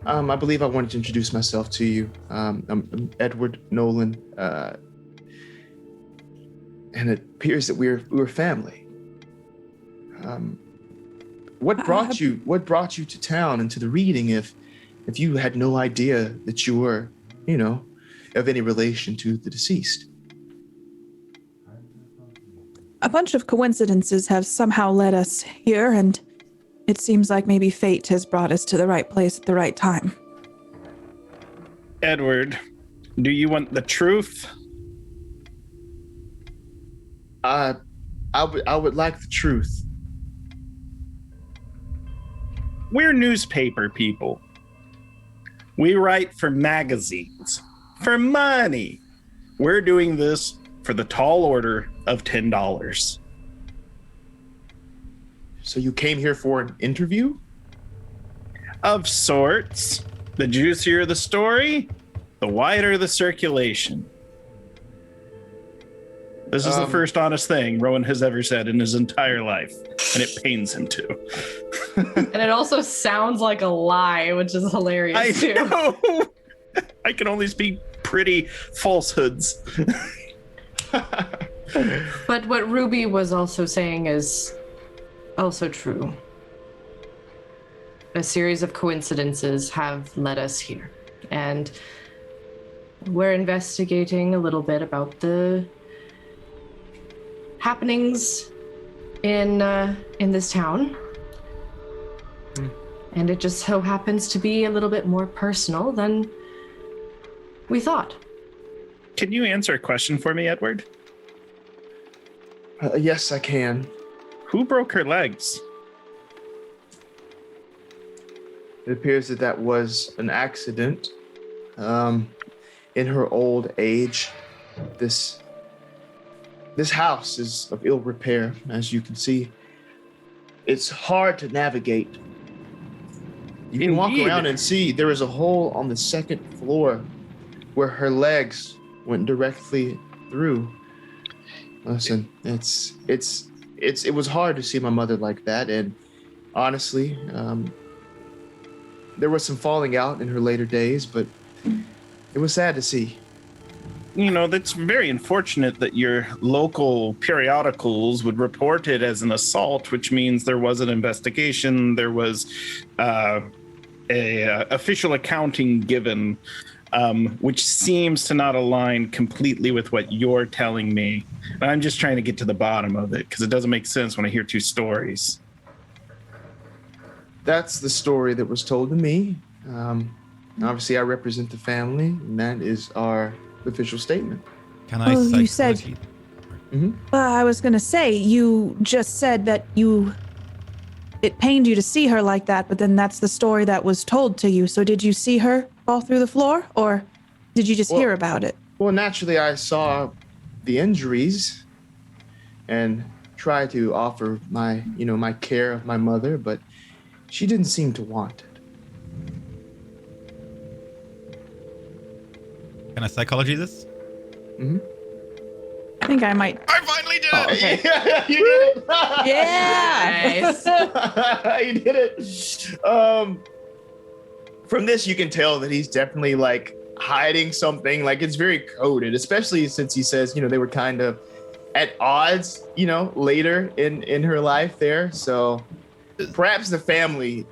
I believe I wanted to introduce myself to you. I'm Edward Nolan. and it appears that we're family. What brought you to town and to the reading if you had no idea that you were, of any relation to the deceased? A bunch of coincidences have somehow led us here, and it seems like maybe fate has brought us to the right place at the right time. Edward, do you want the truth? I would like the truth. We're newspaper people. We write for magazines, for money. We're doing this for the tall order of $10. So you came here for an interview? Of sorts. The juicier the story, the wider the circulation. This is the first honest thing Rowan has ever said in his entire life, and it pains him to. And it also sounds like a lie, which is hilarious too. Know. I can only speak pretty falsehoods. But what Ruby was also saying is also true. A series of coincidences have led us here, and we're investigating a little bit about the happenings in this town. And it just so happens to be a little bit more personal than we thought. Can you answer a question for me, Edward? Yes, I can. Who broke her legs? It appears that was an accident. In her old age, this house is of ill repair, as you can see. It's hard to navigate. You can walk around and see there is a hole on the second floor where her legs went directly through. Listen, it was hard to see my mother like that, and honestly, there was some falling out in her later days, but it was sad to see. That's very unfortunate that your local periodicals would report it as an assault, which means there was an investigation, there was a official accounting given, which seems to not align completely with what you're telling me. And I'm just trying to get to the bottom of it because it doesn't make sense when I hear two stories. That's the story that was told to me. Obviously, I represent the family, and that is our official statement. Can I say? You said. I was gonna say, you just said that it pained you to see her like that, but then that's the story that was told to you. So did you see her fall through the floor, or did you just hear about it? Well, naturally, I saw the injuries and tried to offer my care of my mother, but she didn't seem to want it. Can I psychology this? I think I might. I finally did it! Okay. Yeah, you did it! Yeah! You did it! From this, you can tell that he's definitely hiding something. It's very coded, especially since he says, they were kind of at odds, later in her life there. So perhaps the family,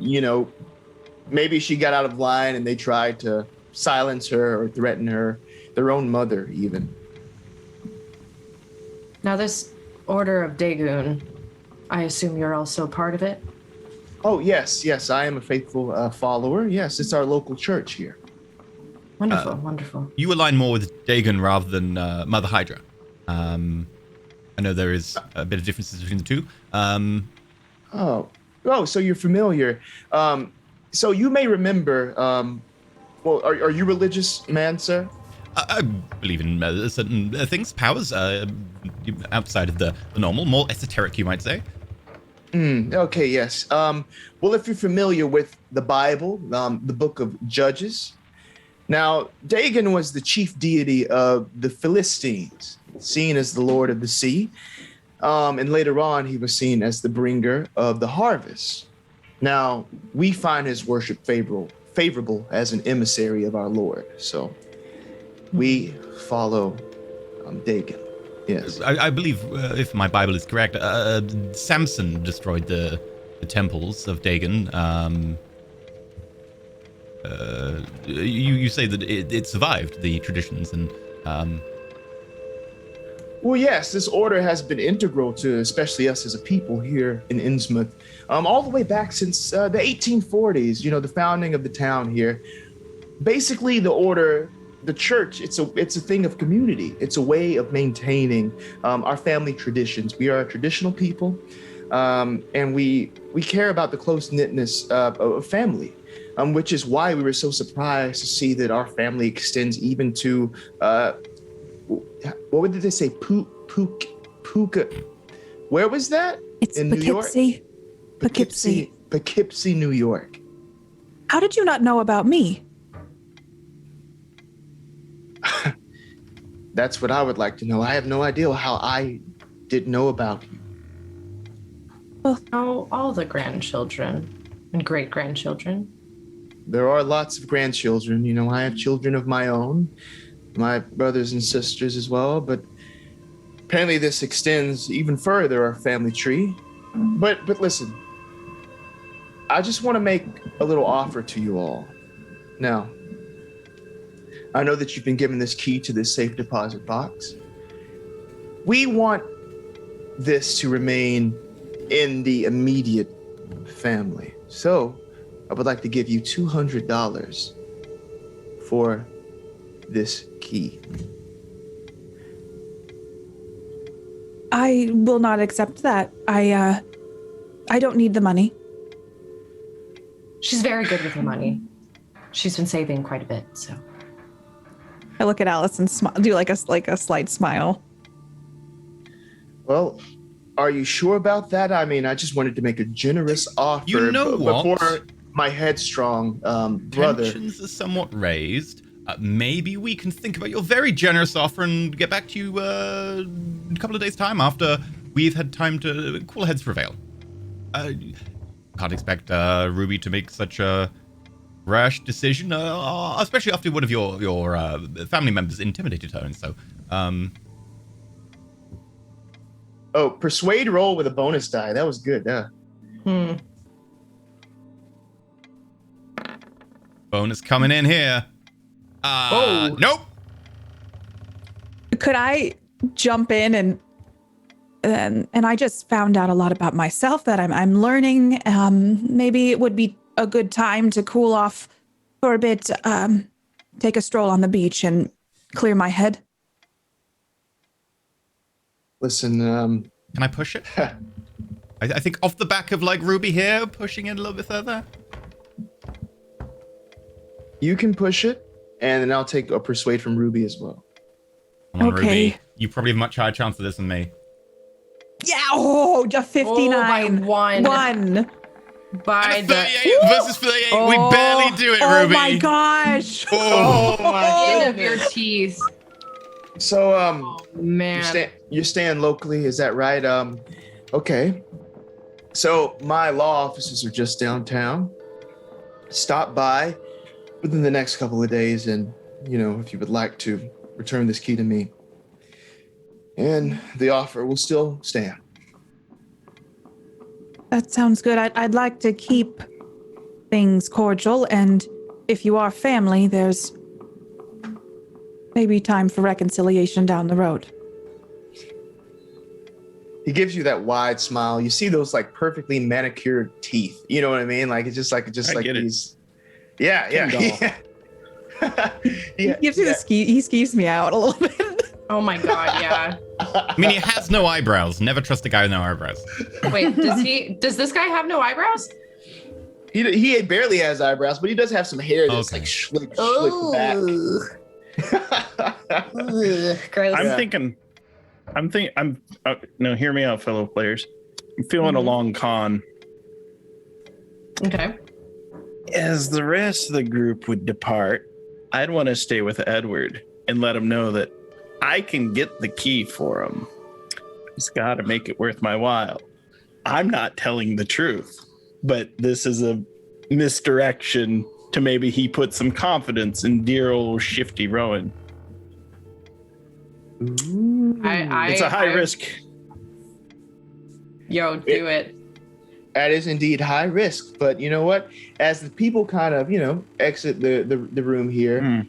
maybe she got out of line and they tried to silence her or threaten her, their own mother even. Now this Order of Dagon, I assume you're also part of it? Oh, yes, I am a faithful follower. Yes, it's our local church here. Wonderful, wonderful. You align more with Dagon rather than Mother Hydra. I know there is a bit of differences between the two. So you're familiar. So you may remember, are you religious, man, sir? I believe in certain things, powers, outside of the normal, more esoteric, you might say. Okay, yes. Well, if you're familiar with the Bible, the book of Judges, now Dagon was the chief deity of the Philistines, seen as the Lord of the Sea. And later on, he was seen as the bringer of the harvest. Now, we find his worship favorable as an emissary of our Lord. So we follow Dagon. Yes. I believe, if my Bible is correct, Samson destroyed the temples of Dagon. You say that it survived the traditions, and Well, yes, this order has been integral to especially us as a people here in Innsmouth, all the way back since the 1840s, the founding of the town here. Basically, the order, the church, it's a thing of community. It's a way of maintaining our family traditions. We are a traditional people, and we care about the close-knitness of family, which is why we were so surprised to see that our family extends even to what did they say? Puka. Where was that? It's in New York? Poughkeepsie, New York. How did you not know about me? That's what I would like to know. I have no idea how I didn't know about you. Oh, all the grandchildren and great-grandchildren. There are lots of grandchildren. I have children of my own, my brothers and sisters as well, but apparently this extends even further, our family tree. But listen, I just want to make a little offer to you all. Now, I know that you've been given this key to this safe deposit box. We want this to remain in the immediate family. So I would like to give you $200 for this key. I will not accept that. I don't need the money. She's very good with her money. She's been saving quite a bit, so. I look at Alice and do like a slight smile. Well, are you sure about that? I mean, I just wanted to make a generous offer before my headstrong brother. Tensions are somewhat raised. Maybe we can think about your very generous offer and get back to you in a couple of days' time after we've had time to cool heads prevail. Can't expect Ruby to make such a rash decision, especially after one of your family members intimidated her, and so. Oh, persuade roll with a bonus die. That was good. Bonus coming in here. Nope. Could I jump in and I just found out a lot about myself that I'm learning. Maybe it would be a good time to cool off for a bit, take a stroll on the beach and clear my head. Listen, can I push it? I think off the back of Ruby here, pushing it a little bit further. You can push it, and then I'll take a persuade from Ruby as well. Come on, Okay. Ruby. You probably have much higher chance of this than me. Yeah, a 59. Oh, by one. By the 38 versus 38. We barely do it, Ruby. Oh my gosh. Oh my end of goodness. your teeth. So, Man. you're staying locally, is that right? Okay. So my law offices are just downtown. Stop by within the next couple of days, and if you would like to return this key to me, and the offer will still stand. That sounds good. I'd like to keep things cordial, and if you are family, there's maybe time for reconciliation down the road. He gives you that wide smile. You see those perfectly manicured teeth. You know what I mean? It's just like these. Yeah. He gives you the ski. He skeeves me out a little bit. Oh my god, yeah. I mean, he has no eyebrows. Never trust a guy with no eyebrows. Wait, does this guy have no eyebrows? He barely has eyebrows, but he does have some hair that's slicked back. Gross. No, hear me out, fellow players. I'm feeling a long con. Okay. As the rest of the group would depart, I'd want to stay with Edward and let him know that I can get the key for him. He's got to make it worth my while. I'm not telling the truth, but this is a misdirection to maybe he put some confidence in dear old shifty Rowan. Ooh. It's a high risk. Yo, do it. That is indeed high risk, but you know what? As the people kind of, exit the room here,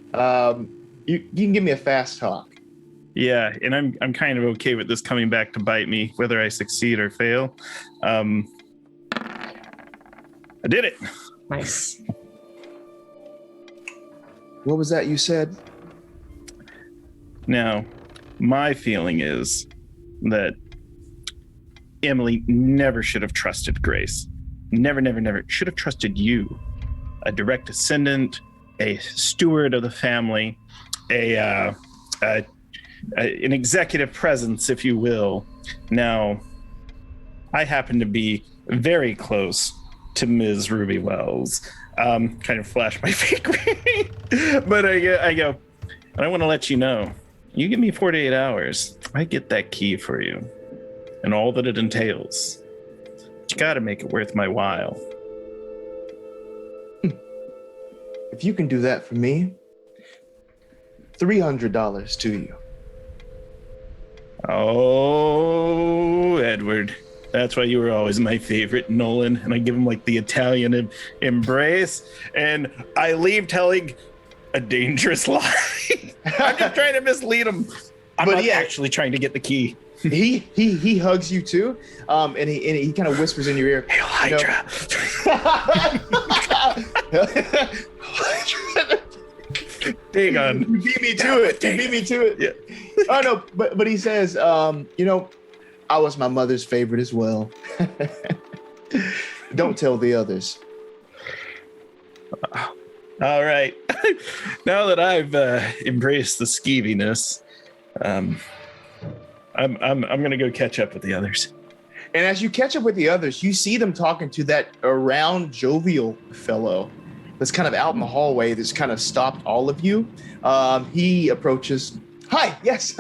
you can give me a fast talk. Yeah, and I'm kind of okay with this coming back to bite me, whether I succeed or fail. I did it. Nice. What was that you said? Now, my feeling is that Emily never should have trusted Grace. Never should have trusted you, a direct descendant, a steward of the family, an executive presence, if you will. Now, I happen to be very close to Ms. Ruby Wells. Kind of flash my fake ring, but I go, and I want to let you know, you give me 48 hours, I get that key for you. And all that it entails. You got to make it worth my while. If you can do that for me, $300 to you. Oh, Edward. That's why you were always my favorite, Nolan. And I give him like the Italian embrace. And I leave telling a dangerous lie. I'm just trying to mislead him. I'm not actually trying to get the key. He hugs you too, and he kind of whispers in your ear, "Hail Hydra!" Dagon, you beat me to it. You beat me to it. Yeah. Oh no, but he says, I was my mother's favorite as well. Don't tell the others. All right. Now that I've embraced the skeeviness, I'm gonna go catch up with the others. And as you catch up with the others, you see them talking to that around jovial fellow that's kind of out in the hallway that's kind of stopped all of you. He approaches. Hi, yes.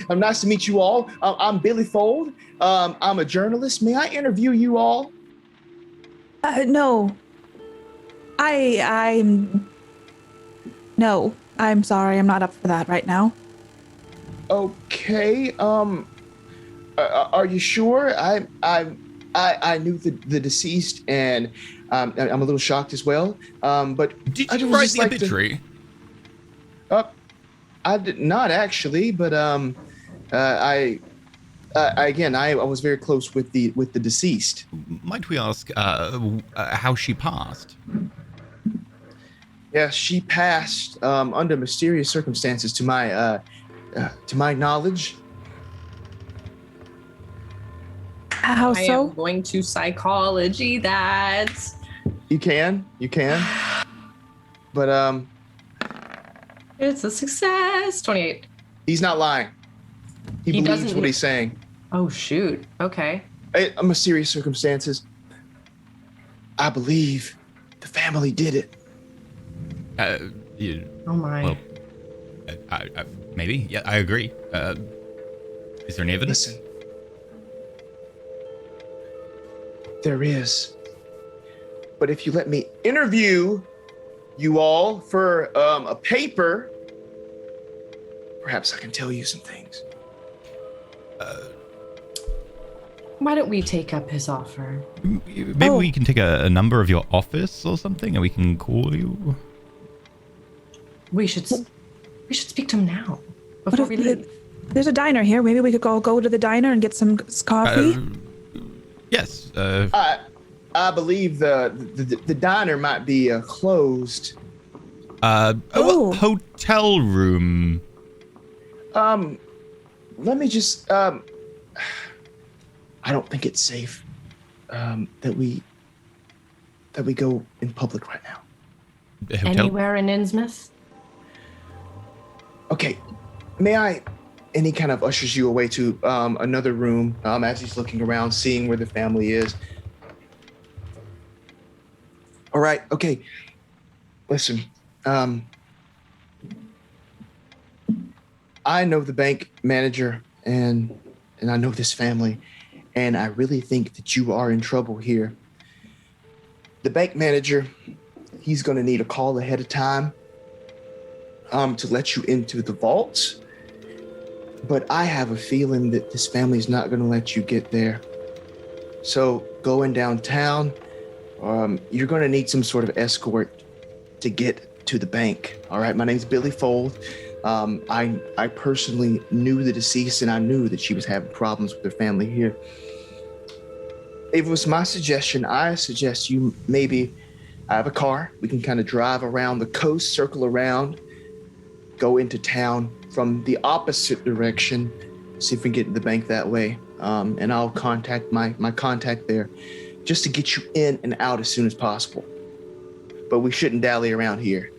Nice to meet you all. I'm Billy Fold. I'm a journalist. May I interview you all? No. No, I'm sorry. I'm not up for that right now. Okay. Are you sure? I knew the deceased, and I'm a little shocked as well. But did you write the obituary? I did not actually, but I was very close with the deceased. Might we ask how she passed? Yeah, she passed under mysterious circumstances to my knowledge. How I so? am going to psychology that. You can. But It's a success. 28. he's not lying. He believes what he's saying. Oh, shoot. Okay. Mysterious circumstances. I believe the family did it. Oh, my. Well, maybe. Yeah, I agree. Is there any evidence? Listen. There is. But if you let me interview you all for a paper, perhaps I can tell you some things. Why don't we take up his offer? Maybe we can take a number of your office or something, and we can call you. We should speak to him now before we leave. There's a diner here. Maybe we could all go to the diner and get some coffee. Yes. I believe the diner might be closed. Hotel room. Let me just. I don't think it's safe that we go in public right now. Anywhere in Innsmouth? Okay, may I? And he kind of ushers you away to another room as he's looking around, seeing where the family is. All right, okay. Listen, I know the bank manager and I know this family, and I really think that you are in trouble here. The bank manager, he's going to need a call ahead of time to let you into the vaults. but I have a feeling that this family's not going to let you get there. So going downtown, you're going to need some sort of escort to get to the bank. All right, my name's Billy Fold. I personally knew the deceased, and I knew that she was having problems with her family here. It was my suggestion. I suggest you maybe, I have a car. We can kind of drive around the coast, circle around, go into town from the opposite direction, see if we can get to the bank that way. And I'll contact my contact there just to get you in and out as soon as possible. But we shouldn't dally around here.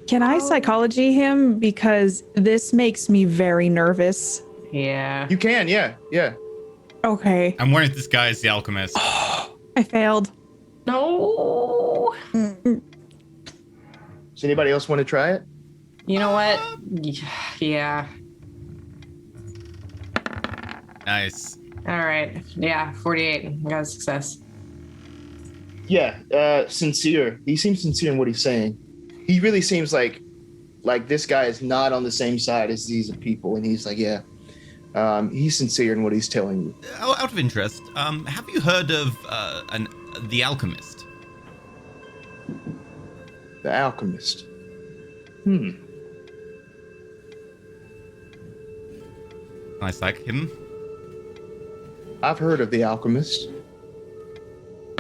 Can I psychology him? Because this makes me very nervous. Yeah. You can, yeah. Okay. I'm wondering if this guy is the alchemist. I failed. No. Mm-mm. Does anybody else want to try it? You know what? Yeah. Nice. All right. Yeah, 48. I got a success. Yeah, sincere. He seems sincere in what he's saying. He really seems like this guy is not on the same side as these people, and he's like, yeah. He's sincere in what he's telling you. Out of interest, have you heard of the alchemist? The alchemist. Nice, like him. I've heard of the alchemist.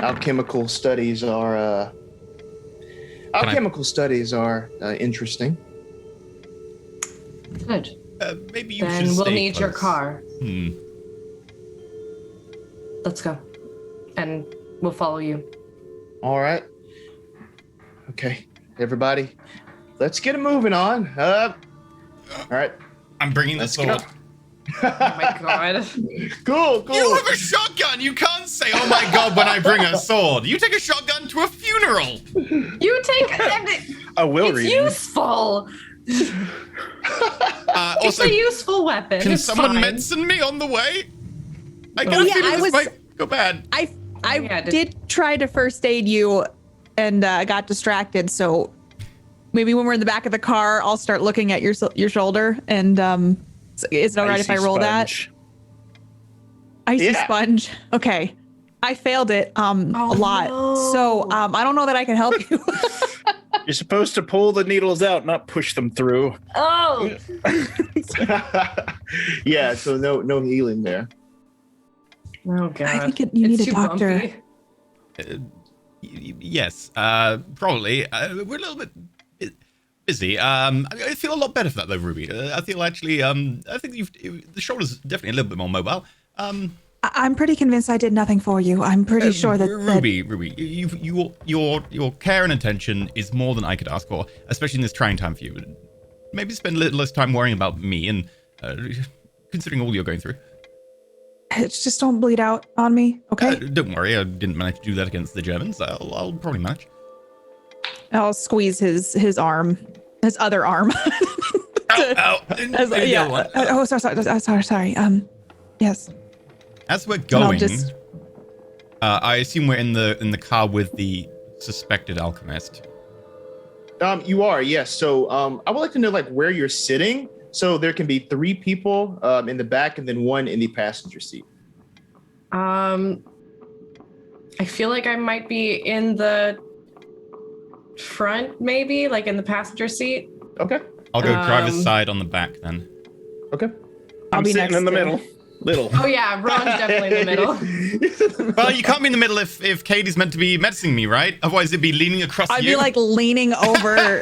Alchemical studies are interesting. Good. Maybe you Then should we'll stay need your close. car. Hmm. Let's go. And we'll follow you. All right. Okay, everybody, let's get it moving on. All right. I'm bringing the Let's sword. go. Oh my god. Cool. You have a shotgun! You can't say, oh my god, when I bring a sword. You take a shotgun to a funeral! You take A will it's reading. useful. Also, It's a useful weapon. can It's someone fine. medicine me on the way? I get Oh, a yeah, feeling I this was- might go bad. I Yeah, did try to first aid you and got distracted. So maybe when we're in the back of the car, I'll start looking at your shoulder. And is it all right if I Icy roll sponge. that? Icy Yeah. sponge. Okay. I failed it a lot. no. So I don't know that I can help you. You're supposed to pull the needles out, not push them through. Oh. Yeah, so no healing there. Oh god. I think you need It's a too doctor. bumpy. Yes, probably. We're a little bit busy. I feel a lot better for that though, Ruby. I feel actually, I think the shoulder's definitely a little bit more mobile. I'm pretty convinced I did nothing for you. I'm pretty sure that Ruby, your care and attention is more than I could ask for, especially in this trying time for you. Maybe spend a little less time worrying about me and considering all you're going through. just don't bleed out on me, okay? Don't worry, I didn't manage to do that against the Germans. I'll probably manage. I'll squeeze his arm, his other arm. Ow! Sorry. Yes. As we're I'll going, just- I assume we're in the car with the suspected alchemist. You are, yes. So I would like to know where you're sitting. So there can be 3 people in the back and then 1 in the passenger seat. I feel like I might be in the front, maybe, like in the passenger seat. Okay. I'll go driver's side on the back then. Okay. I'll I'm be sitting next in the to- middle. Little. Oh yeah, Ron's definitely in the middle. Well, you can't be in the middle if Katie's meant to be medicining me, right? Otherwise, it'd be leaning across I'd you. be like leaning over. very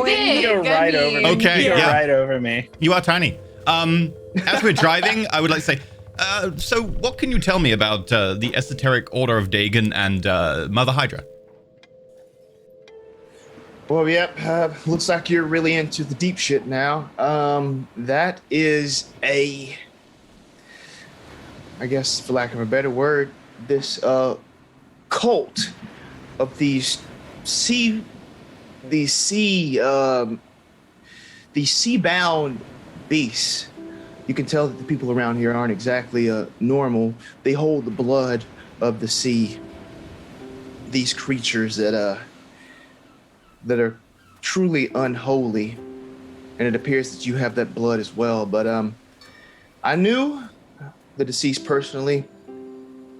big, You go I right mean- over me. Okay, You go yeah. right over me. You are tiny. As we're driving, I would like to say, so what can you tell me about the esoteric order of Dagon and Mother Hydra? Well, yep. Looks like you're really into the deep shit now. That is I guess, for lack of a better word, this cult of these sea-bound beasts. You can tell that the people around here aren't exactly normal. They hold the blood of the sea. These creatures that are truly unholy, and it appears that you have that blood as well. But I knew the deceased personally,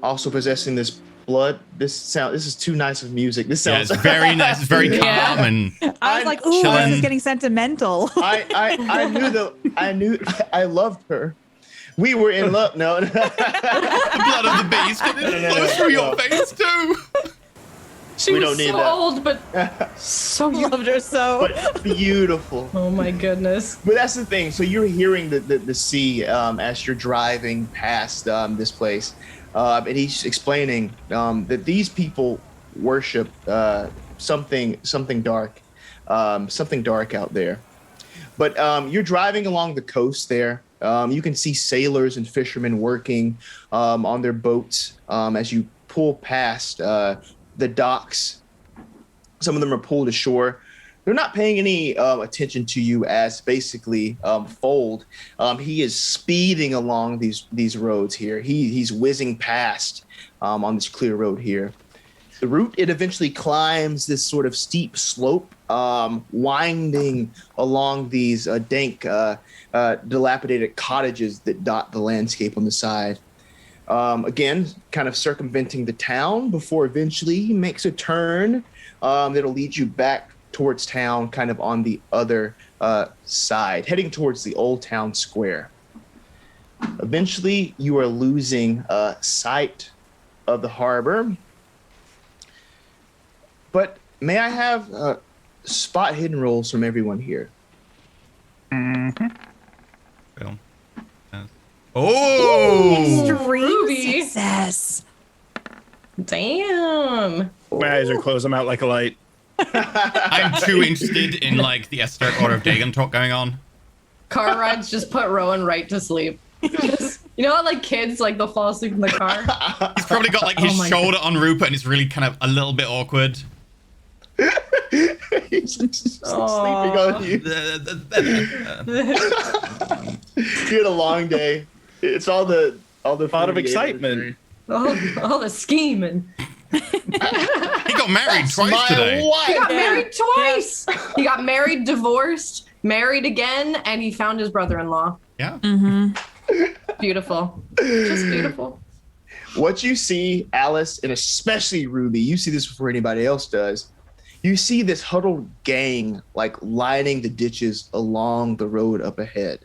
also possessing this blood. This is too nice of music. This Yeah, sounds it's very nice. It's very calm and I was like, ooh, chilling. this is getting sentimental. I knew I loved her. We were in love. No. the blood of the beast. It flows through your veins too. She We was don't need so that. old, but so Loved her so. But beautiful. Oh my goodness. But that's the thing. So you're hearing the sea as you're driving past this place, and he's explaining that these people worship something dark, something dark out there. But you're driving along the coast there. You can see sailors and fishermen working on their boats as you pull past the docks. Some of them are pulled ashore. They're not paying any attention to you as basically Fold. He is speeding along these roads here. He's whizzing past on this clear road here. The route, it eventually climbs this sort of steep slope, winding along these dank, dilapidated cottages that dot the landscape on the side. Again, kind of circumventing the town before eventually he makes a turn that'll lead you back towards town, kind of on the other side, heading towards the old town square. Eventually, you are losing sight of the harbor. But may I have spot hidden rolls from everyone here? Well, oh! Extreme Ruby. success. Damn. My eyes are closed. I'm out like a light. I'm too interested in like the esoteric order of Dagon talk going on. Car rides just put Rowan right to sleep. Just, you know how like kids like they'll fall asleep in the car? He's probably got like his Oh my shoulder on Rupert and it's really kind of a little bit awkward. He's sleeping on you. You had a long day. It's all the A lot of excitement. all the scheming. He got married twice My today. wife. He got married twice. He got married, divorced, married again, and he found his brother-in-law. Yeah. Beautiful. Just beautiful. What you see, Alice, and especially Ruby, you see this before anybody else does. You see this huddled gang like lining the ditches along the road up ahead.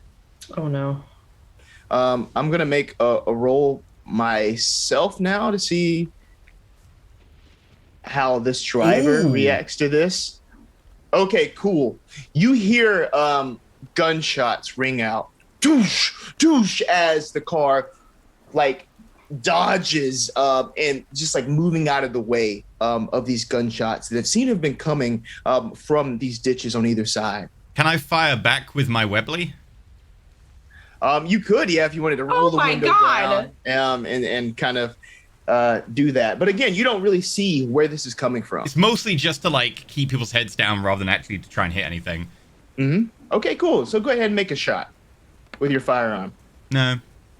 Oh no. I'm gonna make a roll myself now to see how this driver reacts to this. Okay, cool. You hear gunshots ring out, doosh, doosh, as the car like dodges and just like moving out of the way of these gunshots that seem to have been coming from these ditches on either side. Can I fire back with my Webley? You could, yeah, if you wanted to roll the my window God. down and kind of do that. But again, you don't really see where this is coming from. It's mostly just to like keep people's heads down rather than actually to try and hit anything. Okay, cool. So go ahead and make a shot with your firearm. No.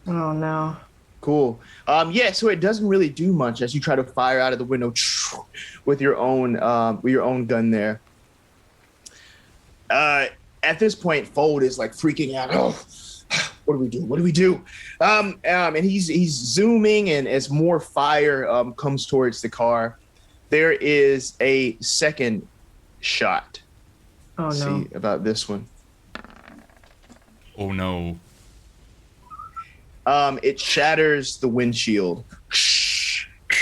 Oh no. Cool. Yeah, so it doesn't really do much as you try to fire out of the window with your own gun there. At this point, Fold is like freaking out. Oh, what do we do? What do we do? And he's zooming, and as more fire comes towards the car, there is a second shot. Oh Let's no. see about this one. Oh no. It shatters the windshield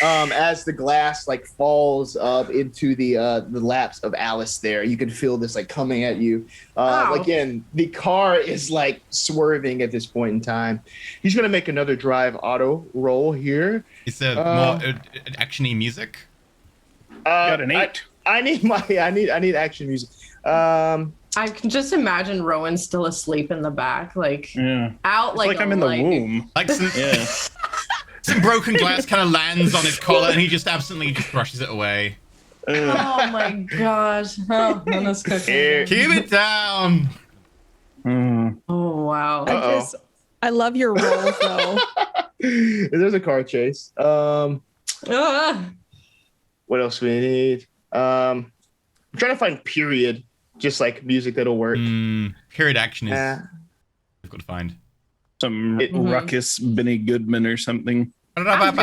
as the glass like falls into the laps of Alice. There, you can feel this like coming at you. Ow. Again, the car is like swerving at this point in time. He's gonna make another drive auto roll here. Is there more actiony music? Got an 8. I need action music. I can just imagine Rowan still asleep in the back, like out It's like like I'm a in the light. womb. Like some, Yeah. some broken glass kind of lands on his collar and he just absently just brushes it away. Oh my gosh. Oh, Nana's cooking. Keep it down. Oh wow. I love your rolls though. There's a car chase. Ah. What else do we need? I'm trying to find period just like music that'll work. Period action is difficult to find. Some ruckus Benny Goodman or something. I'm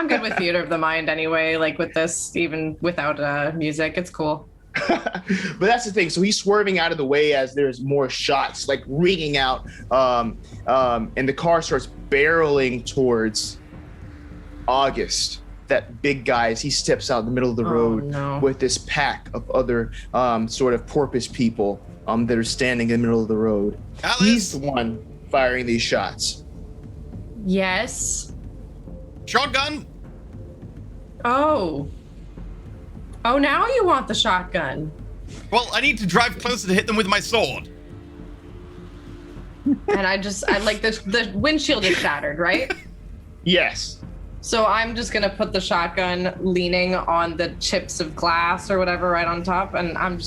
good with theater of the mind anyway, like with this, even without music, it's cool. But that's the thing. So he's swerving out of the way as there's more shots like ringing out, and the car starts barreling towards August, that big guy, as he steps out in the middle of the road with this pack of other sort of porpoise people that are standing in the middle of the road. Alice? He's the one firing these shots. Yes. Shotgun. Oh, now you want the shotgun. Well, I need to drive closer to hit them with my sword. And I like the windshield is shattered, right? Yes. So I'm just gonna put the shotgun leaning on the chips of glass or whatever right on top, and I'm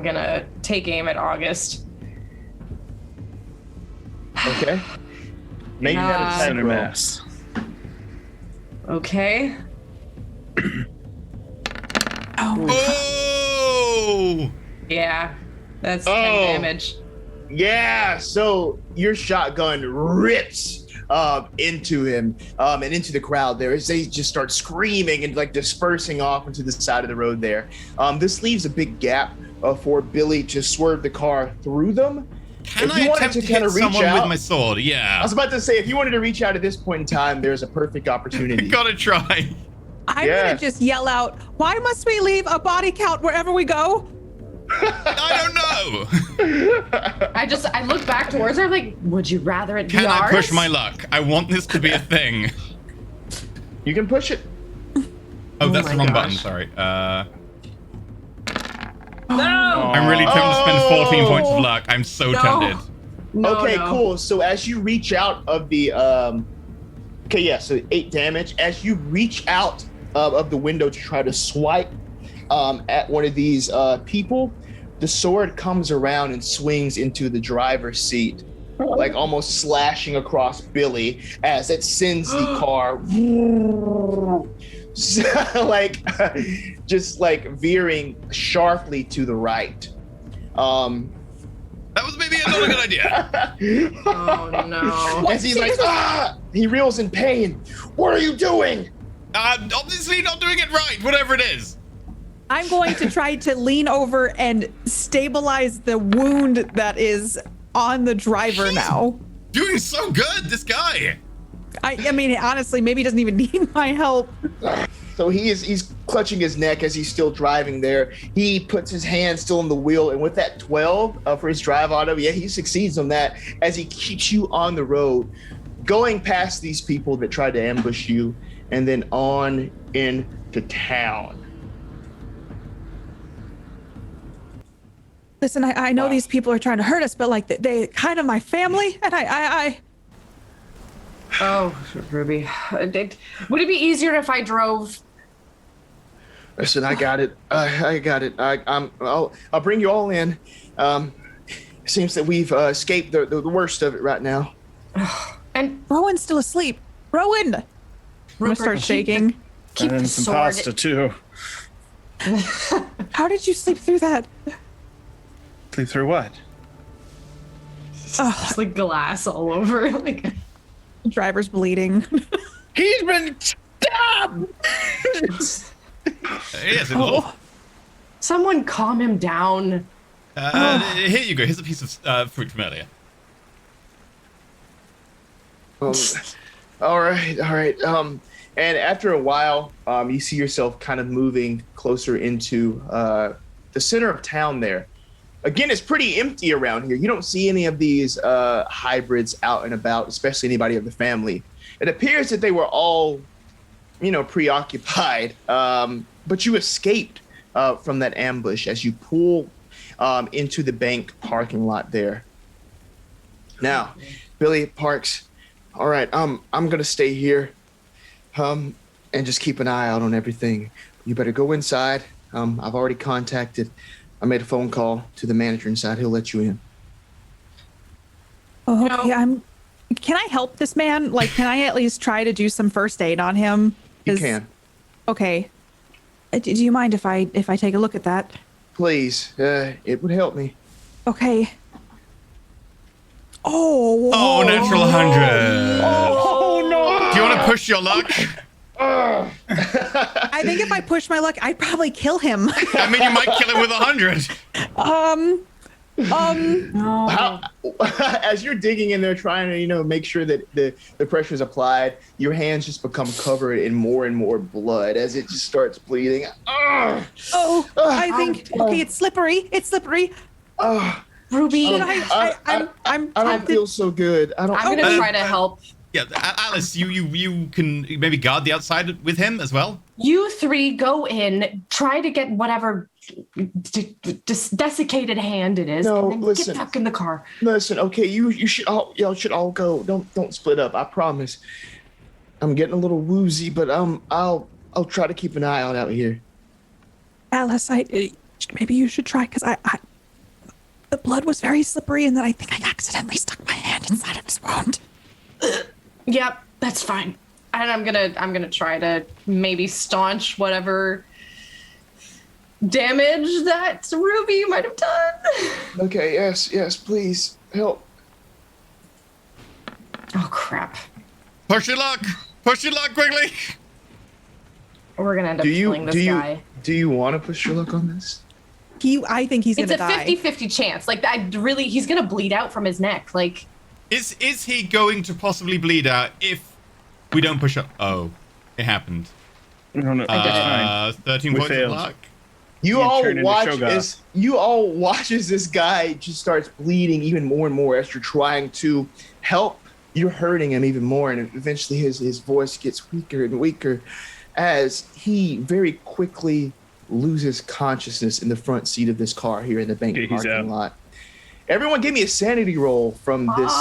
gonna take aim at August. Okay. Make that a Center roll. mass. Okay. Oh! Yeah, that's 10 damage. Yeah, so your shotgun rips into him and into the crowd there as they just start screaming and like dispersing off into the side of the road there. This leaves a big gap for Billy to swerve the car through them. Can I attempt to hit someone with my sword? Yeah. I was about to say, if you wanted to reach out at this point in time, there's a perfect opportunity. Gotta try. I'm gonna just yell out, why must we leave a body count wherever we go? I don't know. I look back towards her like, would you rather it be Can I ours? push my luck? I want this to be a thing. You can push it. Oh, that's my the wrong gosh. button. Sorry. No! I'm really tempted to spend 14 points of luck. I'm so tempted. No, Okay, no. cool. So as you reach out of the so 8 damage. As you reach out of the window to try to swipe at one of these people, the sword comes around and swings into the driver's seat, like almost slashing across Billy as it sends the car like just like veering sharply to the right. That was maybe not a good idea. Oh no. As he's like, he reels in pain. What are you doing? Obviously not doing it right, whatever it is. I'm going to try to lean over and stabilize the wound that is on the driver now. Doing so good, this guy. I mean, honestly, maybe he doesn't even need my help. So he's clutching his neck as he's still driving there. He puts his hand still on the wheel, and with that 12 for his drive auto, he succeeds on that as he keeps you on the road, going past these people that tried to ambush you, and then on into town. Listen, I know these people are trying to hurt us, but like they kind of my family, and I. Oh, Ruby. Would it be easier if I drove? Listen, I got it. I got it. I'll bring you all in. It seems that we've escaped the worst of it right now. And Rowan's still asleep. Rowan! I'm gonna start shaking. Keep the And some sword. pasta too. How did you sleep through that? Sleep through what? It's like glass all over. Like, Driver's bleeding. He's been stabbed! Yes, it will. someone calm him down. Here you go. Here's a piece of fruit from earlier. All right. And after a while, you see yourself kind of moving closer into the center of town there. Again, it's pretty empty around here. You don't see any of these hybrids out and about, especially anybody of the family. It appears that they were all, preoccupied. But you escaped from that ambush as you pull into the bank parking lot there. Now, Billy parks. All right, I'm gonna stay here, and just keep an eye out on everything. You better go inside. I've already contacted. I made a phone call to the manager inside. He'll let you in. Oh, okay. Can I help this man? Like, can I at least try to do some first aid on him? You can. Okay. Do you mind if I take a look at that? Please, it would help me. Okay. Oh. Oh, natural 100. Oh no! Do you want to push your luck? I think if I push my luck, I'd probably kill him. I mean, you might kill him with 100. How, as you're digging in there, trying to make sure that the pressure is applied, your hands just become covered in more and more blood as it just starts bleeding. I think okay, it's slippery. It's slippery. Ruby, I'm I don't feel so good. I'm gonna try to help. Yeah, Alice, you can maybe guard the outside with him as well. You three go in, try to get whatever desiccated hand it is, No, and then listen. get back in the car. Listen, okay, you should y'all should all go. Don't split up. I promise. I'm getting a little woozy, but I'll try to keep an eye out here. Alice, maybe you should try because I the blood was very slippery, and then I think I accidentally stuck my hand inside of his wound. Yep, that's fine. And I'm gonna try to maybe staunch whatever damage that Ruby might have done. Okay, yes, please help. Oh crap! Push your luck quickly. We're gonna end up killing this guy. Do you want to push your luck on this? I think he's gonna die. It's a 50-50 chance. Like he's gonna bleed out from his neck. Like, Is he going to possibly bleed out if we don't push up? Oh, it happened. No, I did it. 13 We points of failed. luck. You You all turn into watch as this guy just starts bleeding even more and more as you're trying to help. You're hurting him even more, and eventually his voice gets weaker and weaker as he very quickly loses consciousness in the front seat of this car here in the bank Okay, he's parking out. lot. Everyone, give me a sanity roll from this.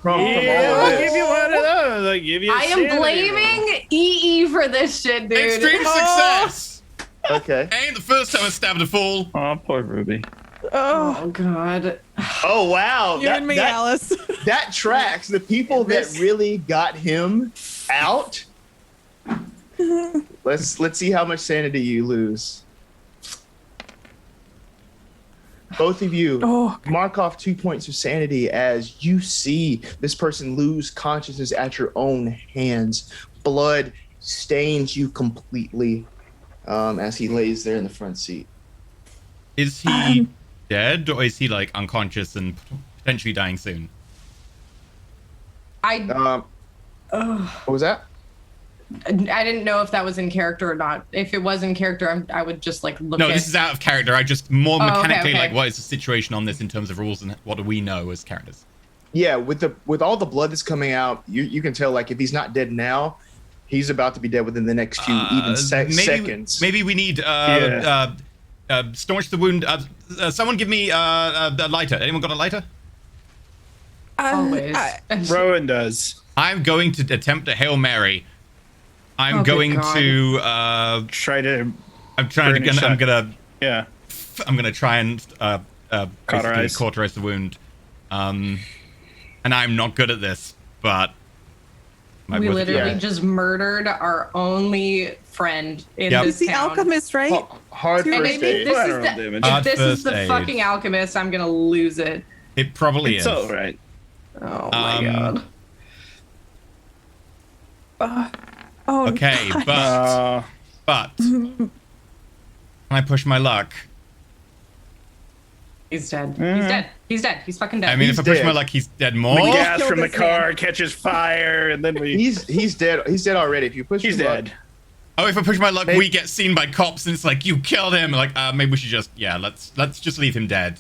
From all of I'll this. give you one of those. I'll give you a I am sanity blaming EE for this shit, dude. Extreme success. Okay. Ain't the first time I stabbed a fool. roll. Oh, poor Ruby. Oh god. Oh wow. You and me, Alice. That tracks. The people that really got him out. Let's see how much sanity you lose. Both of you mark off 2 points of sanity as you see this person lose consciousness at your own hands. Blood stains you completely as he lays there in the front seat. Is he dead, or is he like unconscious and potentially dying soon? What was that? I didn't know if that was in character or not. If it was in character, I would just like look No, at... this is out of character. I just more mechanically okay. like, what is the situation on this in terms of rules and what do we know as characters? Yeah, with all the blood that's coming out, you can tell like if he's not dead now, he's about to be dead within the next few seconds. Maybe we need staunch the wound. Someone give me a lighter. Anyone got a lighter? Always. Rowan does. I'm going to attempt a Hail Mary. I'm Oh, good going God. to. Try to. I'm trying to. burnish I'm that. gonna. Yeah. I'm gonna try and basically Cauterize. cauterize the wound. And I'm not good at this, but We literally just murdered our only friend in Yep. this He's the town. alchemist, right? Hard And And first if aid. this Collateral is the, damage. Hard if this is first the aid. fucking alchemist, I'm gonna lose it. It probably It's is. all right. Oh my god. Okay, God. but can I push my luck? He's dead. He's dead. He's dead. He's fucking dead. I mean, if I push dead. my luck, he's dead more. The gas killed from the this man. car catches fire, and then we. He's dead. He's dead already. If you push He's your luck- dead. Oh, if I push my luck, Maybe- we get seen by cops, and it's like you killed him. Like, maybe we should just, let's just leave him dead.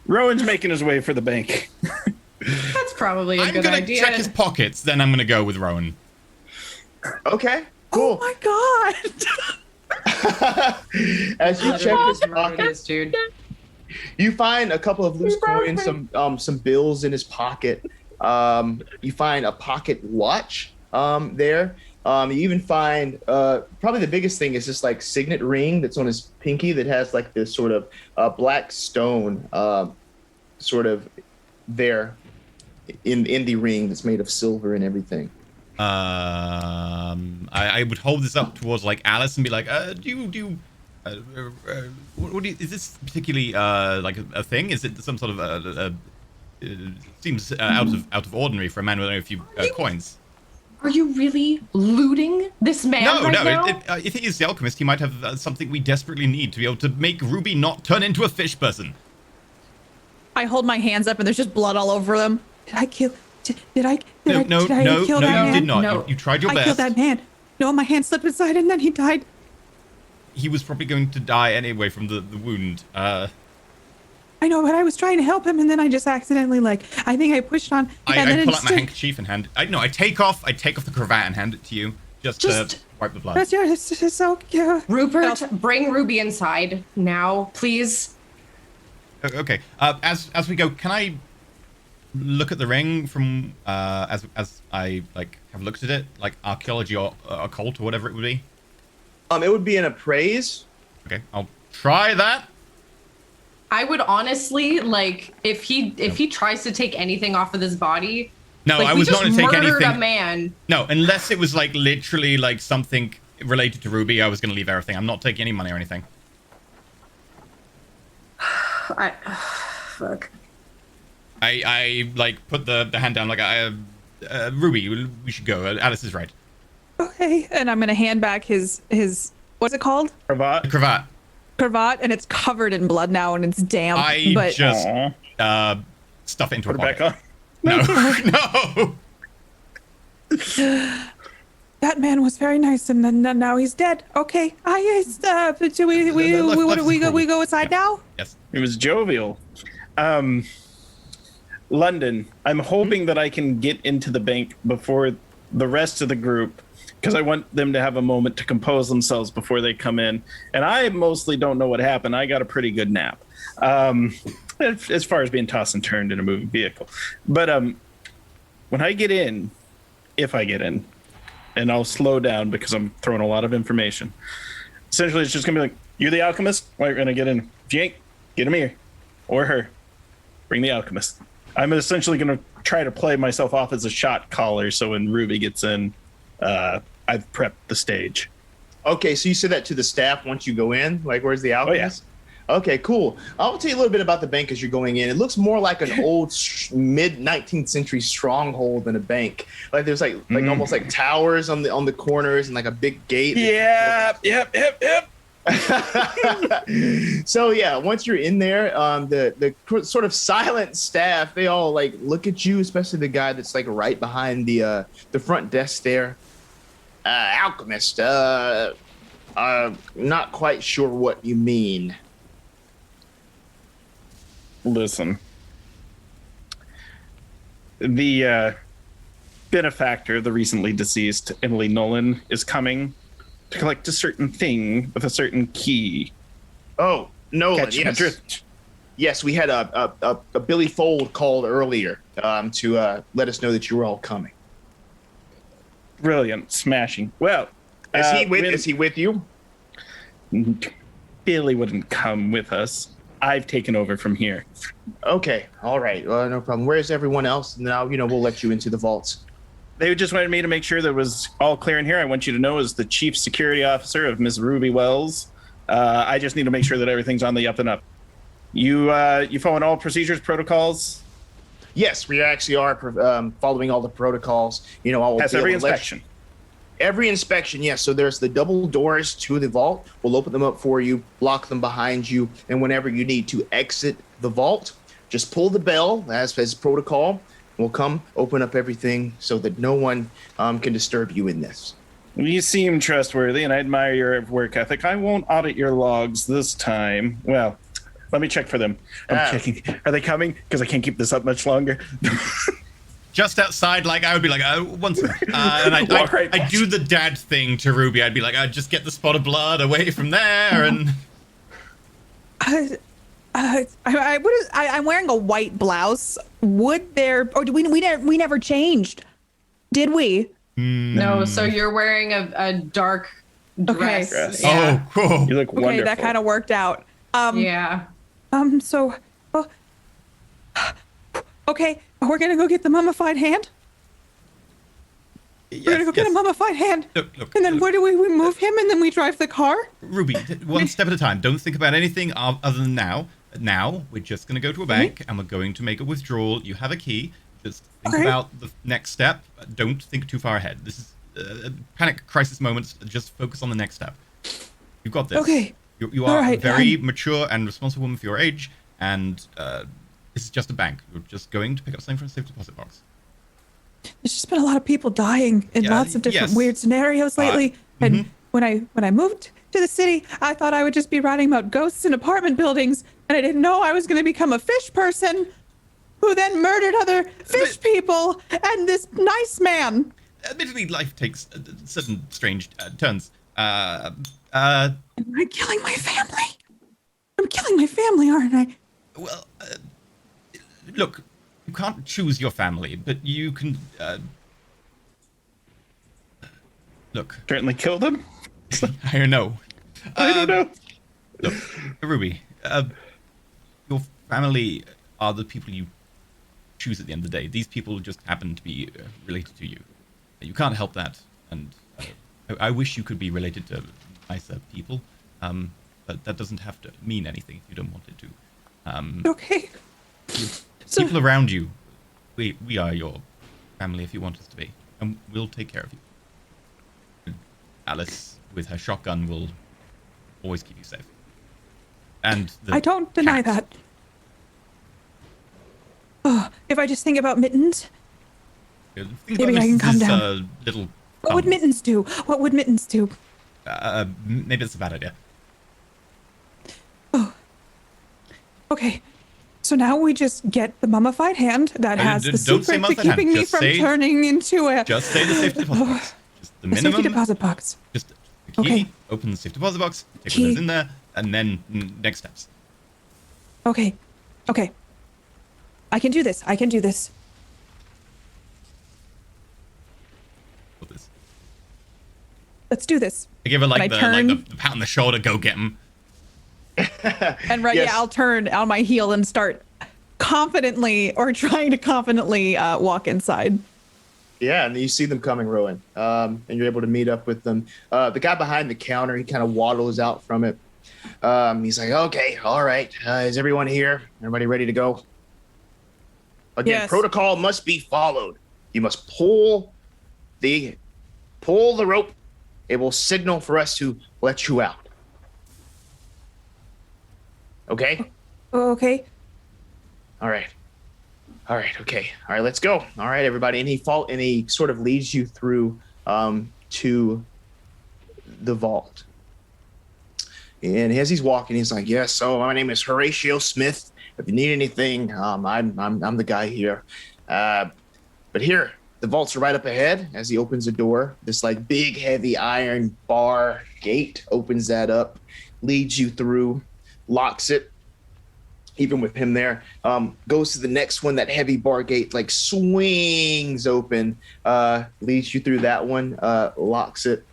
Rowan's making his way for the bank. That's probably a I'm good gonna idea. check his pockets, then I'm gonna go with Rowan. Okay, Oh cool. my god. As you check his Murdered pocket, this dude. you find a couple of loose coins, some bills in his pocket. You find a pocket watch there. You even find probably the biggest thing is this like signet ring that's on his pinky that has like this sort of black stone sort of there in the ring that's made of silver and everything. I would hold this up towards like Alice and be like, is this particularly like a thing? Is it some sort of seems out of ordinary for a man with only a few coins? Are you really looting this man now? If he is the alchemist, he might have something we desperately need to be able to make Ruby not turn into a fish person. I hold my hands up and there's just blood all over them. Did I kill? Did I No, kill that man? you did not. No. You tried your best. I killed that man. No, my hand slipped inside and then he died. He was probably going to die anyway from the wound. I know, but I was trying to help him and then I just accidentally, I think I pushed on. I pull out my handkerchief and hand. I take off the cravat and hand it to you just to wipe the blood. It's so cute. Rupert, bring Ruby inside now, please. Okay. As we go, can I look at the ring from as I have looked at it, like archaeology or occult or whatever it would be? It would be an appraise. Okay, I'll try that. I would honestly if he tries to take anything off of this body. No, I was not going to take anything. A man. No, unless it was literally something related to Ruby, I was going to leave everything. I'm not taking any money or anything. Fuck. I put the hand down Ruby, we should go. Alice is right. Okay, and I'm gonna hand back his what's it called? Cravat. Cravat, and it's covered in blood now and it's damp. But just stuff it into a pocket. Back on. No. That man was very nice, and then now he's dead. Okay, do we go inside now? Yes. It was jovial. London, I'm hoping that I can get into the bank before the rest of the group, because I want them to have a moment to compose themselves before they come in. And I mostly don't know what happened. I got a pretty good nap, as far as being tossed and turned in a moving vehicle. But when I get in, if I get in, and I'll slow down because I'm throwing a lot of information. Essentially, it's just going to be like, you're the alchemist? Well, you're going to get in. If you ain't, get him here. Or her. Bring the alchemist. I'm essentially going to try to play myself off as a shot caller, so when Ruby gets in, I've prepped the stage. Okay, so you said that to the staff once you go in? Where's the alchemist? Oh, yeah. Okay, cool. I'll tell you a little bit about the bank as you're going in. It looks more like an old mid-19th century stronghold than a bank. There's almost towers on the corners and a big gate. Yep. So yeah, once you're in there, the sort of silent staff, they all look at you, especially the guy that's right behind the front desk there. Alchemist, not quite sure what you mean. Listen, the benefactor, the recently deceased Emily Nolan, is coming to collect a certain thing with a certain key. Oh, Nolan, Catch my drift. Yes, we had a Billy Fold called earlier to let us know that you were all coming. Brilliant, smashing. Well, is he with you? Billy wouldn't come with us. I've taken over from here. Okay, all right, no problem. Where's everyone else? Now, we'll let you into the vaults. They just wanted me to make sure that it was all clear in here. I want you to know, as the chief security officer of Miss Ruby Wells, I just need to make sure that everything's on the up and up. You following all procedures, protocols? Yes, we actually are following all the protocols. Has every inspection. Every inspection, yes. So there's the double doors to the vault. We'll open them up for you, lock them behind you, and whenever you need to exit the vault, just pull the bell as protocol. We'll come open up everything so that no one can disturb you in this. You seem trustworthy, and I admire your work ethic. I won't audit your logs this time. Well, let me check for them. I'm checking. Are they coming? Because I can't keep this up much longer. Just outside, I would be once, and I do the dad thing to Ruby. I'd be I'd just get the spot of blood away from there, and I'm wearing a white blouse. Would there, or we never changed, did we? No, so you're wearing a dark dress. Okay. Yeah. Oh, cool. You look wonderful. Okay, that kind of worked out. Yeah. So, okay, we're gonna go get the mummified hand. We're gonna go get a mummified hand. Look, And then where do we move him? And then we drive the car? Ruby, one step at a time. Don't think about anything other than now. Now, we're just going to go to a bank and we're going to make a withdrawal. You have a key. Just think about the next step. Don't think too far ahead. This is panic crisis moments. Just focus on the next step. You've got this. Okay. You are a very mature and responsible woman for your age, and this is just a bank. You're just going to pick up something from a safe deposit box. There's just been a lot of people dying in lots of different weird scenarios lately. And when I moved to the city, I thought I would just be writing about ghosts in apartment buildings, and I didn't know I was going to become a fish person who then murdered other fish people and this nice man. Admittedly, life takes certain strange turns. Am I killing my family? I'm killing my family, aren't I? Well, look, you can't choose your family, but you can, look. Certainly kill them? I don't know. I don't know. Look, Ruby, your family are the people you choose at the end of the day. These people just happen to be related to you. You can't help that, and I wish you could be related to nicer people, but that doesn't have to mean anything if you don't want it to. Okay. People around you, we are your family if you want us to be, and we'll take care of you. And Alice, with her shotgun, will always keep you safe. And I don't deny that. Oh, if I just think about Mittens, maybe I can calm down. What would Mittens do? What would Mittens do? Maybe it's a bad idea. Oh. Okay. So now we just get the mummified hand that has the secret to keeping me from turning into a... Just say the safe deposit box. Just the minimum. Safety deposit box. Just the key, open the safe deposit box, take whatever's in there, and then next steps. Okay. Okay. I can do this. I can do this. Let's do this. I give her like the pat on the shoulder, go get him. And I'll turn on my heel and start confidently or trying to confidently walk inside. Yeah, and you see them coming, Rowan, and you're able to meet up with them. The guy behind the counter, he kind of waddles out from it. He's like, okay, all right. Is everyone here? Everybody ready to go? Again, yes. Protocol must be followed. You must pull the rope. It will signal for us to let you out. Okay? Okay. All right. Okay. All right, let's go. All right, everybody. And he sort of leads you through to the vault. And as he's walking, he's like, yes, so my name is Horatio Smith. If you need anything, I'm the guy here. But here, the vaults are right up ahead. As he opens the door, this like big, heavy iron bar gate opens that up, leads you through, locks it, even with him there, goes to the next one. That heavy bar gate like swings open, leads you through that one, locks it,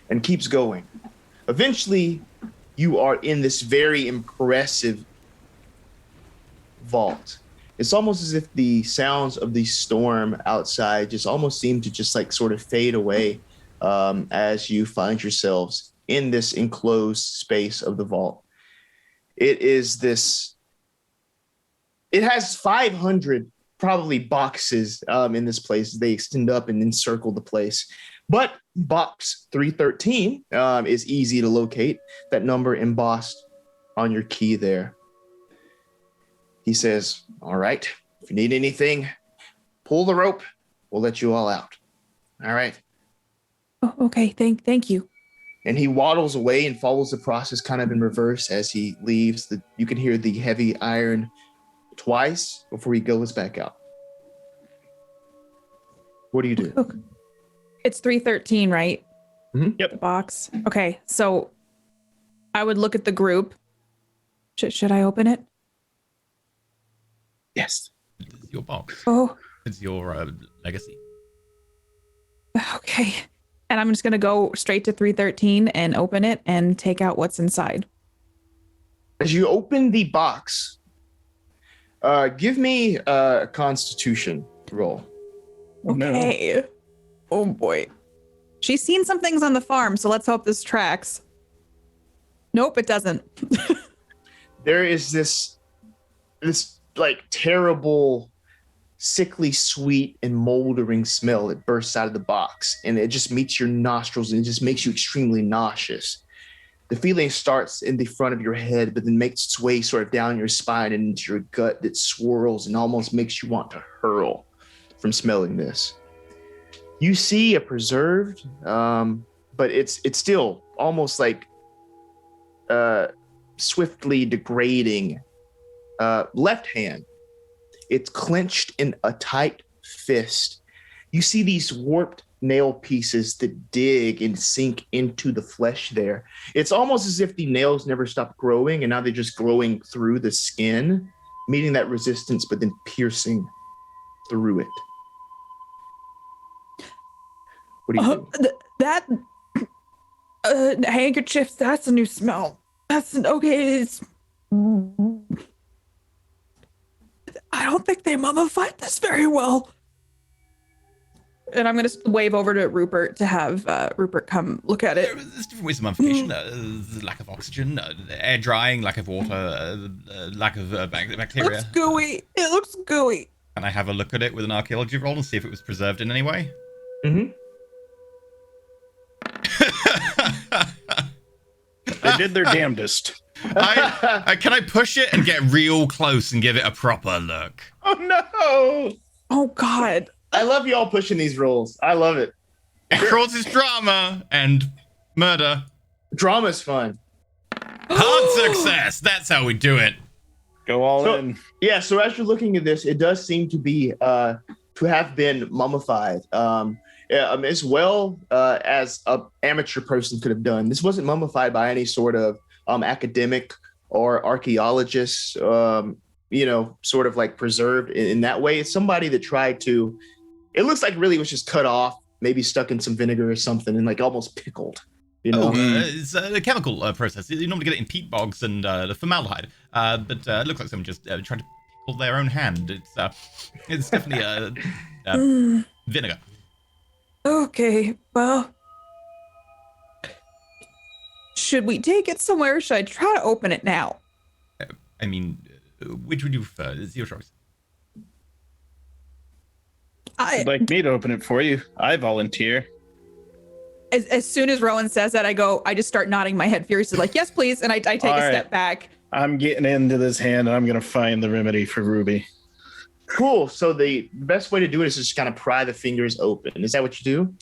and keeps going. Eventually, you are in this very impressive vault. It's almost as if the sounds of the storm outside just almost seem to just like sort of fade away as you find yourselves in this enclosed space of the vault. It has 500 probably boxes in this place. They extend up and encircle the place. But box 313 is easy to locate. That number embossed on your key there. He says, all right, if you need anything, pull the rope. We'll let you all out. All right. Oh, okay. Thank you. And he waddles away and follows the process kind of in reverse as he leaves. You can hear the heavy iron twice before he goes back out. What do you do? Okay. It's 313, right? Mm-hmm. Yep. The box. Okay. So I would look at the group. Should I open it? Yes. It's your box. Oh. It's your legacy. Okay. And I'm just going to go straight to 313 and open it and take out what's inside. As you open the box, give me a Constitution roll. Okay. Oh boy. She's seen some things on the farm, so let's hope this tracks. Nope, it doesn't. There is this like terrible, sickly sweet and moldering smell that bursts out of the box, and it just meets your nostrils and it just makes you extremely nauseous. The feeling starts in the front of your head, but then makes its way sort of down your spine and into your gut that swirls and almost makes you want to hurl from smelling this. You see a preserved, but it's still almost like swiftly degrading left hand. It's clenched in a tight fist. You see these warped nail pieces that dig and sink into the flesh there. It's almost as if the nails never stopped growing, and now they're just growing through the skin, meeting that resistance, but then piercing through it. What do you do? That handkerchief, that's a new smell. That's okay. I don't think they mummified this very well. And I'm going to wave over to Rupert to have Rupert come look at it. There's different ways of mummification. Lack of oxygen, air drying, lack of water, lack of bacteria. It looks gooey. It looks gooey. Can I have a look at it with an archaeology roll and see if it was preserved in any way? Mm-hmm. They did their damnedest. Can I push it and get real close and give it a proper look? Oh no! Oh God. I love y'all pushing these rolls. I love it. It causes drama and murder. Drama's fun. Hard success. That's how we do it. Go all in. Yeah, so as you're looking at this, it does seem to be to have been mummified. As well as an amateur person could have done. This wasn't mummified by any sort of academic or archaeologist, sort of like preserved in that way. It's somebody that tried to, it looks like really was just cut off, maybe stuck in some vinegar or something and like almost pickled. It's a chemical process. You normally get it in peat bogs and formaldehyde, but it looks like someone just tried to pickle their own hand. It's definitely vinegar. Okay, well, should we take it somewhere or should I try to open it now? I mean, which would you prefer? It's your choice. You'd like me to open it for you? I volunteer. As soon as Rowan says that, I just start nodding my head furiously, like, yes, please. And I take a step back. I'm getting into this hand and I'm going to find the remedy for Ruby. Cool. So the best way to do it is just kind of pry the fingers open. Is that what you do?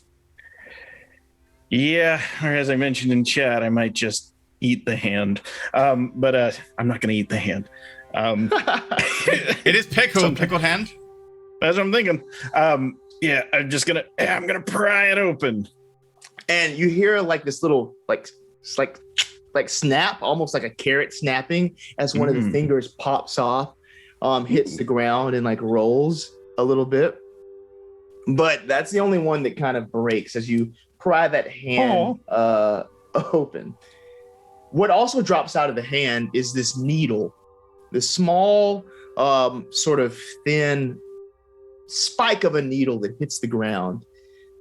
Yeah, or as I mentioned in chat, I might just eat the hand. But I'm not going to eat the hand. It is pickled hand. That's what I'm thinking. Yeah, I'm gonna pry it open. And you hear like this little like snap, almost like a carrot snapping, as one of the fingers pops off, hits the ground and like rolls a little bit. But that's the only one that kind of breaks as you pry that hand open. What also drops out of the hand is this needle, this small, sort of thin spike of a needle that hits the ground.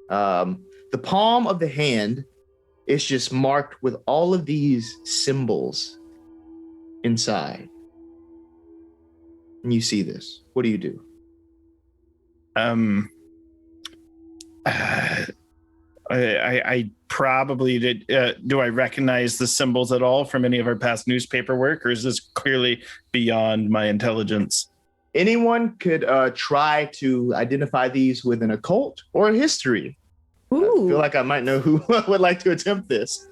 The palm of the hand is just marked with all of these symbols inside. And you see this. What do you do? I probably did. Do I recognize the symbols at all from any of our past newspaper work, or is this clearly beyond my intelligence? Anyone could try to identify these with an occult or a history. Ooh. I feel like I might know who would like to attempt this.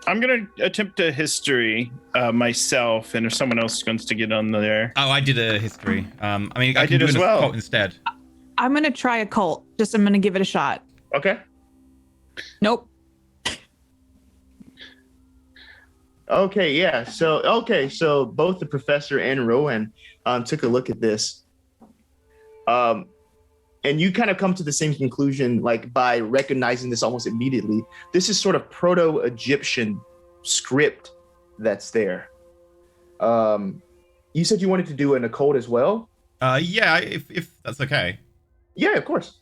I'm going to attempt a history myself, and if someone else wants to get on there. Oh, I did a history. I I did do as an well. occult instead. I'm going to try a cult. I'm going to give it a shot. Okay. Nope. Okay, yeah. So both the professor and Rowan took a look at this. And you kind of come to the same conclusion, like by recognizing this almost immediately. This is sort of Proto-Egyptian script that's there. You said you wanted to do an occult as well? Yeah, if that's okay. Yeah, of course.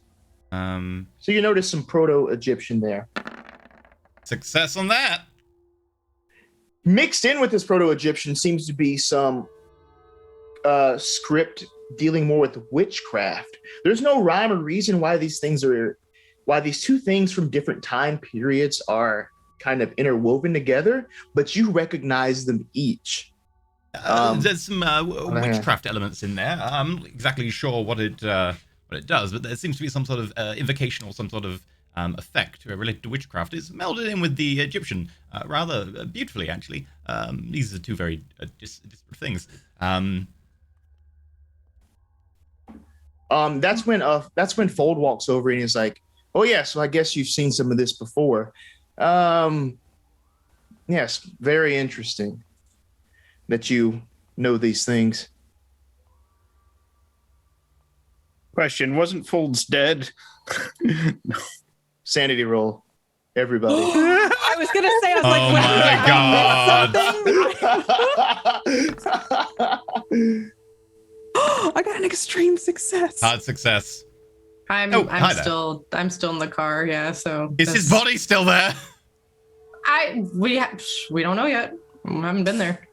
So you notice some Proto-Egyptian there. Success on that. Mixed in with this Proto-Egyptian seems to be some script dealing more with witchcraft. There's no rhyme or reason why these two things from different time periods are kind of interwoven together, but you recognize them each. There's some witchcraft elements in there. I'm not exactly sure what it does, but there seems to be some sort of invocation or some sort of effect related to witchcraft. It's melded in with the Egyptian rather beautifully, actually. These are two very disparate things. That's when Fold walks over and he's like, "Oh yeah, so I guess you've seen some of this before." Yes, very interesting that you know these things. Question: wasn't Folds dead? Sanity roll, everybody. I was gonna say, I was Oh my I got an extreme success. Hard success. I'm hi there. still in the car. Yeah. So Is his body still there? we don't know yet. I haven't been there.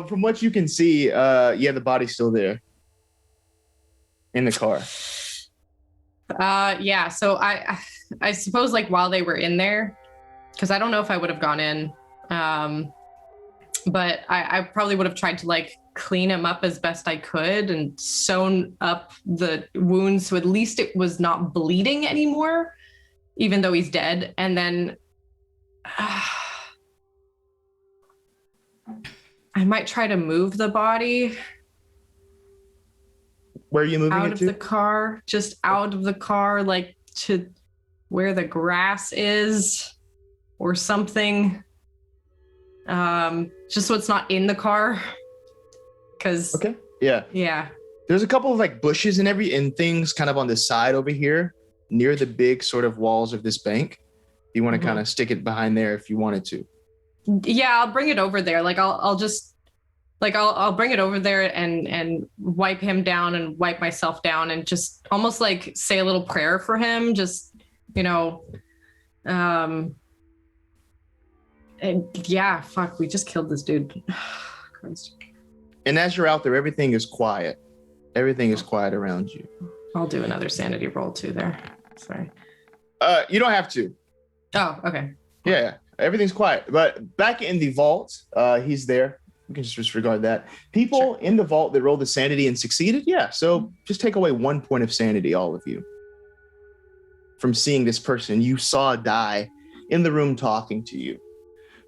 From what you can see, the body's still there in the car. Yeah. So I suppose like while they were in there, because I don't know if I would have gone in, but I probably would have tried to like clean him up as best I could and sewn up the wounds so at least it was not bleeding anymore, even though he's dead. And then I might try to move the body. Where are you moving out it of to? the car, just out of the car, like to where the grass is or something. Just so it's not in the car. Cause Okay. Yeah. There's a couple of like bushes and things kind of on the side over here near the big sort of walls of this bank. You want to kind of stick it behind there if you wanted to. Yeah, I'll bring it over there. Like I'll just like I'll bring it over there and wipe him down and wipe myself down and just almost like say a little prayer for him. Just, and yeah, fuck, we just killed this dude. Christ. And as you're out there, everything is quiet. Everything is quiet around you. I'll do another sanity roll too there. Sorry. You don't have to. Oh, okay. Yeah, everything's quiet. But back in the vault, he's there. We can just disregard that. People in the vault that rolled the sanity and succeeded, yeah. So just take away 1 point of sanity, all of you, from seeing this person you saw die in the room talking to you.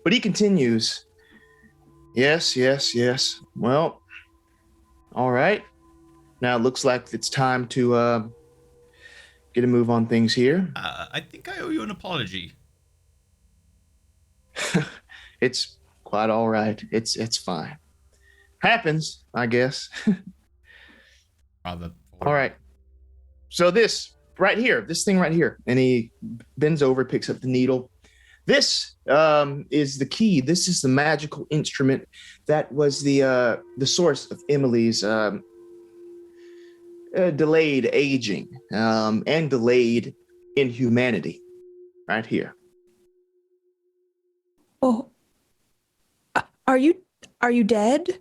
But he continues, yes. Well, all right. Now it looks like it's time to get a move on things here. I think I owe you an apology. It's quite all right. It's fine. Happens, I guess. Rather. All right. So this thing right here, and he bends over, picks up the needle. This is the key. This is the magical instrument that was the source of Emily's delayed aging and delayed inhumanity. Right here. Oh, are you dead?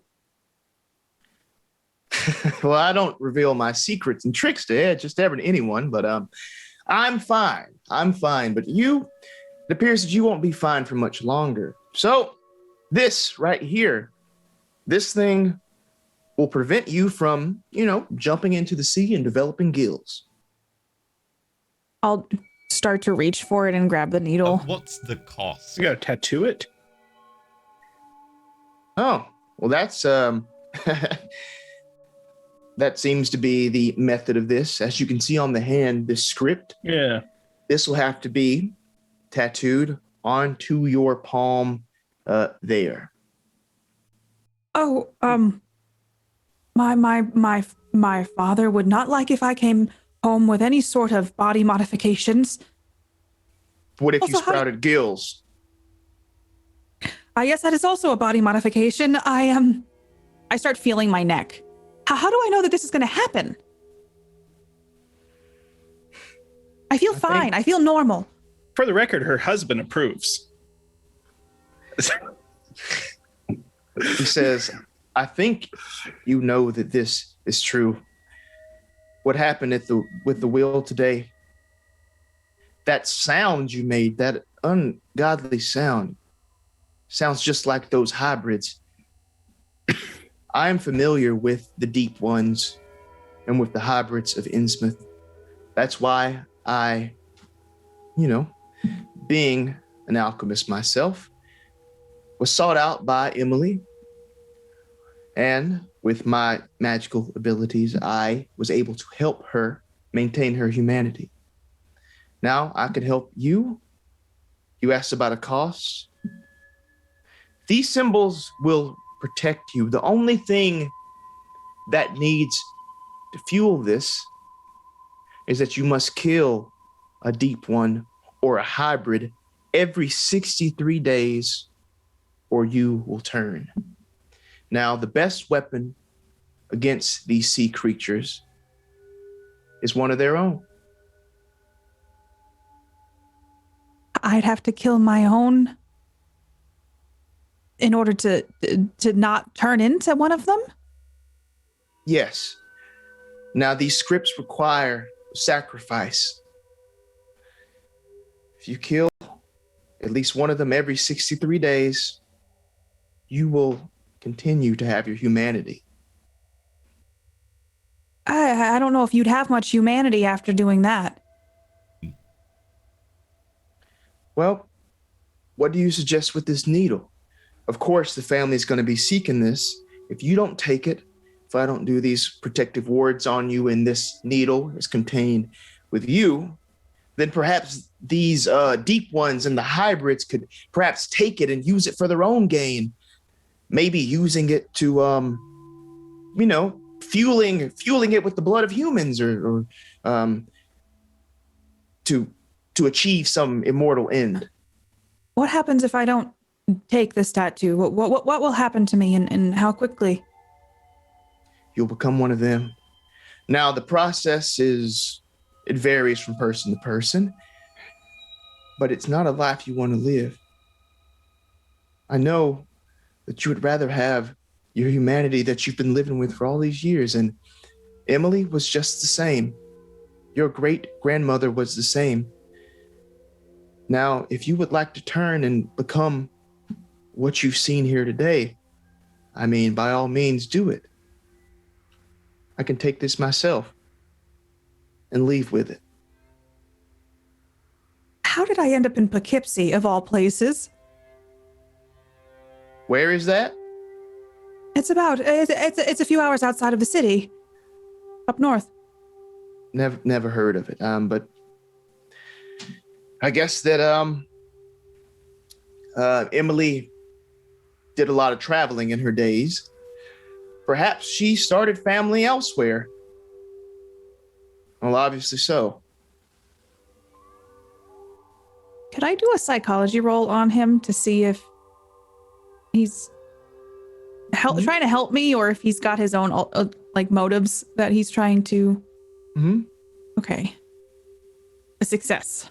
Well, I don't reveal my secrets and tricks to anyone, but I'm fine. But it appears that you won't be fine for much longer. So this right here, this thing will prevent you from, jumping into the sea and developing gills. I'll start to reach for it and grab the needle. What's the cost? You gotta tattoo it. Oh, well, that's that seems to be the method of this. As you can see on the hand, the script. Yeah. This will have to be tattooed onto your palm there. Oh, my father would not like if I came home with any sort of body modifications. What if Also, you sprouted gills? I guess that is also a body modification. I start feeling my neck. How do I know that this is going to happen? I feel fine. I feel normal. For the record, her husband approves. He says, I think you know that this is true. What happened with the wheel today, that sound you made, that ungodly sound, sounds just like those hybrids. I am familiar with the deep ones and with the hybrids of Innsmouth. That's why I, being an alchemist myself, was sought out by Emily. And with my magical abilities, I was able to help her maintain her humanity. Now I can help you. You asked about a cost. These symbols will protect you. The only thing that needs to fuel this is that you must kill a deep one or a hybrid every 63 days, or you will turn. Now, the best weapon against these sea creatures is one of their own. I'd have to kill my own in order to not turn into one of them? Yes. Now, these scripts require sacrifice. If you kill at least one of them every 63 days, you will continue to have your humanity. I don't know if you'd have much humanity after doing that. Well, what do you suggest with this needle? Of course, the family is going to be seeking this. If you don't take it, if I don't do these protective wards on you and this needle is contained with you, then perhaps these deep ones and the hybrids could perhaps take it and use it for their own gain. Maybe using it to, fueling it with the blood of humans or to achieve some immortal end. What happens if I don't take this tattoo? What will happen to me and how quickly? You'll become one of them. Now, the process it varies from person to person, but it's not a life you want to live. I know that you would rather have your humanity that you've been living with for all these years, and Emily was just the same. Your great-grandmother was the same. Now, if you would like to turn and become what you've seen here today, I mean, by all means, do it. I can take this myself and leave with it. How did I end up in Poughkeepsie, of all places? Where is that? It's a few hours outside of the city, up north. Never heard of it. But I guess that Emily did a lot of traveling in her days. Perhaps she started family elsewhere. Well, obviously so. Could I do a psychology roll on him to see if he's trying to help me or if he's got his own motives that he's trying to? Mm-hmm. Okay. A success.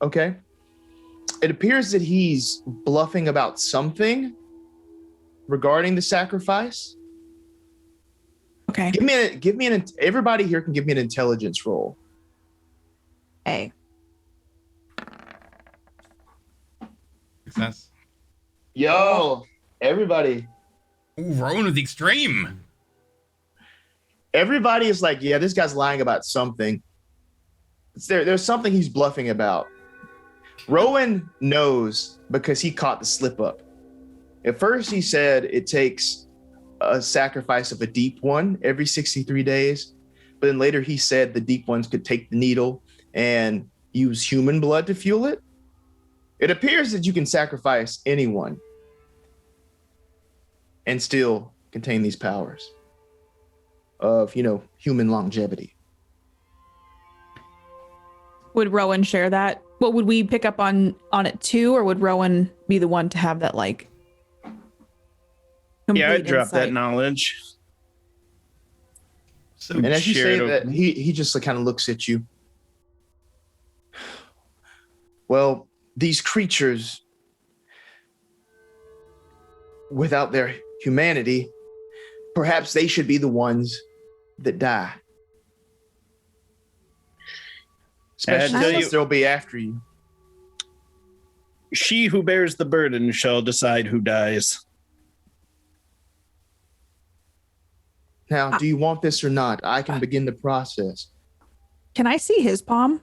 Okay. It appears that he's bluffing about something regarding the sacrifice. Okay. Everybody here can give me an intelligence roll. A. Success. Yo, everybody. Ooh, Rowan with the extreme. Everybody is like, yeah, this guy's lying about something. There's something he's bluffing about. Rowan knows because he caught the slip up. At first he said it takes a sacrifice of a deep one every 63 days. But then later he said the deep ones could take the needle and use human blood to fuel it. It appears that you can sacrifice anyone and still contain these powers of, human longevity. Would Rowan share that? What would we pick up on it too, or would Rowan be the one to have that Yeah, I'd drop insight? that knowledge. So And as you say shared that, open- he just kind of looks at you. Well, these creatures, without their humanity, perhaps they should be the ones that die. Especially tell since you- they'll be after you. She who bears the burden shall decide who dies. Now, do you want this or not? I can begin the process. Can I see his palm?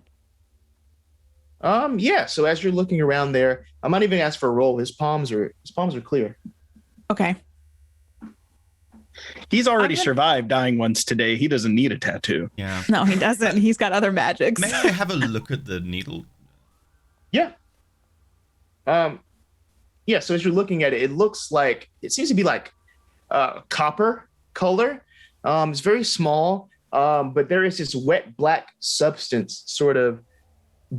Yeah. So as you're looking around there, I'm not even ask for a roll. His palms are clear. Okay. He's already I'm gonna- survived dying once today. He doesn't need a tattoo. yeah. No, he doesn't. He's got other magics. May I have a look at the needle? Yeah. Yeah. So as you're looking at it, it seems to be like copper color. It's very small, but there is this wet black substance sort of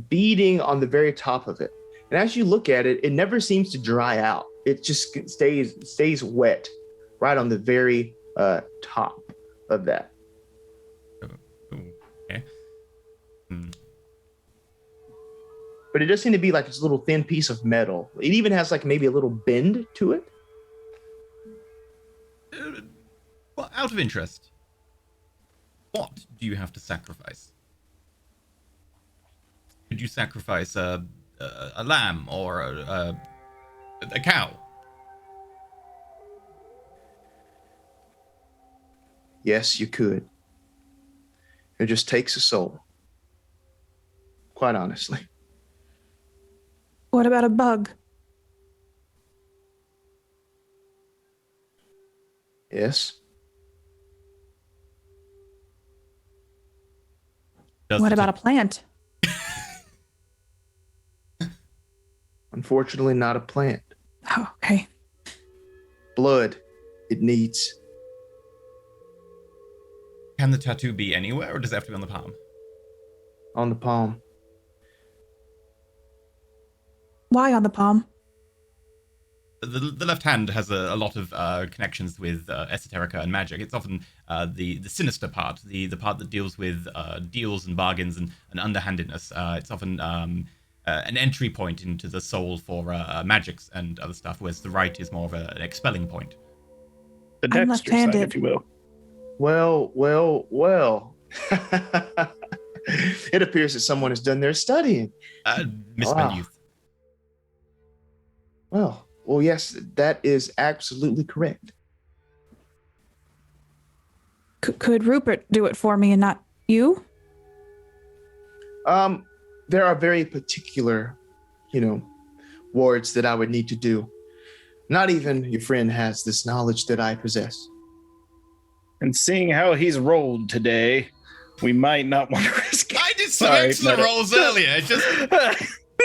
beading on the very top of it. And as you look at it, it never seems to dry out. It just stays wet right on the very top of that. Okay. But it does seem to be like this little thin piece of metal. It even has like maybe a little bend to it. Well, out of interest, what do you have to sacrifice? Could you sacrifice a lamb or a cow? Yes, you could. It just takes a soul. Quite honestly. What about a bug? Yes. What about a plant? Unfortunately, not a plant. Oh, okay. Blood, it needs. Can the tattoo be anywhere, or does it have to be on the palm? On the palm. Why on the palm? The left hand has a lot of connections with esoterica and magic. It's often the sinister part, the part that deals with deals and bargains and underhandedness. It's often an entry point into the soul for magics and other stuff, whereas the right is more of an expelling point. The I'm Dexter side, left-handed. if you will. Well. It appears that someone has done their studying. Misspent Wow. youth. Well, yes, that is absolutely correct. Could Rupert do it for me and not you? There are very particular, wards that I would need to do. Not even your friend has this knowledge that I possess. And seeing how he's rolled today, we might not want to risk it. I did some Sorry, excellent no. rolls earlier, just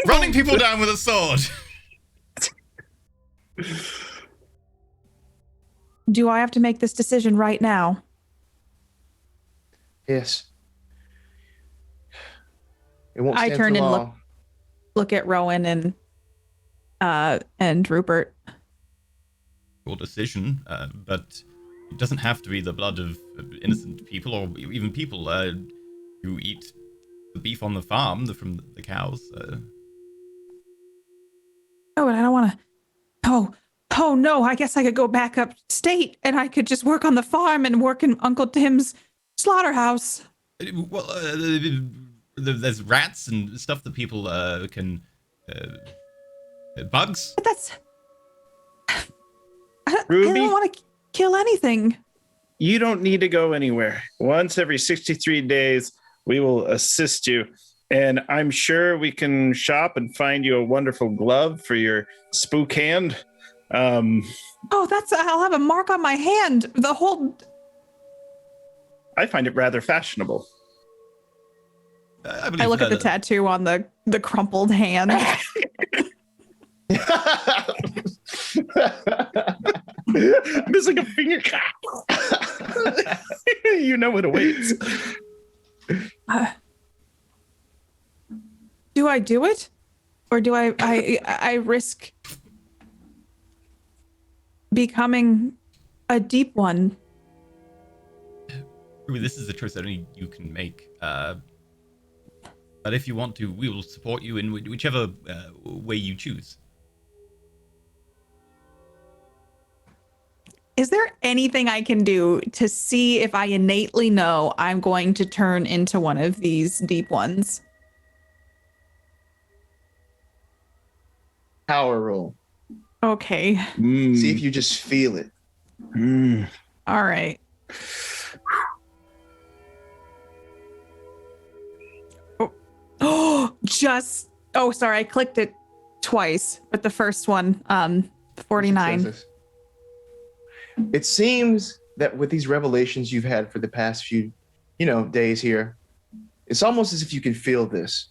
running people down with a sword. Do I have to make this decision right now? Yes. It won't I stand turn for and long. look at Rowan and Rupert. Your decision, but it doesn't have to be the blood of innocent people or even people who eat the beef on the farm from the cows. Oh, and I don't want to. Oh no! I guess I could go back upstate and I could just work on the farm and work in Uncle Tim's slaughterhouse. Well, there's rats and stuff that people can. Bugs. But that's. I Ruby? don't want to kill anything. You don't need to go anywhere. Once every 63 days, we will assist you. And I'm sure we can shop and find you a wonderful glove for your spook hand. Oh, I'll have a mark on my hand. The whole. I find it rather fashionable. I I look at the tattoo on the crumpled hand. Missing a finger. You know what awaits. Do I do it, or do I risk becoming a deep one? Ruby, this is a choice that only you can make. But if you want to, we will support you in whichever way you choose. Is there anything I can do to see if I innately know I'm going to turn into one of these deep ones? Power roll. Okay. See if you just feel it. All right. Oh, sorry, I clicked it twice, but the first one, 49. It seems that with these revelations you've had for the past few, days here, it's almost as if you can feel this.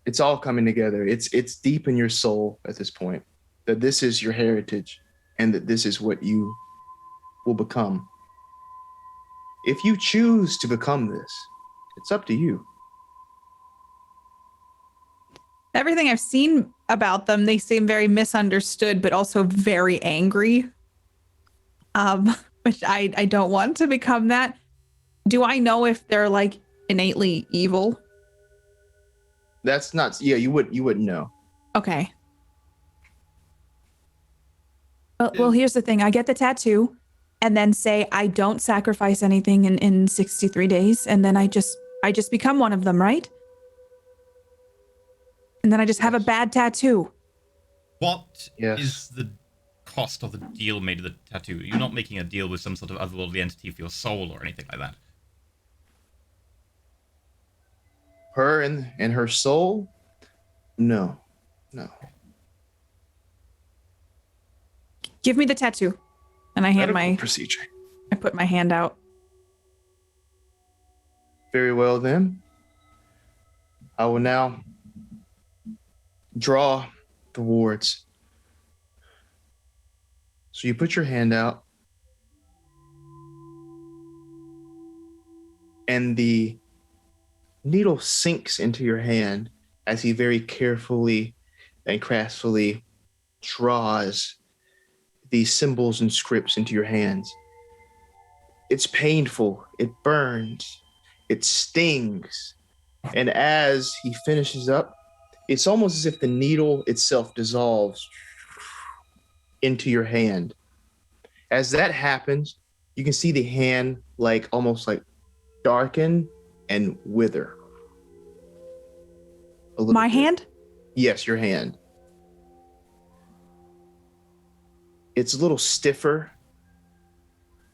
It's all coming together. It's deep in your soul at this point that this is your heritage and that this is what you will become. If you choose to become this, it's up to you. Everything I've seen about them, they seem very misunderstood, but also very angry. Which I don't want to become that. Do I know if they're like innately evil? That's not, you wouldn't know. Okay. Well, here's the thing. I get the tattoo and then say I don't sacrifice anything in 63 days. And then I just become one of them, right? And then I just have a bad tattoo. What is the cost of the deal made of the tattoo? You're not making a deal with some sort of otherworldly entity for your soul or anything like that. Her and her soul? No. Give me the tattoo. And I procedure. I put my hand out. Very well then. I will now draw the wards. So you put your hand out, and the needle sinks into your hand as he very carefully and craftfully draws these symbols and scripts into your hands. It's painful, it burns, it stings, and as he finishes up, it's almost as if the needle itself dissolves into your hand. As that happens, you can see the hand almost darken and wither. My hand? Yes, your hand. It's a little stiffer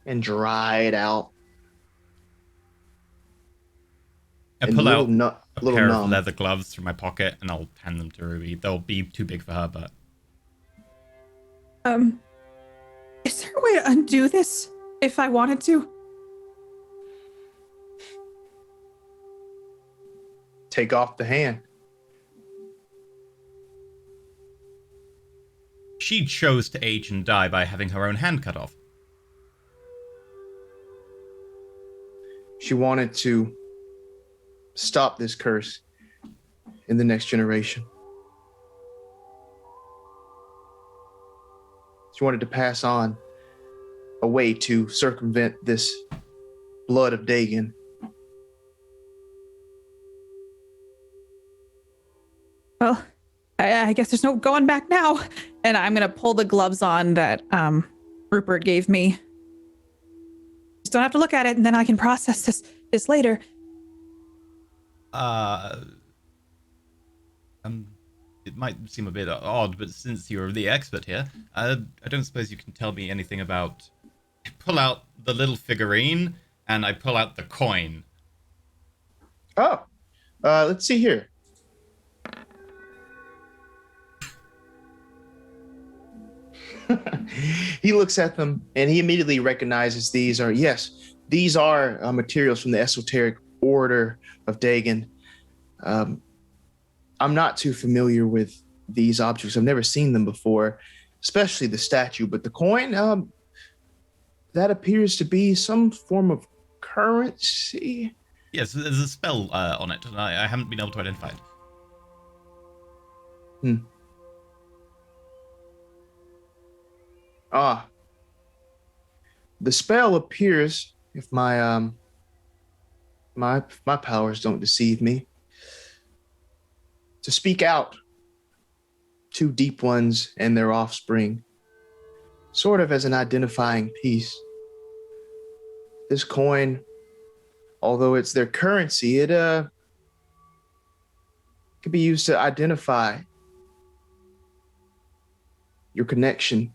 and dried out. I pull out a pair numb. of leather gloves from my pocket and I'll hand them to Ruby. They'll be too big for her, but... Is there a way to undo this if I wanted to? Take off the hand. She chose to age and die by having her own hand cut off. She wanted to stop this curse in the next generation. She wanted to pass on a way to circumvent this blood of Dagon. Well, I guess there's no going back now. And I'm going to pull the gloves on that Rupert gave me. Just don't have to look at it, and then I can process this later. It might seem a bit odd, but since you're the expert here, I don't suppose you can tell me anything about... I pull out the little figurine, and I pull out the coin. Oh, let's see here. He looks at them and he immediately recognizes these are materials from the esoteric order of Dagon. I'm not too familiar with these objects. I've never seen them before, especially the statue, but the coin, that appears to be some form of currency. Yes, there's a spell on it, and I haven't been able to identify it. The spell appears, if my my powers don't deceive me, to speak out to deep ones and their offspring, sort of as an identifying piece. This coin, although it's their currency, it could be used to identify your connection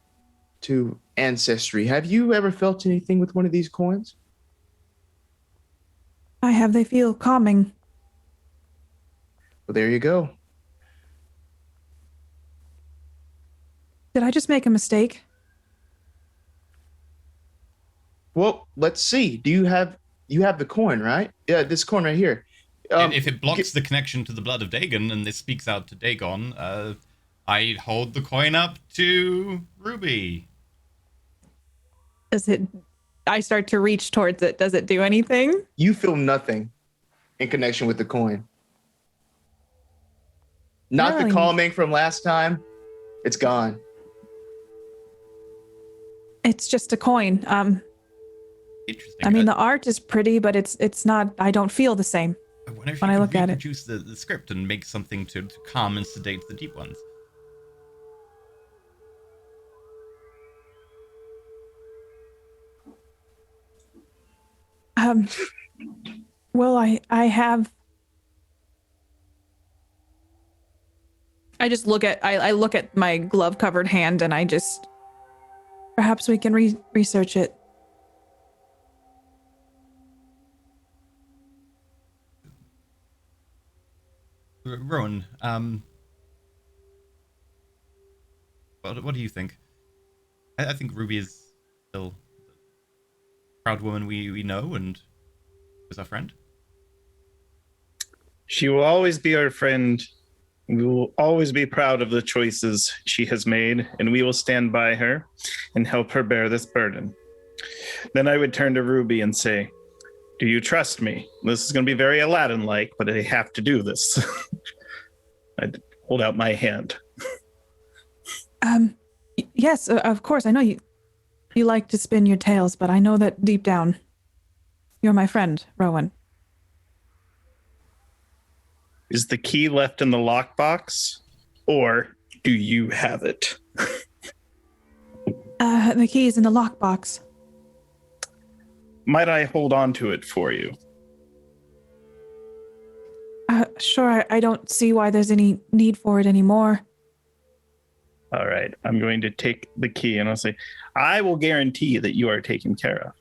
to ancestry. Have you ever felt anything with one of these coins? I have. They feel calming. Well, there you go. Did I just make a mistake? Well, let's see. Do you have the coin, right? Yeah, this coin right here. If it blocks the connection to the blood of Dagon and this speaks out to Dagon, I hold the coin up to Ruby. Does it? I start to reach towards it. Does it do anything? You feel nothing in connection with the coin. Not Really? the calming from last time. It's gone. It's just a coin. Interesting. I mean, the art is pretty, but it's not. I don't feel the same. I wonder if when you I could look at it. reproduce the script and make something to calm and sedate the deep ones. Well, I have. I just look at I look at my glove covered hand and I just perhaps we can research it. Rowan, what do you think? I think Ruby is still the proud woman we know and is our friend. She will always be our friend. We will always be proud of the choices she has made, and we will stand by her and help her bear this burden. Then I would turn to Ruby and say, do you trust me? This is going to be very Aladdin-like, but I have to do this. I'd hold out my hand. Yes, of course. I know you like to spin your tales, but I know that deep down, you're my friend, Rowan. Is the key left in the lockbox, or do you have it? The key is in the lockbox. Might I hold on to it for you? Sure, I don't see why there's any need for it anymore. All right, I'm going to take the key and I'll say, I will guarantee that you are taken care of,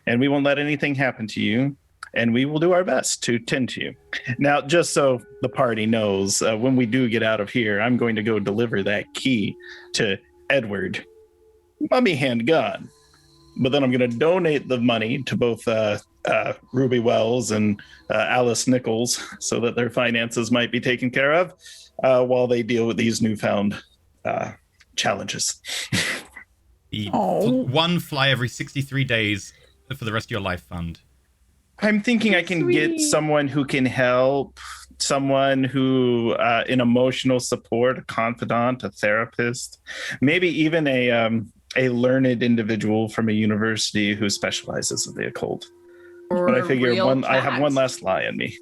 and we won't let anything happen to you, and we will do our best to tend to you. Now, just so the party knows, when we do get out of here, I'm going to go deliver that key to Edward, Mummy Hand Gun. But then I'm going to donate the money to both Ruby Wells and Alice Nichols so that their finances might be taken care of while they deal with these newfound challenges. One fly every 63 days for the rest of your life fund. I'm thinking I can get someone who can help, someone who in emotional support, a confidant, a therapist, maybe even a learned individual from a university who specializes in the occult. Or but I figure I have one cat. less lie in me.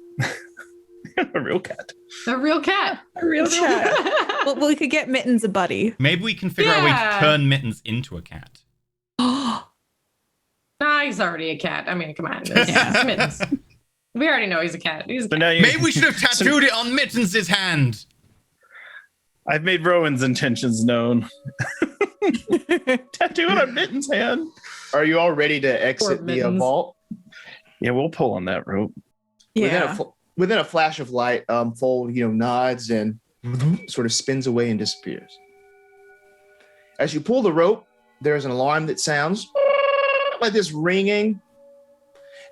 A real cat. A real cat. A real cat. Well, we could get Mittens a buddy. Maybe we can figure out a way to turn Mittens into a cat. Nah, he's already a cat. I mean, come on. It's Mittens. We already know he's a cat. He's a cat. Maybe we should have tattooed it on Mittens' hand. I've made Rowan's intentions known. Tattoo it on Mittens' hand. Are you all ready to exit the vault? Yeah, we'll pull on that rope. Yeah. Within a flash of light, Fold, nods and sort of spins away and disappears. As you pull the rope, there's an alarm that sounds like this ringing,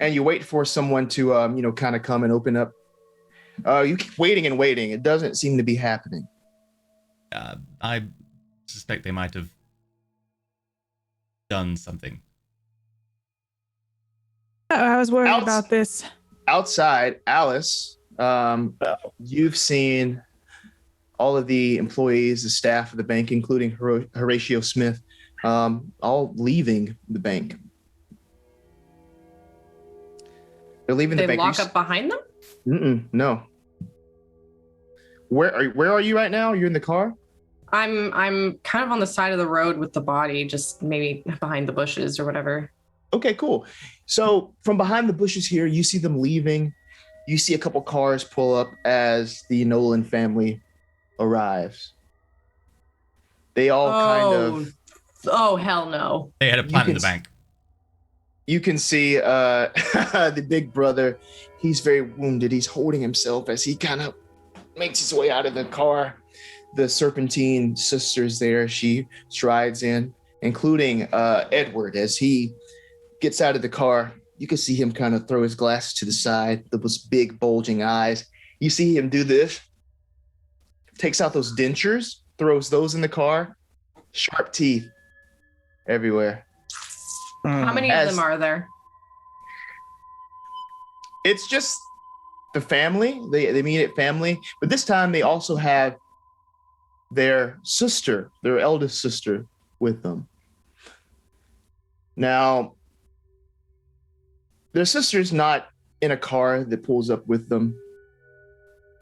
and you wait for someone to, kind of come and open up. You keep waiting and waiting. It doesn't seem to be happening. I suspect they might have done something. I was worried about this. Outside, Alice, you've seen all of the employees, the staff of the bank, including Horatio Smith, all leaving the bank. They're leaving the They bank. lock up behind them? No. Where are you right now? You're in the car? I'm kind of on the side of the road with the body, just maybe behind the bushes or whatever. Okay, cool. So from behind the bushes here, you see them leaving. You see a couple cars pull up as the Nolan family arrives. They all kind of... Oh, hell no. They had a plan in the bank. You can see the big brother. He's very wounded. He's holding himself as he kind of makes his way out of the car. The Serpentine sisters there, she strides in, including Edward. As he gets out of the car, you can see him kind of throw his glasses to the side, those big bulging eyes. You see him do this, takes out those dentures, throws those in the car, sharp teeth everywhere. How many of them are there? It's just the family, the immediate family, but this time they also have their sister, their eldest sister, with them. Now, their sister's not in a car that pulls up with them.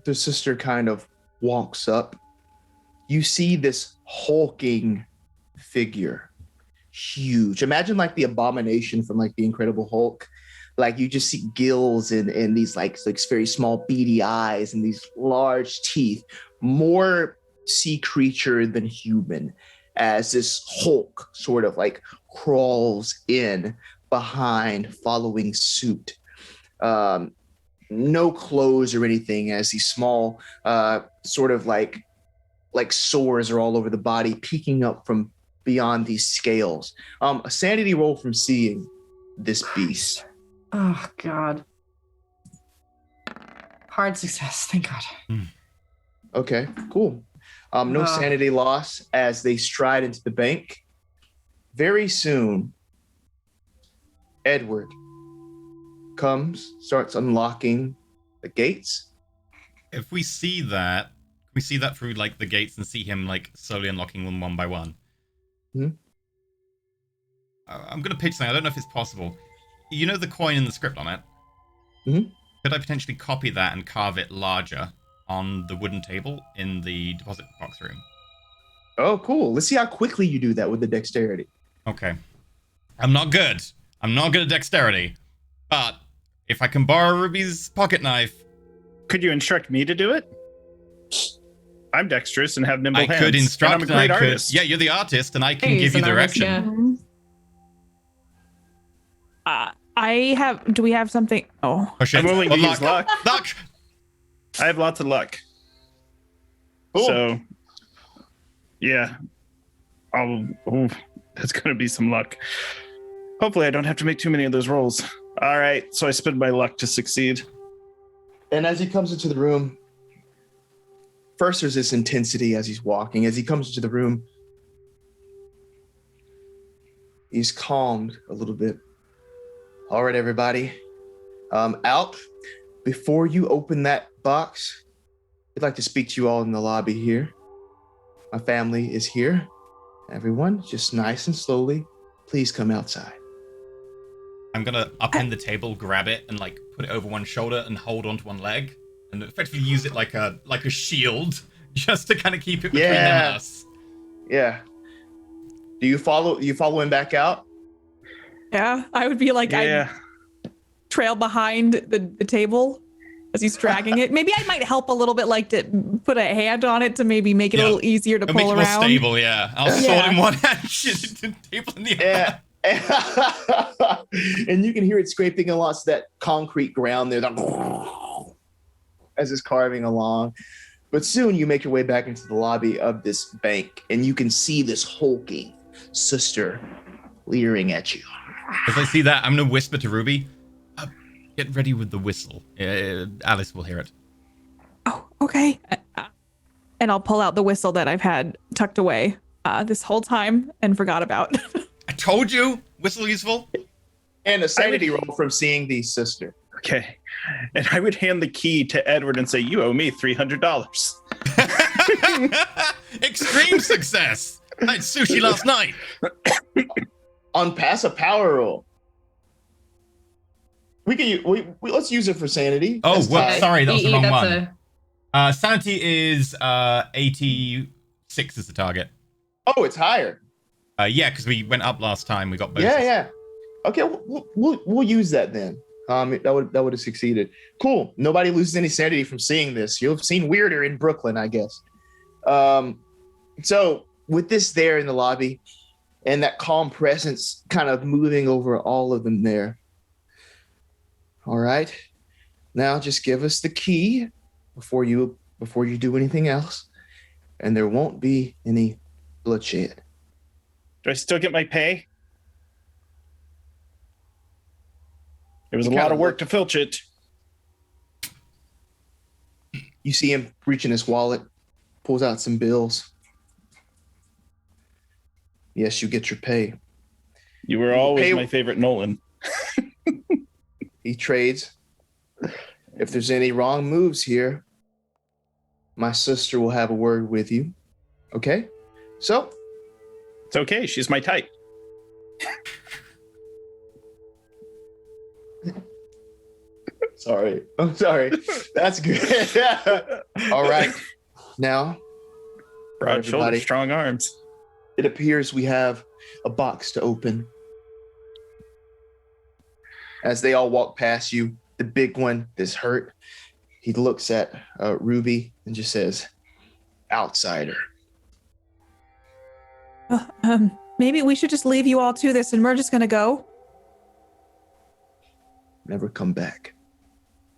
Their sister kind of walks up. You see this hulking figure, huge. Imagine like the Abomination from like the Incredible Hulk. Like you just see gills and these like very small beady eyes and these large teeth. More sea creature than human, as this Hulk sort of like crawls in behind, following suit. No clothes or anything, as these small sort of like sores are all over the body, peeking up from beyond these scales. A sanity roll from seeing this beast. Oh, God. Hard success, thank God. Okay, cool. No sanity loss as they stride into the bank. Very soon, Edward comes, starts unlocking the gates. If we see that, through like the gates and see him like slowly unlocking them one by one. I'm gonna pitch something. I don't know if it's possible. You know the coin and the script on it? Could I potentially copy that and carve it larger on the wooden table in the deposit box room? Oh, cool. Let's see how quickly you do that with the dexterity. Okay. I'm not good at dexterity. But if I can borrow Ruby's pocket knife... Could you instruct me to do it? I'm dexterous and have nimble hands. I could instruct, and I'm a great artist. Yeah, you're the artist, and I can give you direction. Do we have something? Oh shit. I'm willing to use luck. Luck! I have lots of luck. Cool. So, yeah. That's going to be some luck. Hopefully I don't have to make too many of those rolls. All right, so I spend my luck to succeed. And as he comes into the room, first there's this intensity as he's walking. As he comes into the room, he's calmed a little bit. All right, everybody. Out. Before you open that box, I'd like to speak to you all in the lobby here. My family is here. Everyone, just nice and slowly, please come outside. I'm gonna upend the table, grab it, and like put it over one shoulder and hold onto one leg, and effectively use it like a shield, just to kind of keep it between them and us. Yeah. Do you follow him back out? yeah, I would be like, Yeah. I trail behind the table as he's dragging it. Maybe I might help a little bit, like to put a hand on it to maybe make it a little easier to It'll pull make it around. more stable, yeah. I'll sword in one hand, shit, the table in the other. And you can hear it scraping along that concrete ground there as it's carving along. But soon you make your way back into the lobby of this bank, and you can see this hulking sister leering at you. As I see that, I'm going to whisper to Ruby, get ready with the whistle. Alice will hear it. Oh, okay. And I'll pull out the whistle that I've had tucked away this whole time and forgot about. I told you, whistle useful. And a sanity roll from seeing the sister. Okay. And I would hand the key to Edward and say, you owe me $300. Extreme success. I had sushi last night. On pass a power roll. We can let's use it for sanity. Oh, That's well, fine. sorry, that was the wrong that's one. Sanity is 86 is the target. Oh, it's higher. Yeah, because we went up last time. We got bonuses. Yeah. Okay, we'll use that then. That would have succeeded. Cool. Nobody loses any sanity from seeing this. You'll have seen weirder in Brooklyn, I guess. So with this there in the lobby, and that calm presence kind of moving over all of them there. All right. Now just give us the key before you do anything else, and there won't be any bloodshed. Do I still get my pay? It was You a lot kinda of work to filch it. You see him reach in his wallet, pulls out some bills. Yes, you get your pay. You were always Pay- my favorite Nolan. He trades. If there's any wrong moves here, my sister will have a word with you. Okay? So, It's okay. She's my type. sorry. I'm sorry. That's good. All right. Now, Broad everybody. shoulders, strong arms. it appears we have a box to open. As they all walk past you, the big one that's hurt, he looks at Ruby and just says, "Outsider." Maybe we should just leave you all to this and we're just gonna go. Never come back.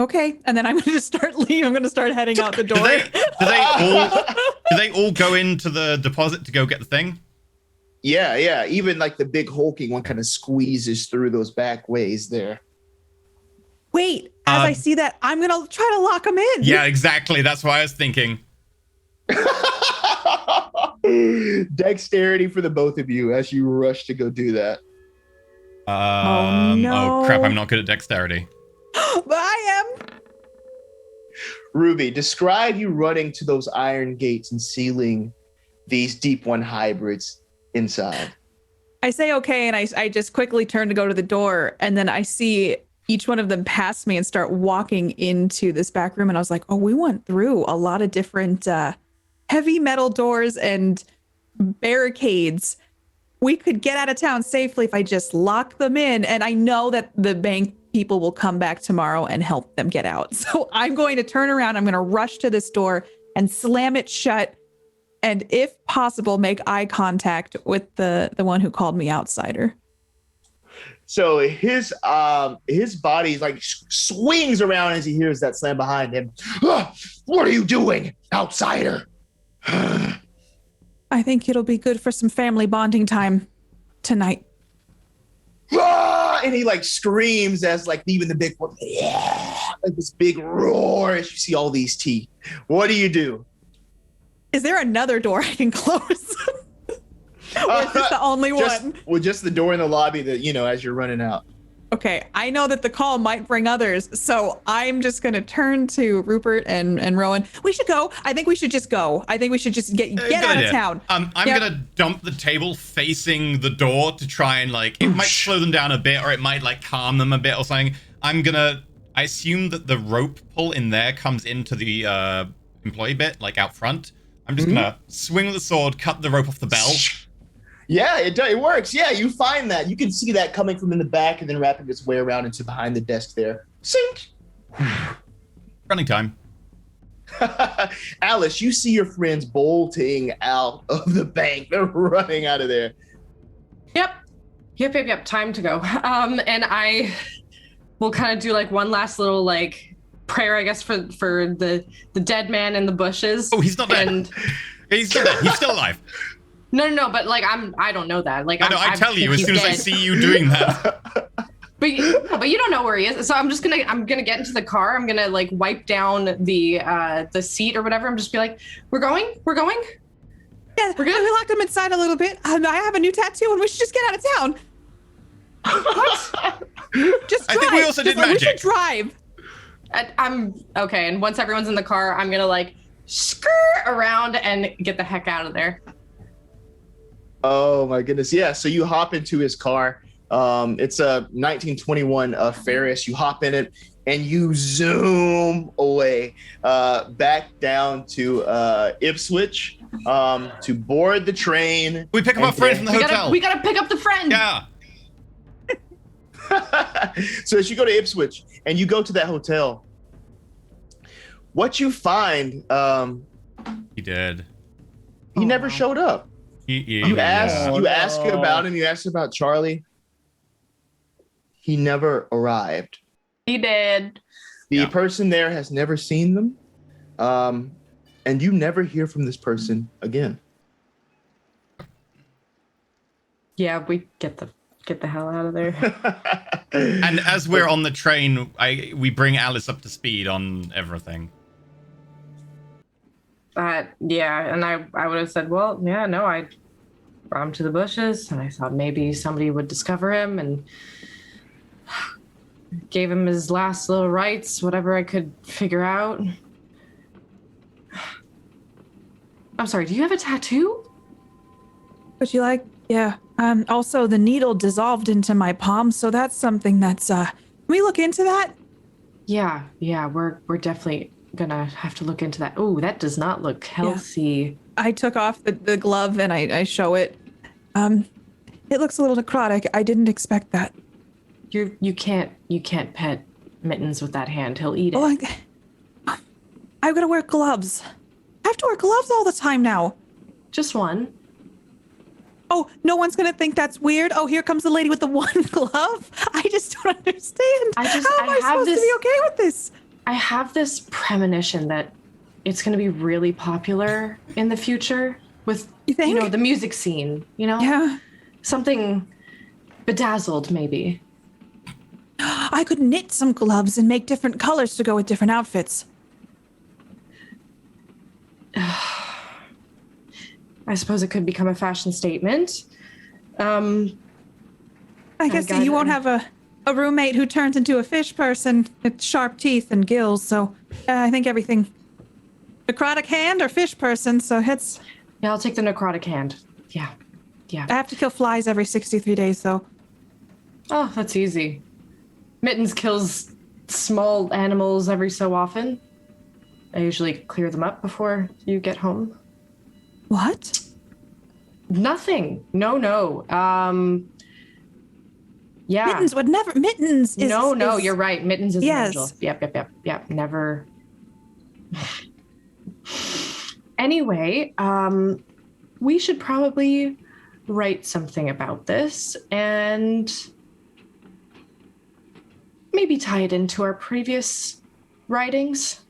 Okay, and then I'm gonna just start leaving. I'm gonna start heading out the door. Do they all go into the deposit to go get the thing? Yeah. Even like the big hulking one kind of squeezes through those back ways there. Wait, as I see that, I'm gonna try to lock him in. Yeah, exactly. That's what I was thinking. Dexterity for the both of you as you rush to go do that. no. Oh crap! I'm not good at dexterity. But I am. Ruby, describe you running to those iron gates and sealing these Deep One hybrids inside. I say okay, and I just quickly turn to go to the door, and then I see each one of them pass me and start walking into this back room, and I was like, oh, we went through a lot of different heavy metal doors and barricades. We could get out of town safely if I just lock them in, and I know that the bank people will come back tomorrow and help them get out. So I'm going to turn around, I'm going to rush to this door and slam it shut, and if possible, make eye contact with the one who called me outsider. So his body like swings around as he hears that slam behind him. "Ah, what are you doing, outsider?" I think it'll be good for some family bonding time tonight. "Ah!" And he like screams as like even the big one, like this big roar as you see all these teeth. What do you do? Is there another door I can close? Or is this the only one? Just the door in the lobby that, as you're running out. Okay, I know that the call might bring others, so I'm just gonna turn to Rupert and Rowan. We should go. I think we should just go. I think we should just get out of town. I'm gonna dump the table facing the door to try and it might slow them down a bit, or it might calm them a bit or something. I assume that the rope pull in there comes into the employee bit, out front. I'm just gonna swing with the sword, cut the rope off the bell. Yeah, it works. Yeah, you find that. You can see that coming from in the back and then wrapping its way around into behind the desk there. Sink! Running time. Alice, you see your friends bolting out of the bank. They're running out of there. Yep. Time to go. And I will kind of do one last little prayer, I guess, for the dead man in the bushes. Oh, he's not dead. And He's not dead. He's still alive. No, but I don't know that. I tell you as soon as I see you doing that. But you don't know where he is. So I'm gonna get into the car. I'm gonna wipe down the seat or whatever. I'm just be like, we're going. Yeah, we're good. We locked him inside a little bit. I have a new tattoo, and we should just get out of town. What? Just drive. I think we also did magic. We should drive. I'm okay. And once everyone's in the car, I'm gonna skirt around and get the heck out of there. Oh my goodness. Yeah, so you hop into his car It's a 1921 Ferris. You hop in it and you zoom away back down to Ipswich to board the train. We pick up our friend from the hotel. We gotta pick up the friend. Yeah. So as you go to Ipswich and you go to that hotel, what you find, He did. he never showed up. You ask about him. You ask about Charlie. He never arrived. He did. The person there has never seen them, and you never hear from this person again. Yeah, we get the hell out of there. And as we're on the train, we bring Alice up to speed on everything. Yeah, and I would have said, well, yeah, no, I brought him to the bushes, and I thought maybe somebody would discover him, and gave him his last little rites, whatever I could figure out. I'm sorry, do you have a tattoo? Would you like? Yeah. Also, the needle dissolved into my palm, so that's something that's. Can we look into that? Yeah, we're definitely gonna have to look into that. Oh, that does not look healthy. Yeah. I took off the glove and I show it. It looks a little necrotic. I didn't expect that. You can't pet Mittens with that hand. He'll eat it. Oh, I've got to wear gloves. I have to wear gloves all the time now. Just one. Oh, no one's going to think that's weird. Oh, here comes the lady with the one glove. I just don't understand. How am I supposed to be okay with this? I have this premonition that it's going to be really popular in the future with, you know, the music scene, you know? Yeah. Something bedazzled, maybe. I could knit some gloves and make different colors to go with different outfits. I suppose it could become a fashion statement. I guess that you won't have a roommate who turns into a fish person with sharp teeth and gills, so I think everything... Necrotic hand or fish person, so it's... Yeah, I'll take the necrotic hand. Yeah. I have to kill flies every 63 days, though. Oh, that's easy. Mittens kills small animals every so often. I usually clear them up before you get home. What? Nothing. No. Yeah. Mittens would never... Mittens is... No, you're right. Mittens is an angel. Yep. Never... Anyway, we should probably write something about this and maybe tie it into our previous writings,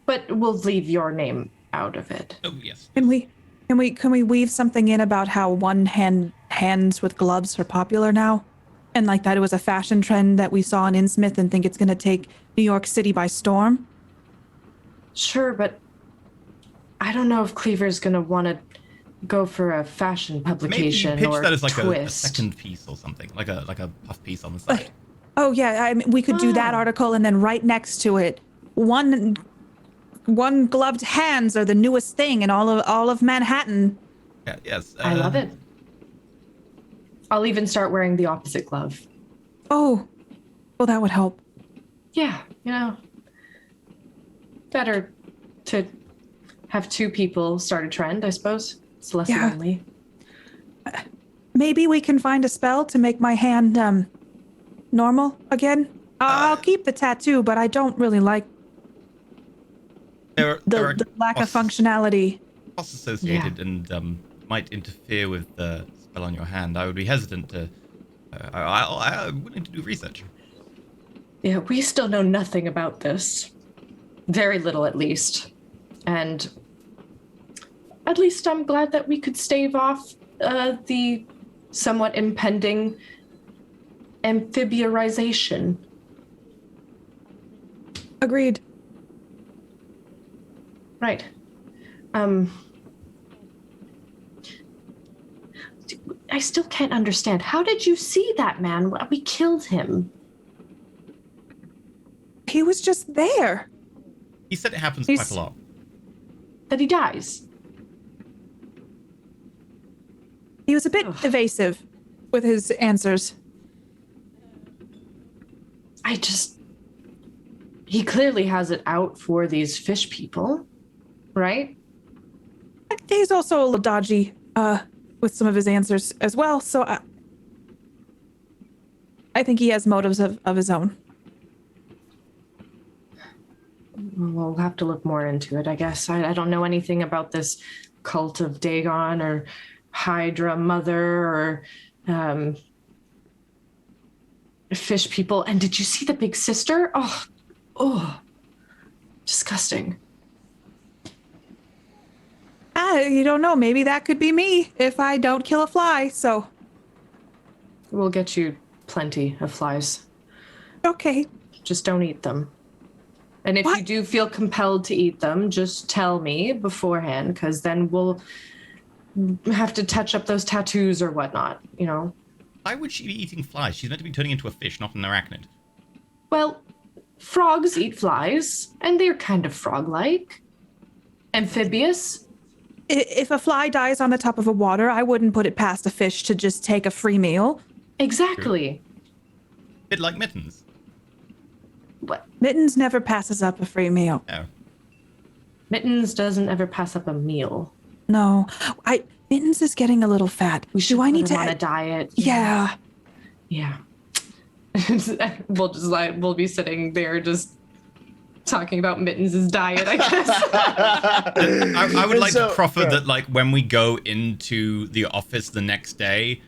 but we'll leave your name out of it. Oh, yes. Can we weave something in about how hands with gloves are popular now? And like that it was a fashion trend that we saw in Innsmouth and think it's going to take New York City by storm? Sure, but I don't know if Cleaver's going to want to go for a fashion publication. Maybe you pitch or that as like twist. a second piece or something, like a puff piece on the side. Oh yeah, I mean, we could do that article and then right next to it, one gloved hands are the newest thing in all of Manhattan. Yeah, yes. I love it. I'll even start wearing the opposite glove. Oh, well, that would help. Yeah, you know, better to have two people start a trend, I suppose. It's less lonely. Maybe we can find a spell to make my hand normal again. I'll keep the tattoo, but I don't really like the lack of functionality. Costs associated and might interfere with the spell on your hand. I would be hesitant to. I'm willing to do research. Yeah, we still know nothing about this. Very little, at least. And at least I'm glad that we could stave off the somewhat impending amphibiarization. Agreed. Right. I still can't understand. How did you see that man? We killed him. He was just there. He said it happens quite a lot. That he dies. He was a bit evasive with his answers. He clearly has it out for these fish people, right? He's also a little dodgy with some of his answers as well, so I think he has motives of his own. We'll have to look more into it, I guess. I don't know anything about this cult of Dagon or Hydra Mother or fish people. And did you see the big sister? Oh, disgusting. You don't know. Maybe that could be me if I don't kill a fly, so. We'll get you plenty of flies. Okay. Just don't eat them. And if What? you do feel compelled to eat them, just tell me beforehand, because then we'll have to touch up those tattoos or whatnot, you know? Why would she be eating flies? She's meant to be turning into a fish, not an arachnid. Well, frogs eat flies, and they're kind of frog-like. Amphibious. If a fly dies on the top of a water, I wouldn't put it past a fish to just take a free meal. Exactly. Bit like Mittens. What? Mittens never passes up a free meal. Oh. Mittens doesn't ever pass up a meal. No, Mittens is getting a little fat. We should Do I put need him to on a diet. Yeah. Yeah. We'll be sitting there just talking about Mittens' diet, I guess. I would like to proffer that, like, when we go into the office the next day,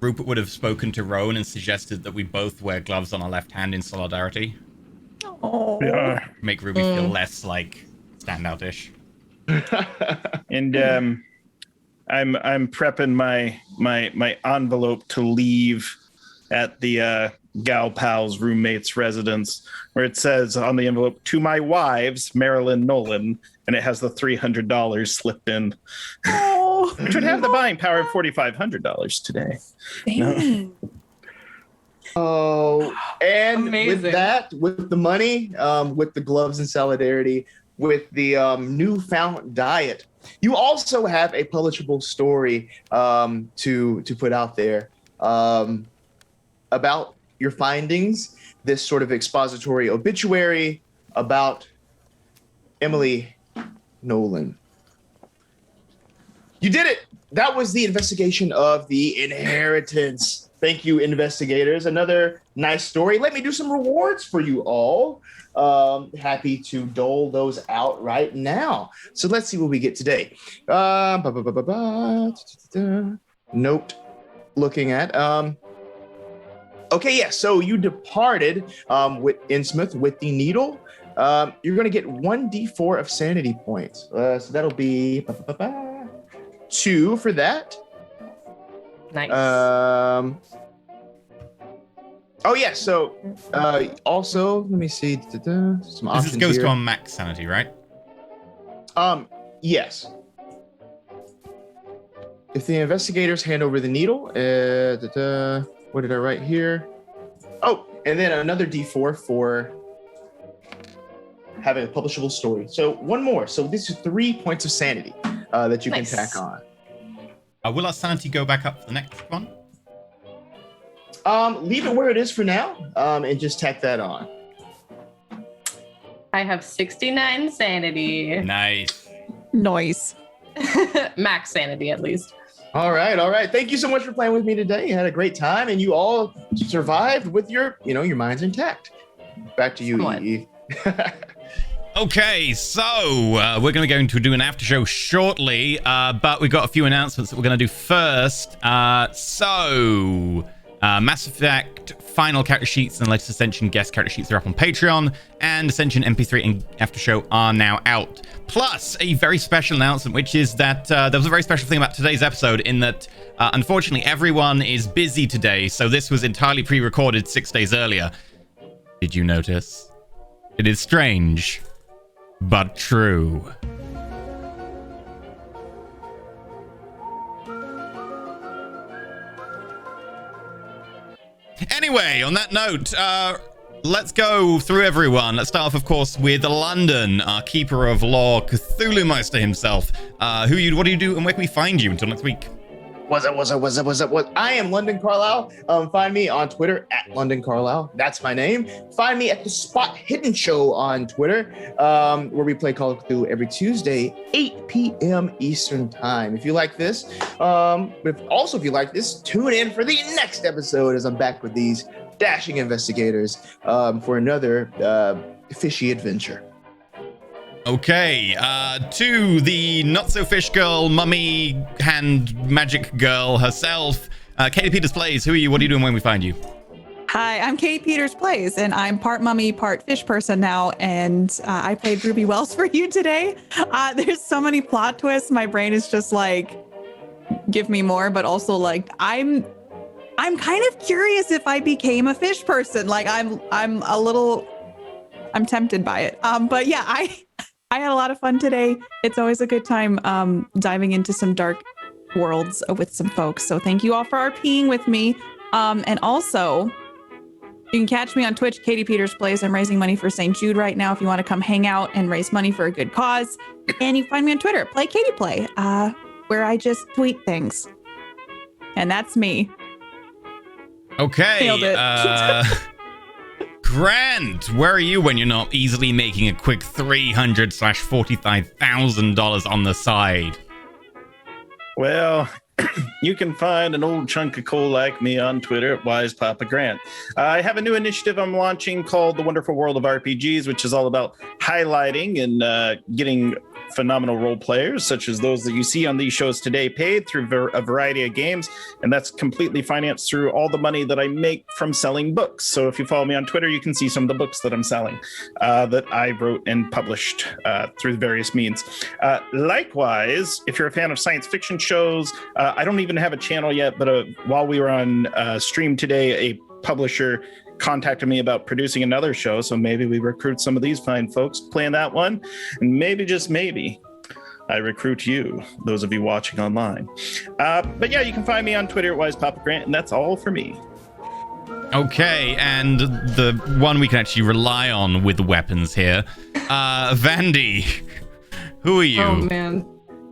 Rupert would have spoken to Rowan and suggested that we both wear gloves on our left hand in solidarity. Oh. Yeah. Make Ruby feel less, like, standout-ish. And I'm prepping my envelope to leave at the gal pal's roommate's residence, where it says on the envelope, "To my wives, Marilyn Nolan," and it has the $300 slipped in, which would have the buying power of $4,500 today. Dang. Oh, and Amazing. with that, with the money, with the gloves in solidarity, with the newfound diet, you also have a publishable story to put out there about your findings. This sort of expository obituary about Emily Nolan. You did it. That was the investigation of the inheritance. Thank you, investigators. Another nice story. Let me do some rewards for you all. Happy to dole those out right now. So let's see what we get today. Note looking at. Okay, yeah. So you departed with Innsmouth with the needle. You're going to get 1d4 of sanity points. So that'll be 2 for that. Nice. Oh yeah. So also, let me see some options This goes here. to our max sanity, right? Yes. If the investigators hand over the needle, what did I write here? Oh, and then another D4 for having a publishable story. So one more. So this is 3 points of sanity that you Nice. can tack on. Will our sanity go back up for the next one? Leave it where it is for now, and just tack that on. I have 69 sanity. Nice. Noise. Max sanity, at least. All right. Thank you so much for playing with me today. You had a great time, and you all survived with your minds intact. Back to you, Somewhat. EE. Okay, so we're going to go into do an after show shortly, but we've got a few announcements that we're going to do first. Mass Effect final character sheets and latest Ascension guest character sheets are up on Patreon, and Ascension MP3 and after show are now out. Plus, a very special announcement, which is that there was a very special thing about today's episode in that, unfortunately, everyone is busy today, so this was entirely pre-recorded 6 days earlier. Did you notice? It is strange, but true. Anyway, on that note, let's go through everyone. Let's start off, of course, with London, our keeper of law, Cthulhu Meister himself. What do you do, and where can we find you until next week? What's up? I am London Carlisle. Find me on Twitter at London Carlisle. That's my name. Find me at the Spot Hidden Show on Twitter, where we play Call of Cthulhu every Tuesday, 8 p.m. Eastern Time. If you like this, if you like this, tune in for the next episode as I'm back with these dashing investigators for another fishy adventure. Okay, to the not-so-fish girl, mummy hand magic girl herself, Katie Peters Plays. Who are you? What are you doing when we find you? Hi, I'm Katie Peters Plays, and I'm part mummy, part fish person now, and I played Ruby Wells for you today. There's so many plot twists. My brain is just like, give me more, but also like, I'm kind of curious if I became a fish person. Like, I'm tempted by it. But yeah, I had a lot of fun today. It's always a good time diving into some dark worlds with some folks. So thank you all for RPing with me. And also, you can catch me on Twitch, Katie Peters Plays. I'm raising money for St. Jude right now if you want to come hang out and raise money for a good cause. And you can find me on Twitter, Play Katie Play, where I just tweet things. And that's me. Okay. Nailed it. Grant, where are you when you're not easily making a quick $300,000/$45,000 on the side? Well, you can find an old chunk of coal like me on Twitter at Wise Papa Grant. I have a new initiative I'm launching called The Wonderful World of RPGs, which is all about highlighting and getting phenomenal role players, such as those that you see on these shows today, paid through a variety of games. And that's completely financed through all the money that I make from selling books. So if you follow me on Twitter, you can see some of the books that I'm selling that I wrote and published through various means. Likewise, if you're a fan of science fiction shows, I don't even have a channel yet, but while we were on stream today, a publisher contacted me about producing another show, so maybe we recruit some of these fine folks playing that one, and maybe, just maybe, I recruit you, those of you watching online. But yeah, you can find me on Twitter at Wise Papa Grant, and that's all for me. Okay, and the one we can actually rely on with the weapons here, Vandy, who are you? Oh man,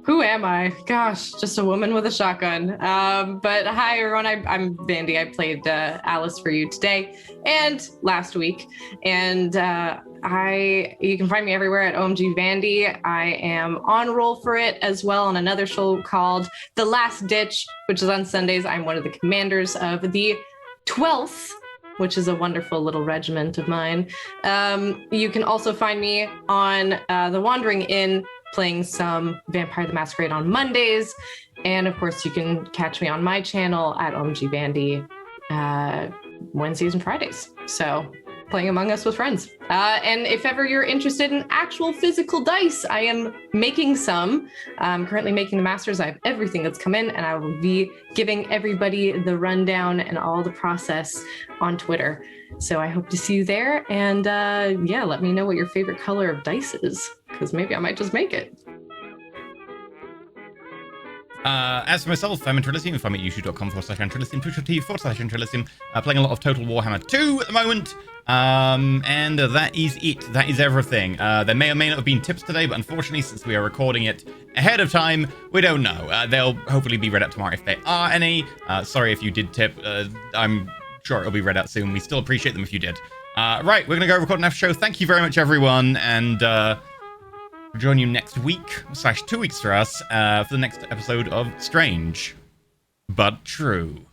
who am I? Gosh, just a woman with a shotgun. But hi everyone, I'm Vandy. I played Alice for you today and last week, and you can find me everywhere at OMG Vandy. I am on roll for it as well on another show called The Last Ditch, which is on Sundays. I'm one of the commanders of the 12th, which is a wonderful little regiment of mine. You can also find me on The Wandering Inn, playing some Vampire the Masquerade on Mondays. And of course, you can catch me on my channel at OMG Bandy Wednesdays and Fridays. So playing Among Us with friends. And if ever you're interested in actual physical dice, I am making some. I'm currently making the masters. I have everything that's come in, and I will be giving everybody the rundown and all the process on Twitter. So I hope to see you there. And yeah, let me know what your favorite color of dice is, because maybe I might just make it. As for myself, I'm Intralisium. You can find me at youtube.com/Intralisium, twitch.tv/Intralisium. Playing a lot of Total Warhammer 2 at the moment. And that is it. That is everything. There may or may not have been tips today, but unfortunately, since we are recording it ahead of time, we don't know. They'll hopefully be read out tomorrow if there are any. Sorry if you did tip. I'm sure it'll be read out soon. We still appreciate them if you did. Right, we're going to go record an after show. Thank you very much, everyone. And we'll join you next week, / 2 weeks for us, for the next episode of Strange But True.